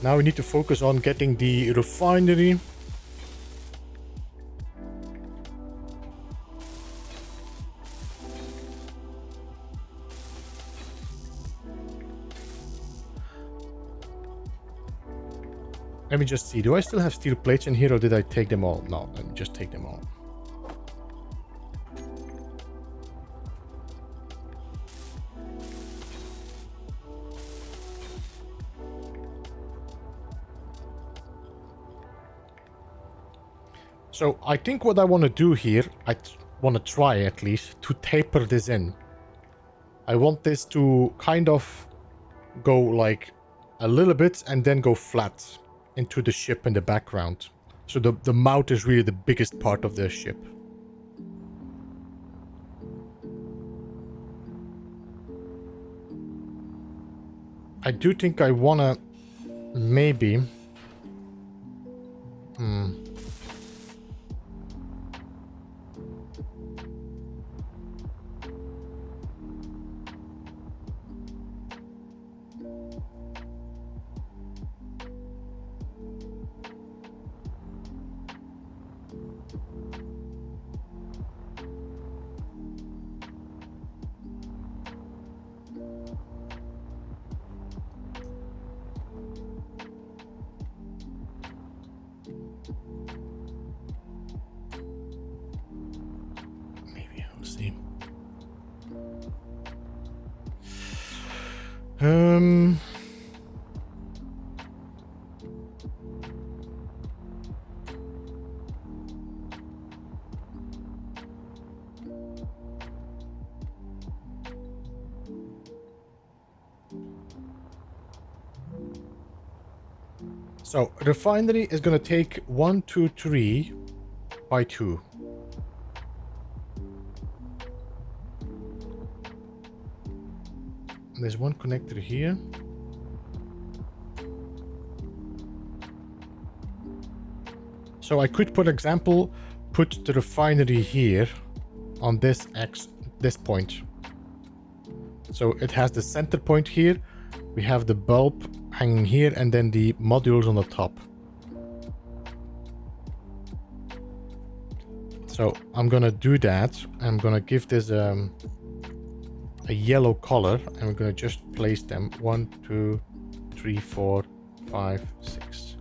Now we need to focus on getting the refinery. Let me just see. Do I still have steel plates in here or did I take them all? No, let me just take them all. So I think what I want to do here, I want to try at least, to taper this in. I want this to kind of go like a little bit and then go flat into the ship in the background. So the mouth is really the biggest part of the ship. I do think I want to maybe... So refinery is going to take 1, 2, 3 by 2. There's one connector here. So I could, for example, put the refinery here on this point. So it has the center point here. We have the bulb hanging here and then the modules on the top. So I'm gonna do that. I'm gonna give this a yellow color and we're gonna just place them 1, 2, 3, 4, 5, 6.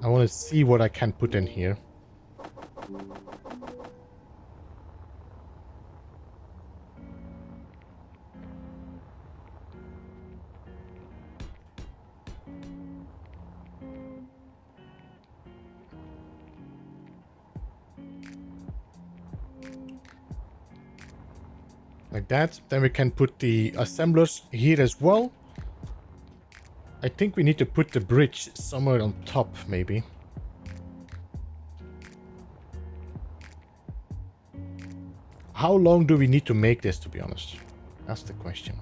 I want to see what I can put in here. Like that. Then we can put the assemblers here as well. I think we need to put the bridge somewhere on top, maybe. How long do we need to make this, to be honest? That's the question.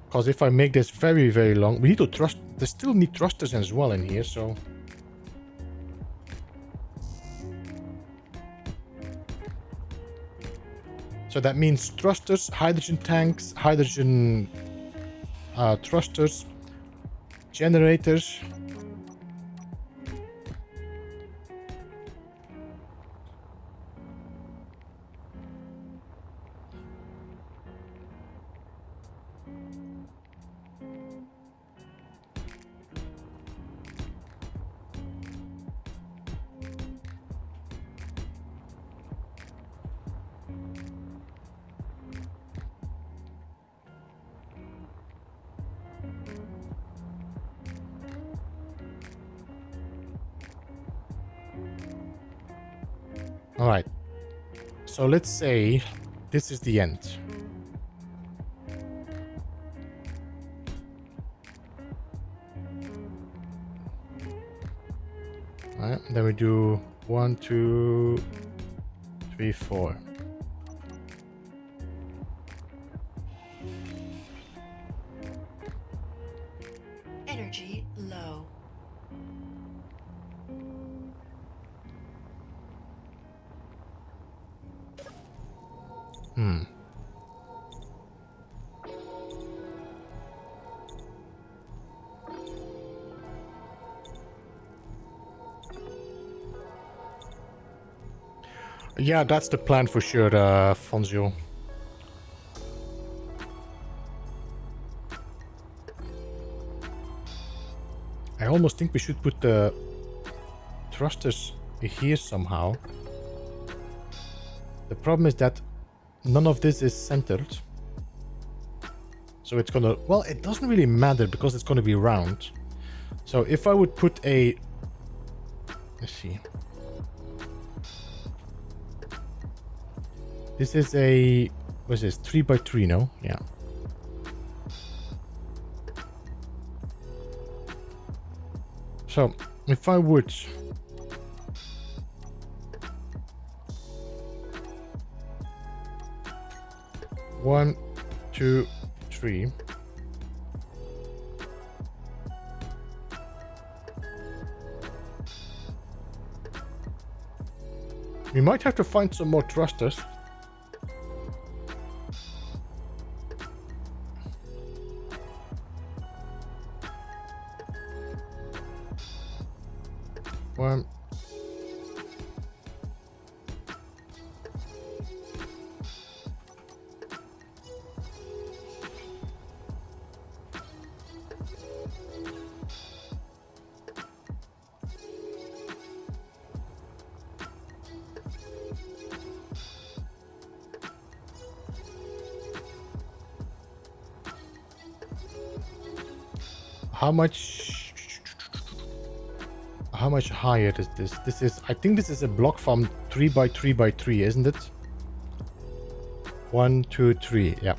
Because if I make this very, very long, we need to trust. They still need thrusters as well in here, so. So that means thrusters, hydrogen tanks, hydrogen thrusters, generators. All right, so let's say this is the end. All right, then we do 1, 2, 3, 4. Energy low. Yeah, that's the plan for sure, Fonzio. I almost think we should put the thrusters here somehow. The problem is that none of this is centered. So it's gonna... Well, it doesn't really matter because it's gonna be round. So if I would put a... Let's see. This is a... What is this? 3 by 3, no? Yeah. So, if I would... 1, 2, 3. We might have to find some more thrusters. One. How much higher is this? This is, I think this is a block from 3 by 3 by 3, isn't it? 1, 2, 3. Yeah.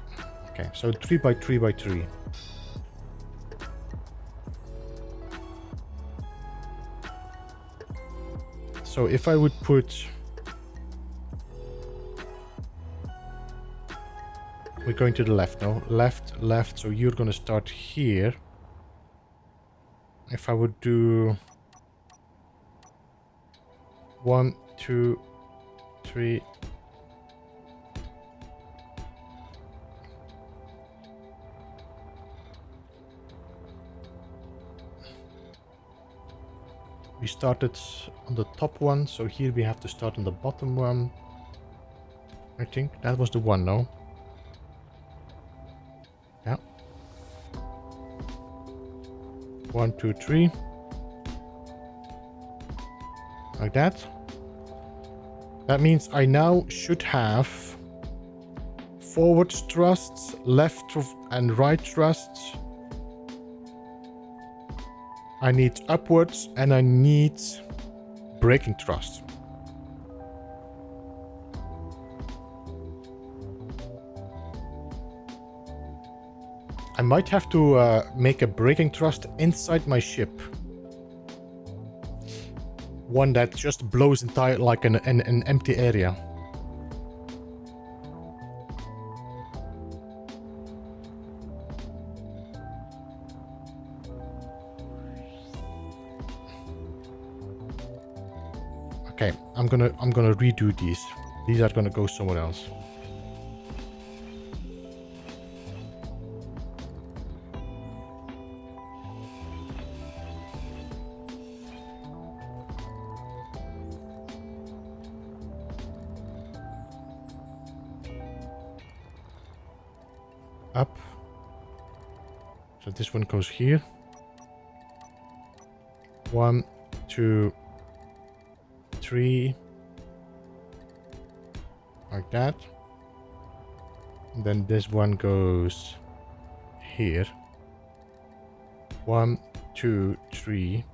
Okay, so 3 by 3 by 3. So if I would put, we're going to the left, no? Left, left, so you're gonna start here. If I would do 1, 2, 3. We started on the top one, so here we have to start on the bottom one. I think that was the one, no? Yeah. 1, 2, 3. Like that. That means I now should have forward thrusts, left and right thrusts. I need upwards and I need braking thrust. I might have to make a braking thrust inside my ship. One that just blows entire like an empty area. Okay, I'm gonna redo these. These are gonna go somewhere else. Up. So this one goes here. 1, 2, 3. Like that. And then this one goes here. 1, 2, 3.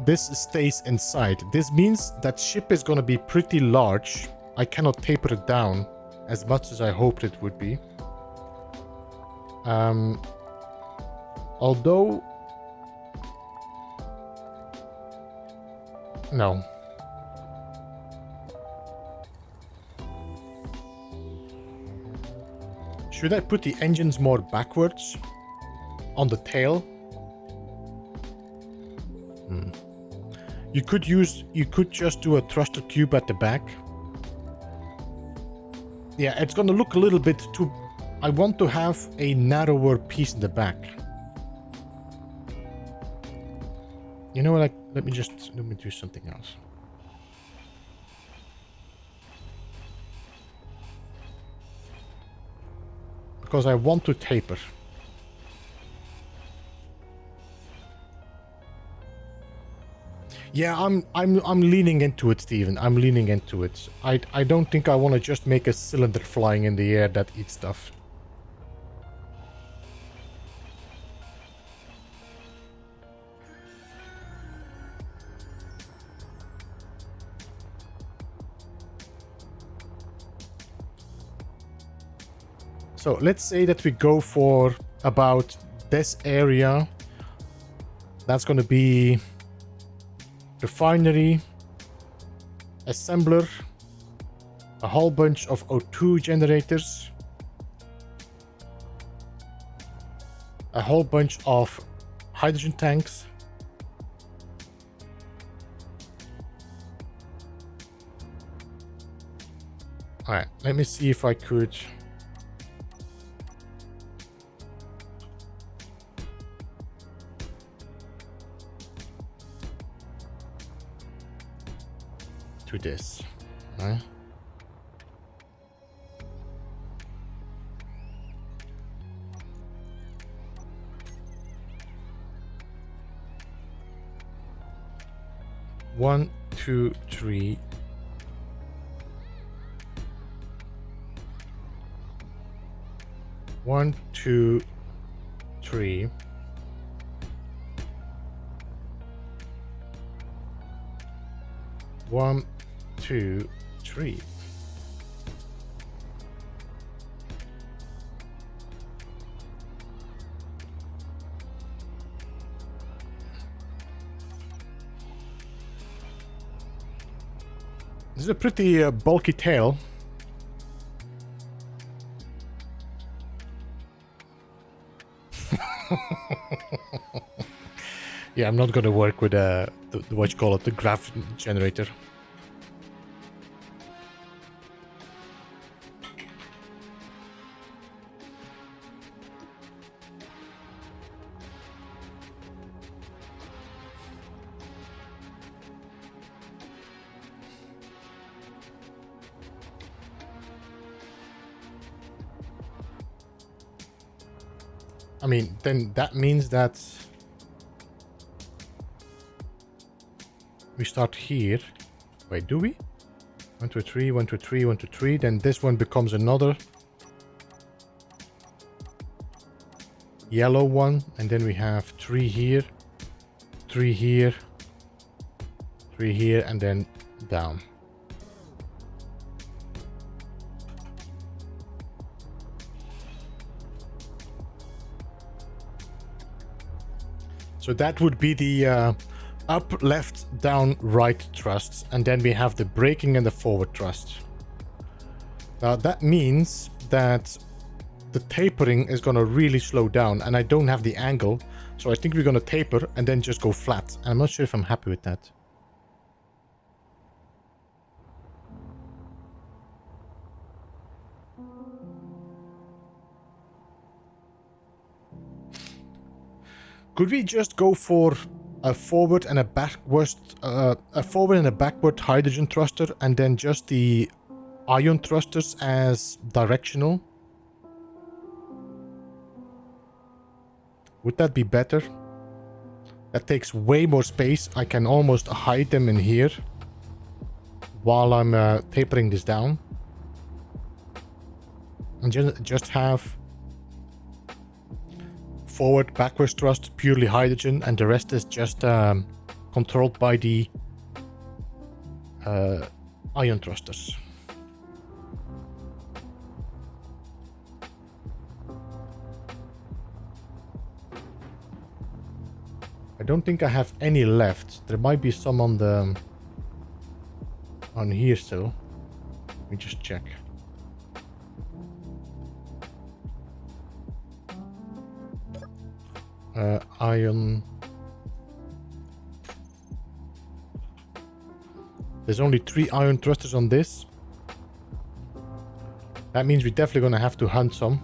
This stays inside. This means that ship is going to be pretty large. I cannot taper it down as much as I hoped it would be. Although... No. Should I put the engines more backwards on the tail? You could just do a thruster tube at the back. Yeah, it's gonna look a little bit too... I want to have a narrower piece in the back. You know what, let me do something else. Because I want to taper. Yeah, I'm leaning into it, Steven. I'm leaning into it. I don't think I want to just make a cylinder flying in the air that eats stuff. So let's say that we go for about this area. That's going to be refinery, assembler, a whole bunch of O2 generators, a whole bunch of hydrogen tanks, alright, let me see if I could do this, right? One, two, three. 1, 2, 3. One, two, three. This is a pretty bulky tail. Yeah, I'm not going to work with the what you call it, the graph generator. I mean, then that means that we start here. Wait, do we? 1, 2, 3, 1, 2, 3, 1, 2, 3. Then this one becomes another yellow one. And then we have 3 here, 3 here, 3 here, and then down. So that would be the up, left, down, right thrusts, and then we have the braking and the forward thrust. Now that means that the tapering is going to really slow down, and I don't have the angle, so I think we're going to taper and then just go flat. And I'm not sure if I'm happy with that. Could we just go for a forward and a backward hydrogen thruster, and then just the ion thrusters as directional? Would that be better? That takes way more space. I can almost hide them in here while I'm tapering this down, and just have forward, backwards thrust, purely hydrogen, and the rest is just controlled by the ion thrusters. I don't think I have any left. There might be some on here still. Let me just check. Ion. There's only 3 ion thrusters on this. That means we're definitely gonna have to hunt some.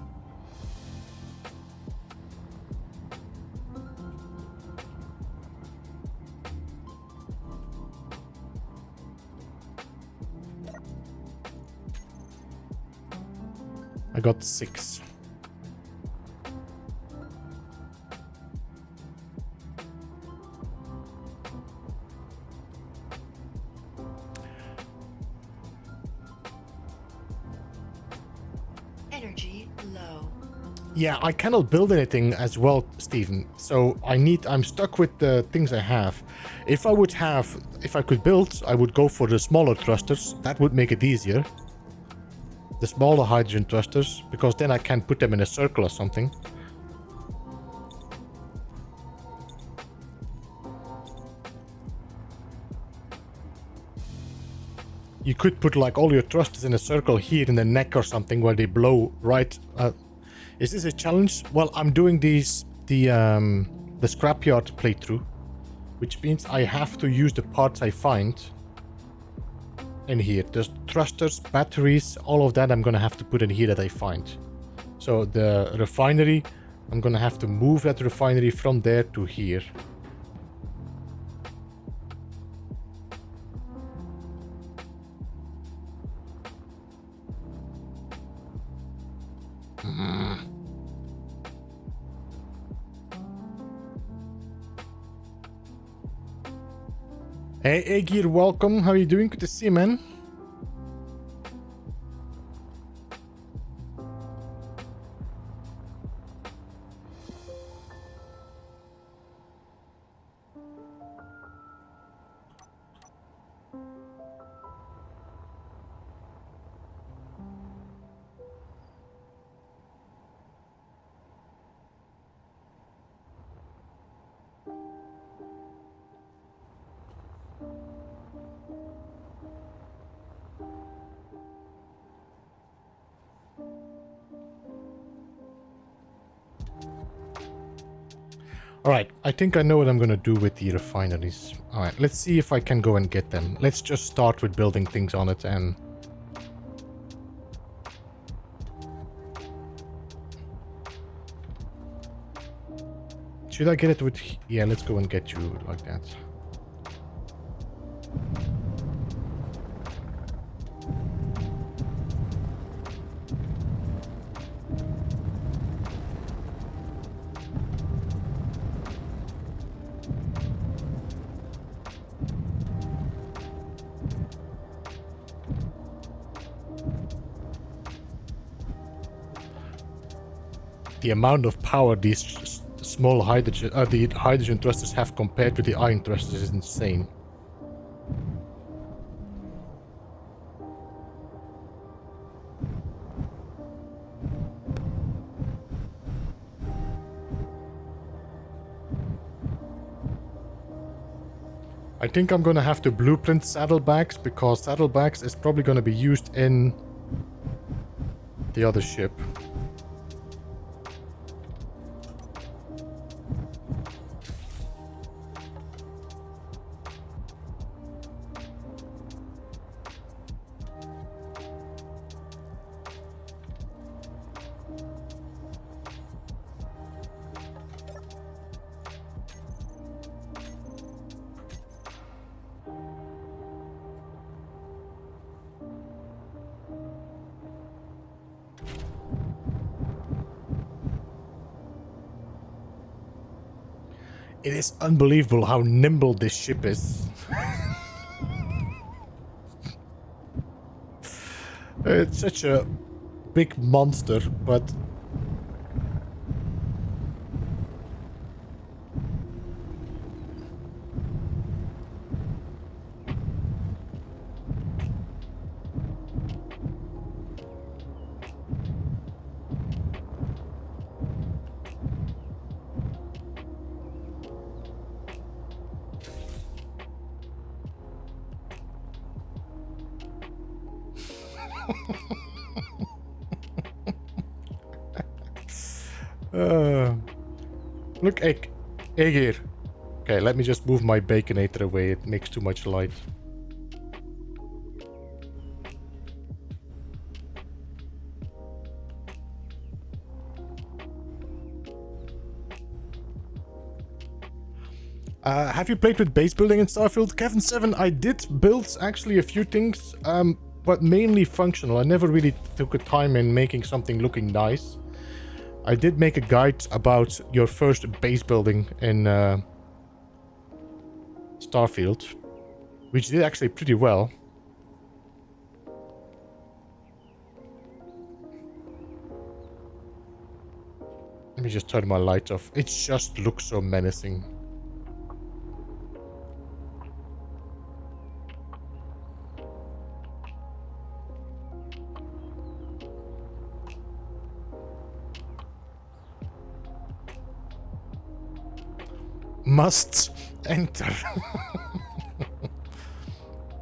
I got 6. Yeah, I cannot build anything as well, Stephen. So I'm stuck with the things I have. If I could build, I would go for the smaller thrusters. That would make it easier. The smaller hydrogen thrusters, because then I can put them in a circle or something. You could put like all your thrusters in a circle here in the neck or something where they blow right. Is this a challenge? Well, I'm doing the Scrapyard playthrough, which means I have to use the parts I find in here. There's thrusters, batteries, all of that I'm gonna have to put in here that I find. So the refinery, I'm gonna have to move that refinery from there to here. Hey, Egir, welcome. How are you doing? Good to see you, man. Alright, I think I know what I'm gonna do with the refineries. Alright, let's see if I can go and get them. Let's just start with building things on it and... Should I get it with... Yeah, let's go and get you like that. The amount of power these small hydrogen, the hydrogen thrusters have compared to the iron thrusters is insane. I think I'm gonna have to blueprint saddlebags because saddlebags is probably gonna be used in the other ship. It is unbelievable how nimble this ship is. It's such a big monster, but... Look, egg here. Okay, let me just move my baconator away. It makes too much light. Have you played with base building in Starfield? Kevin7, I did build actually a few things, but mainly functional. I never really took a time in making something looking nice. I did make a guide about your first base building in Starfield, which did actually pretty well. Let me just turn my light off. It just looks so menacing. Must enter.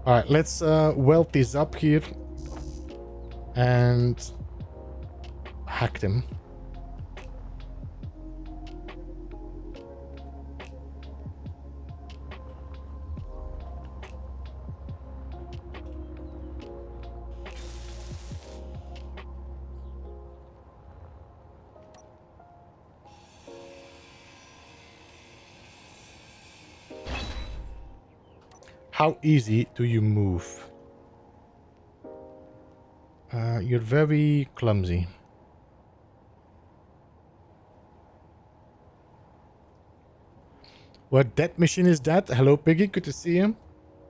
Alright, let's weld these up here and hack them. How easy do you move? You're very clumsy. What that machine is that? Hello, Piggy. Good to see you.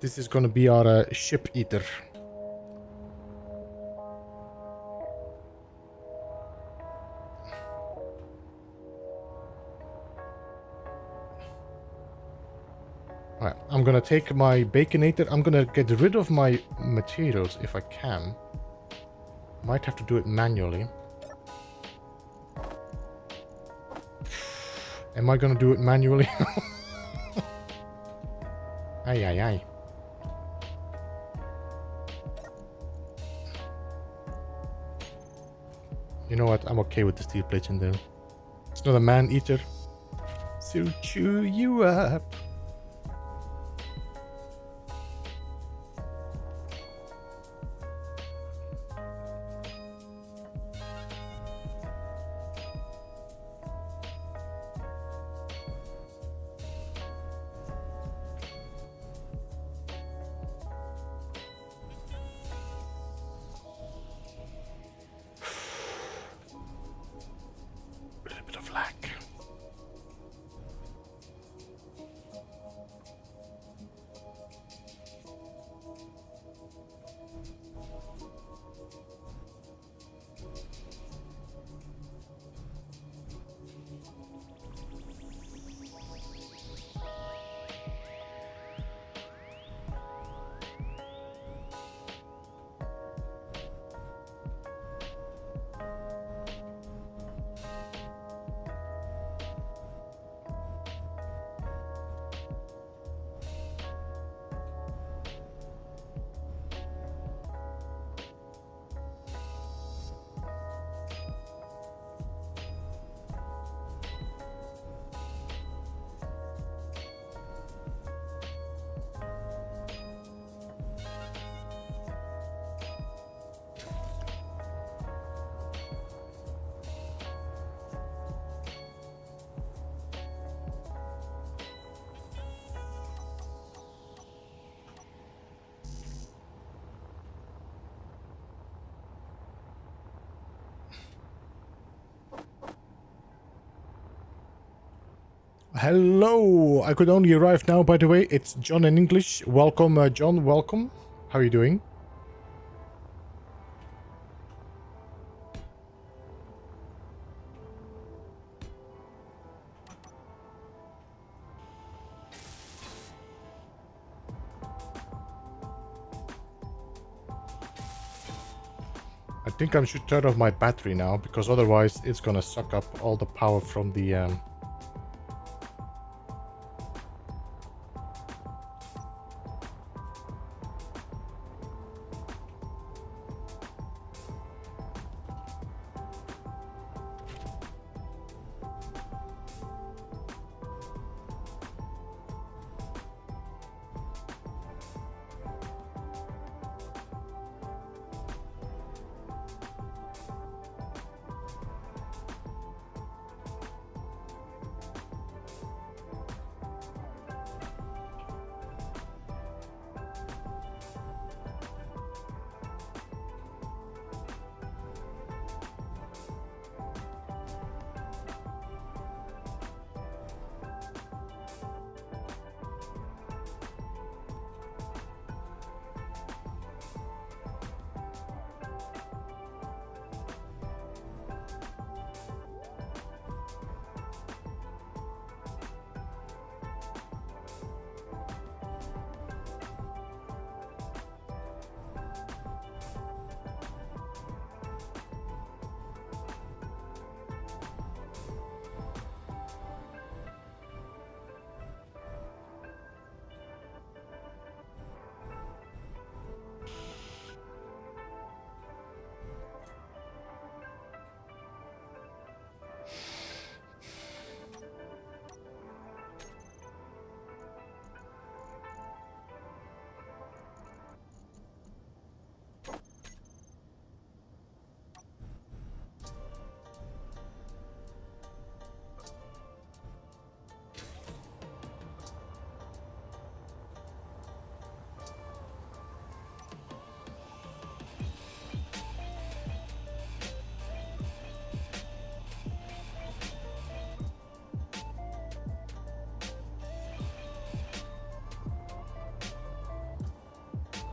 This is gonna be our ship eater. Alright, I'm gonna take my baconator. I'm gonna get rid of my materials if I can. Might have to do it manually. Am I gonna do it manually? Aye, aye, aye. You know what? I'm okay with the steel plates in there. It's not a man-eater. to chew you up. A little bit of lag. Hello, I could only arrive now, by the way. It's John in English. Welcome, John, welcome. How are you doing? I think I should turn off my battery now, because otherwise it's gonna suck up all the power from the...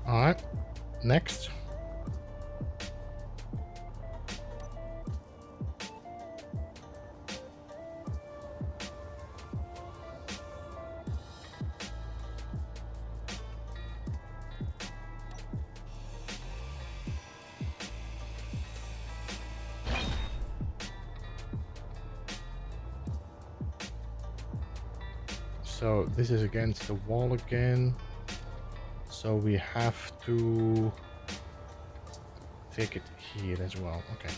Alright, next. So this is against the wall again. So we have to take it here as well. Okay.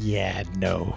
Yeah, no.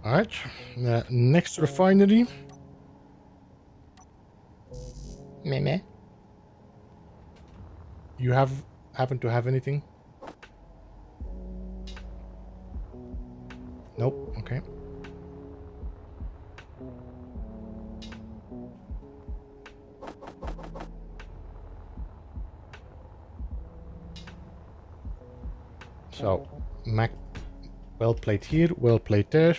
Alright, next refinery. Meh. You happen to have anything? Nope, okay. So, Mac, well played here, well played there.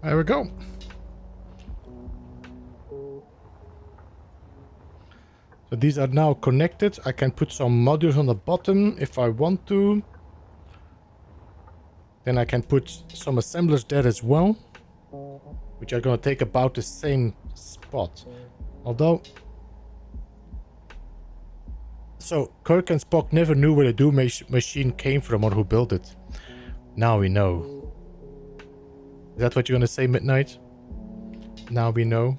There we go. So these are now connected. I can put some modules on the bottom if I want to. Then I can put some assemblers there as well, which are going to take about the same spot. Although... So, Kirk and Spock never knew where the Doom machine came from or who built it. Now we know. Is that what you're going to say, Midnight? Now we know.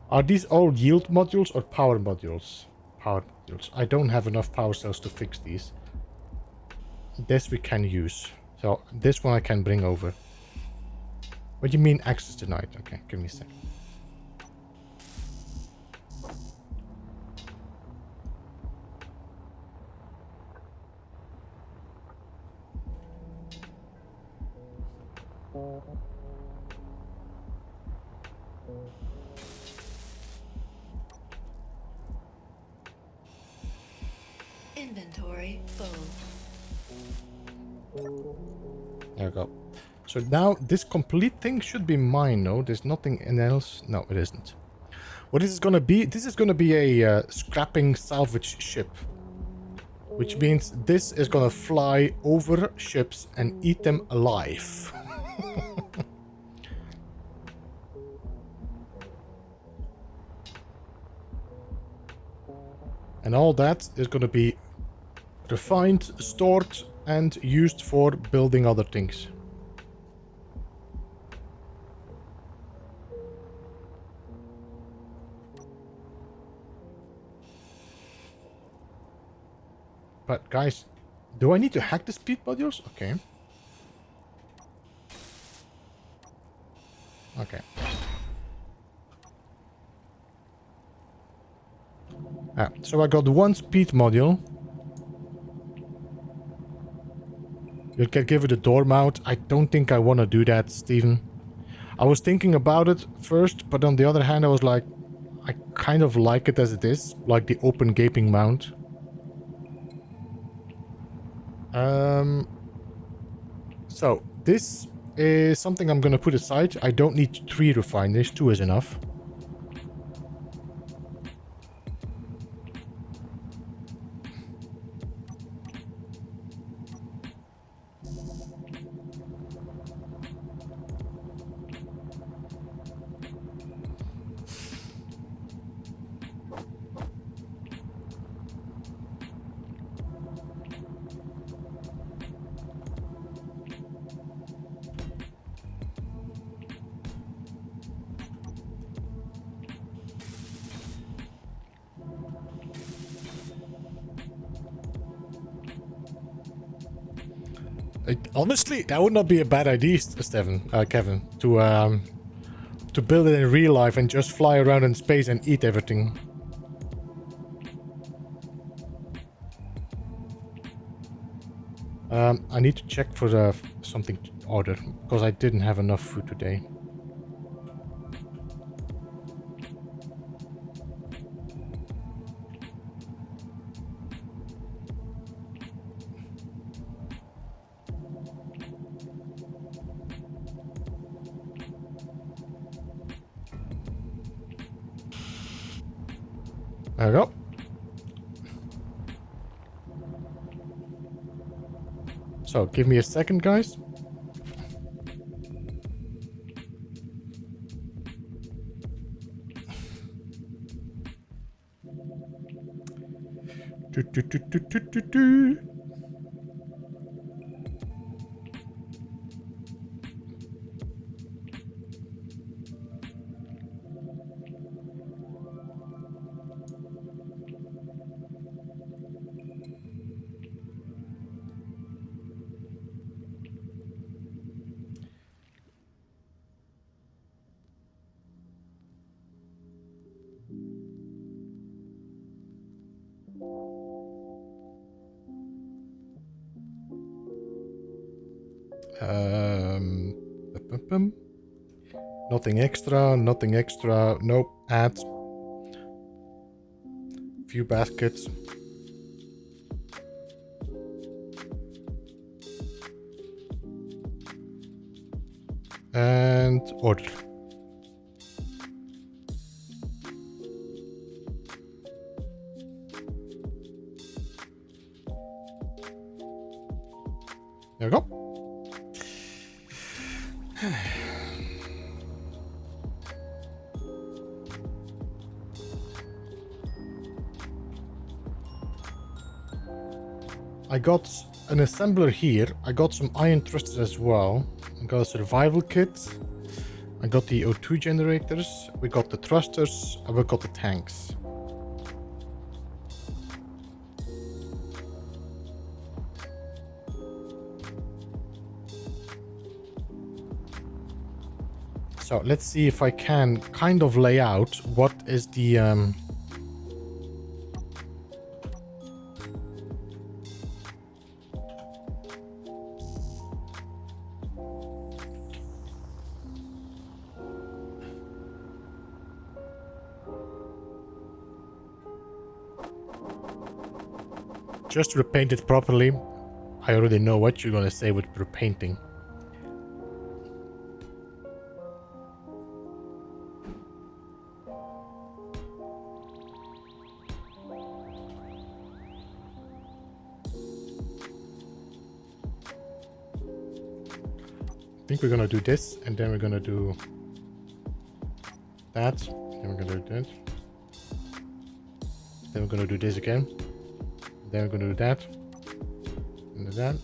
Are these all yield modules or power modules? Power modules. I don't have enough power cells to fix these. This we can use. So this one I can bring over. What do you mean access denied? Okay, give me a sec. Inventory full. There we go. So now this complete thing should be mine, no? There's nothing else. No, it isn't. What is this gonna be? This is gonna be a scrapping salvage ship. Which means this is gonna fly over ships and eat them alive. And all that is gonna be refined, stored, and used for building other things. But guys, do I need to hack the speed modules? Okay. Okay. So I got one speed module. You can give it a door mount. I don't think I want to do that, Steven. I was thinking about it first, but on the other hand, I was like, I kind of like it as it is, like the open gaping mount. So this is something I'm gonna put aside. I don't need 3 refineries, 2 is enough. Honestly, that would not be a bad idea, Kevin, to build it in real life and just fly around in space and eat everything. I need to check for something to order, because I didn't have enough food today. There we go. So, give me a second, guys. Do. Nothing extra. Nope. Add. Few baskets. And order. There we go. I got an assembler here. I got some iron thrusters as well. I got a survival kit. I got the O2 generators. We got the thrusters. And we got the tanks. So let's see if I can kind of lay out what is the just to repaint it properly. I already know what you're gonna say with repainting. I think we're gonna do this, and then we're gonna do that, then we're gonna do that, then we're gonna do this again, then we're gonna do that, and do that.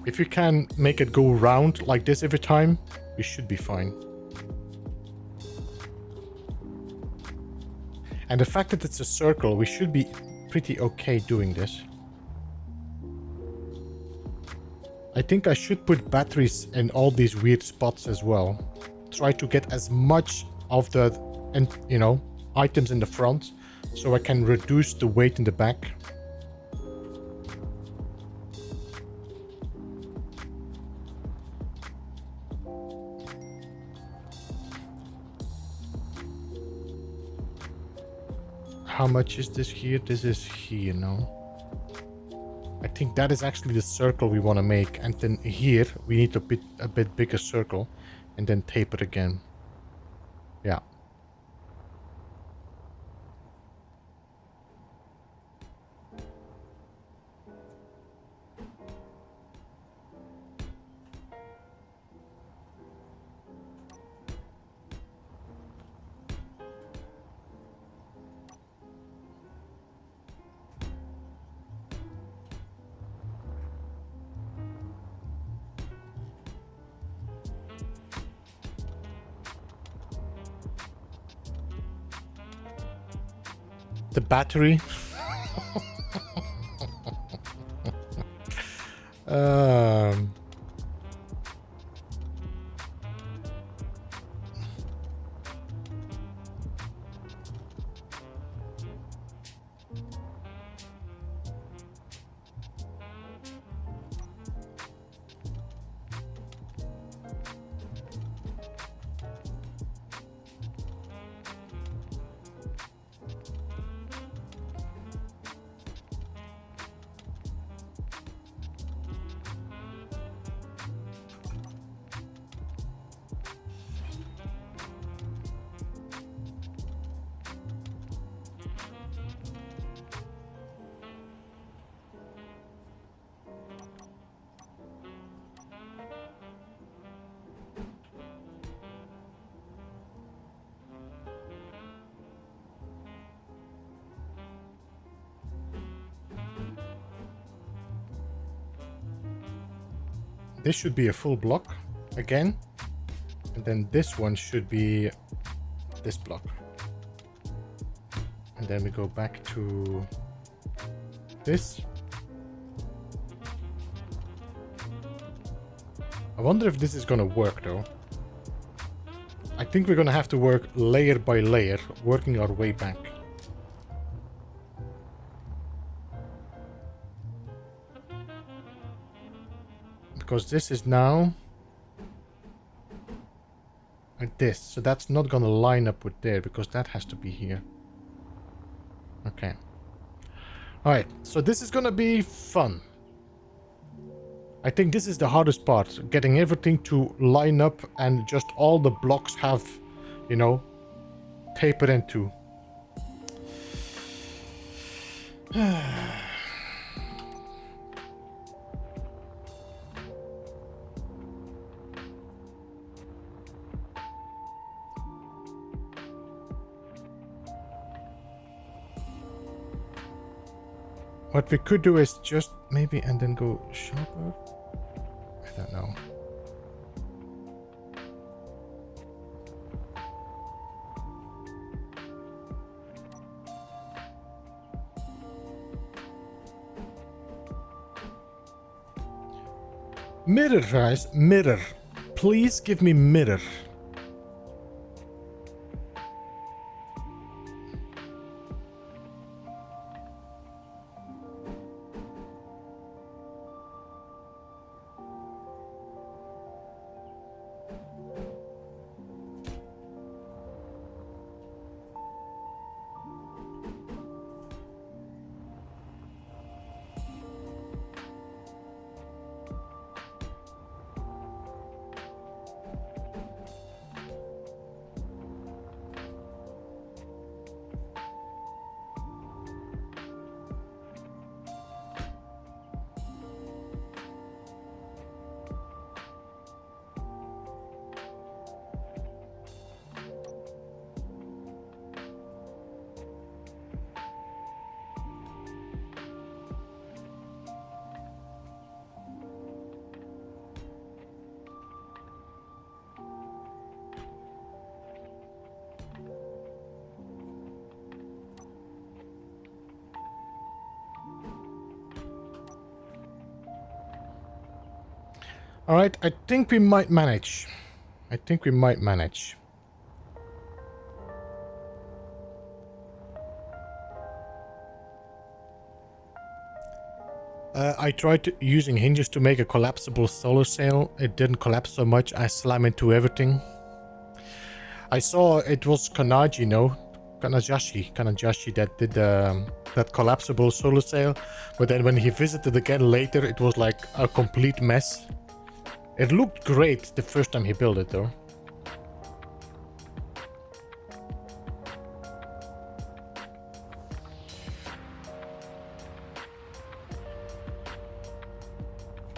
If you can make it go round like this every time, we should be fine. And the fact that it's a circle, we should be pretty okay doing this. I think I should put batteries in all these weird spots as well. Try to get as much of the, items in the front, so I can reduce the weight in the back. How much is this here? This is here, no? I think that is actually the circle we want to make. And then here, we need a bit bigger circle. And then taper again. Yeah. The battery. um, This should be a full block again. And then this one should be this block. And then we go back to this. I wonder if this is gonna work though. I think we're gonna have to work layer by layer, working our way back. Because this is now like this, so that's not gonna line up with there because that has to be here. Okay. Alright, so this is gonna be fun. I think this is the hardest part, getting everything to line up and just all the blocks have, you know, taper into. What we could do is just maybe and then go sharper. I don't know. Mirror, guys, mirror. Please give me mirror. All right, I think we might manage. I think we might manage. I tried using hinges to make a collapsible solar sail. It didn't collapse so much. I slam into everything. I saw it was Kanaji, you know, Kanajashi that did that collapsible solar sail, but then when he visited again later, it was like a complete mess. It looked great the first time he built it though.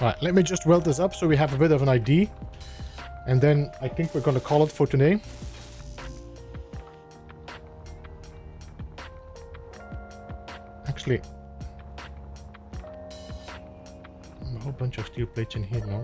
Alright, let me just weld this up so we have a bit of an ID. And then I think we're gonna call it for today. Actually, a whole bunch of steel plates in here now.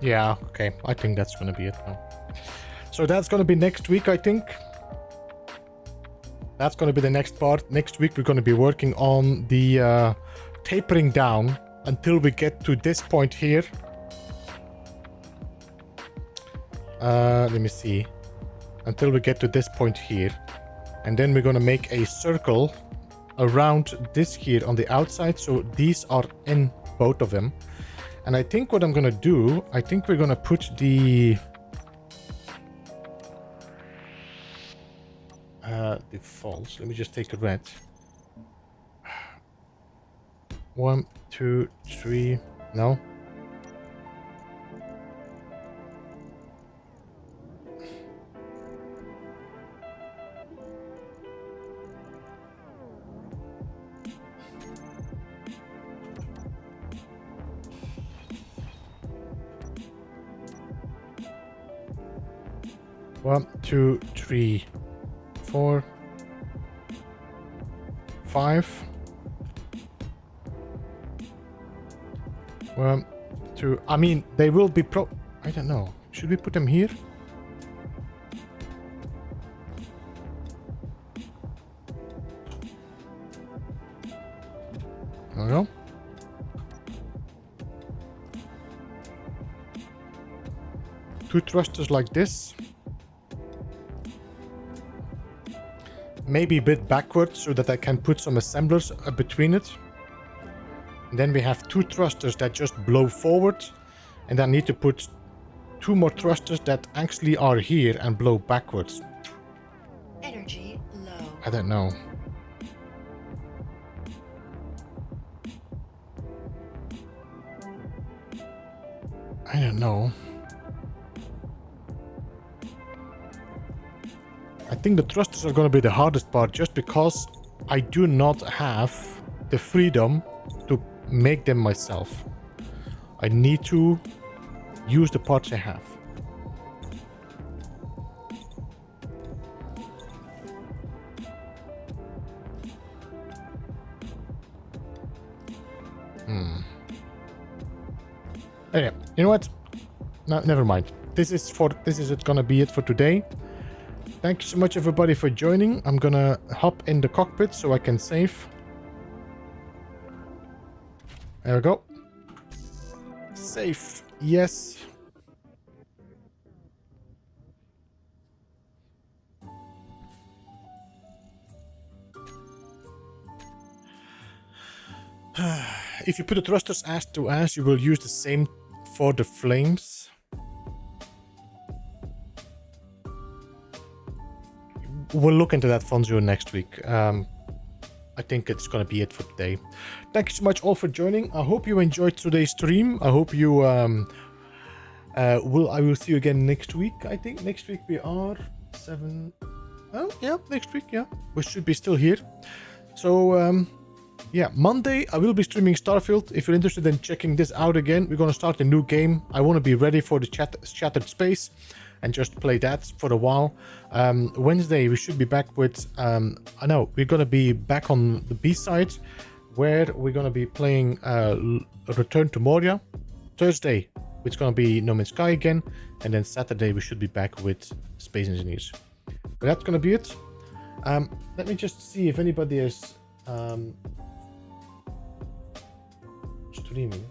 Yeah, okay. I think that's gonna be it now. So that's gonna be next week, I think. That's gonna be the next part. Next week we're gonna be working on the tapering down until we get to this point here. Let me see. Until we get to this point here. And then we're gonna make a circle around this here on the outside. So these are in both of them. And I think what I'm gonna do, I think we're gonna put the false. Let me just take a red. 1, 2, 3. No. One, 2, 3, 4, 5. 1, 2. I mean, they will be I don't know. Should we put them here? There we go. Two thrusters like this. Maybe a bit backwards so that I can put some assemblers between it. And then we have two thrusters that just blow forward. And I need to put two more thrusters that actually are here and blow backwards. Energy low. I don't know. I don't know. I think the thrusters are going to be the hardest part just because I do not have the freedom to make them myself. I need to use the parts I have. Anyway, you know what? No, never mind. This is it gonna be it for today. Thank you so much everybody for joining. I'm gonna hop in the cockpit so I can save. There we go. Save. Yes. If you put the thrusters as to as, you will use the same for the flames. We'll look into that, Fonzio, next week. I think it's gonna be it for today. Thank you so much all for joining. I hope you enjoyed today's stream. I hope you I will see you again next week. I think next week we are 7. Oh yeah, next week, yeah. We should be still here. So yeah, Monday I will be streaming Starfield. If you're interested in checking this out again, we're going to start a new game. I want to be ready for the Shattered Space and just play that for a while. Wednesday we should be back with, I know, we're going to be back on the B-side, where we're going to be playing Return to Moria. Thursday it's going to be No Man's Sky again, and then Saturday we should be back with Space Engineers. But that's going to be it. Let me just see if anybody is streaming.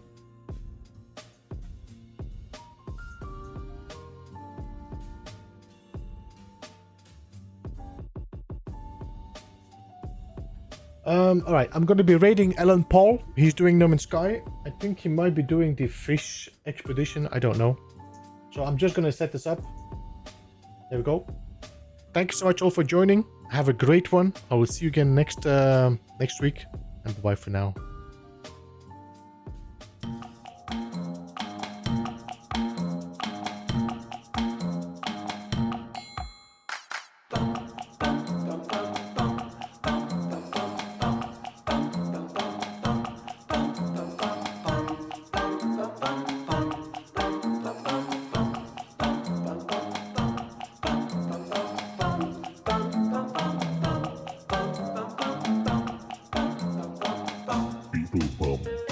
All right, I'm going to be raiding Alan Paul. He's doing No Man's Sky. I think he might be doing the fish expedition. I don't know. So I'm just going to set this up. There we go. Thank you so much all for joining. Have a great one. I will see you again next week. And bye for now. Beeblebum.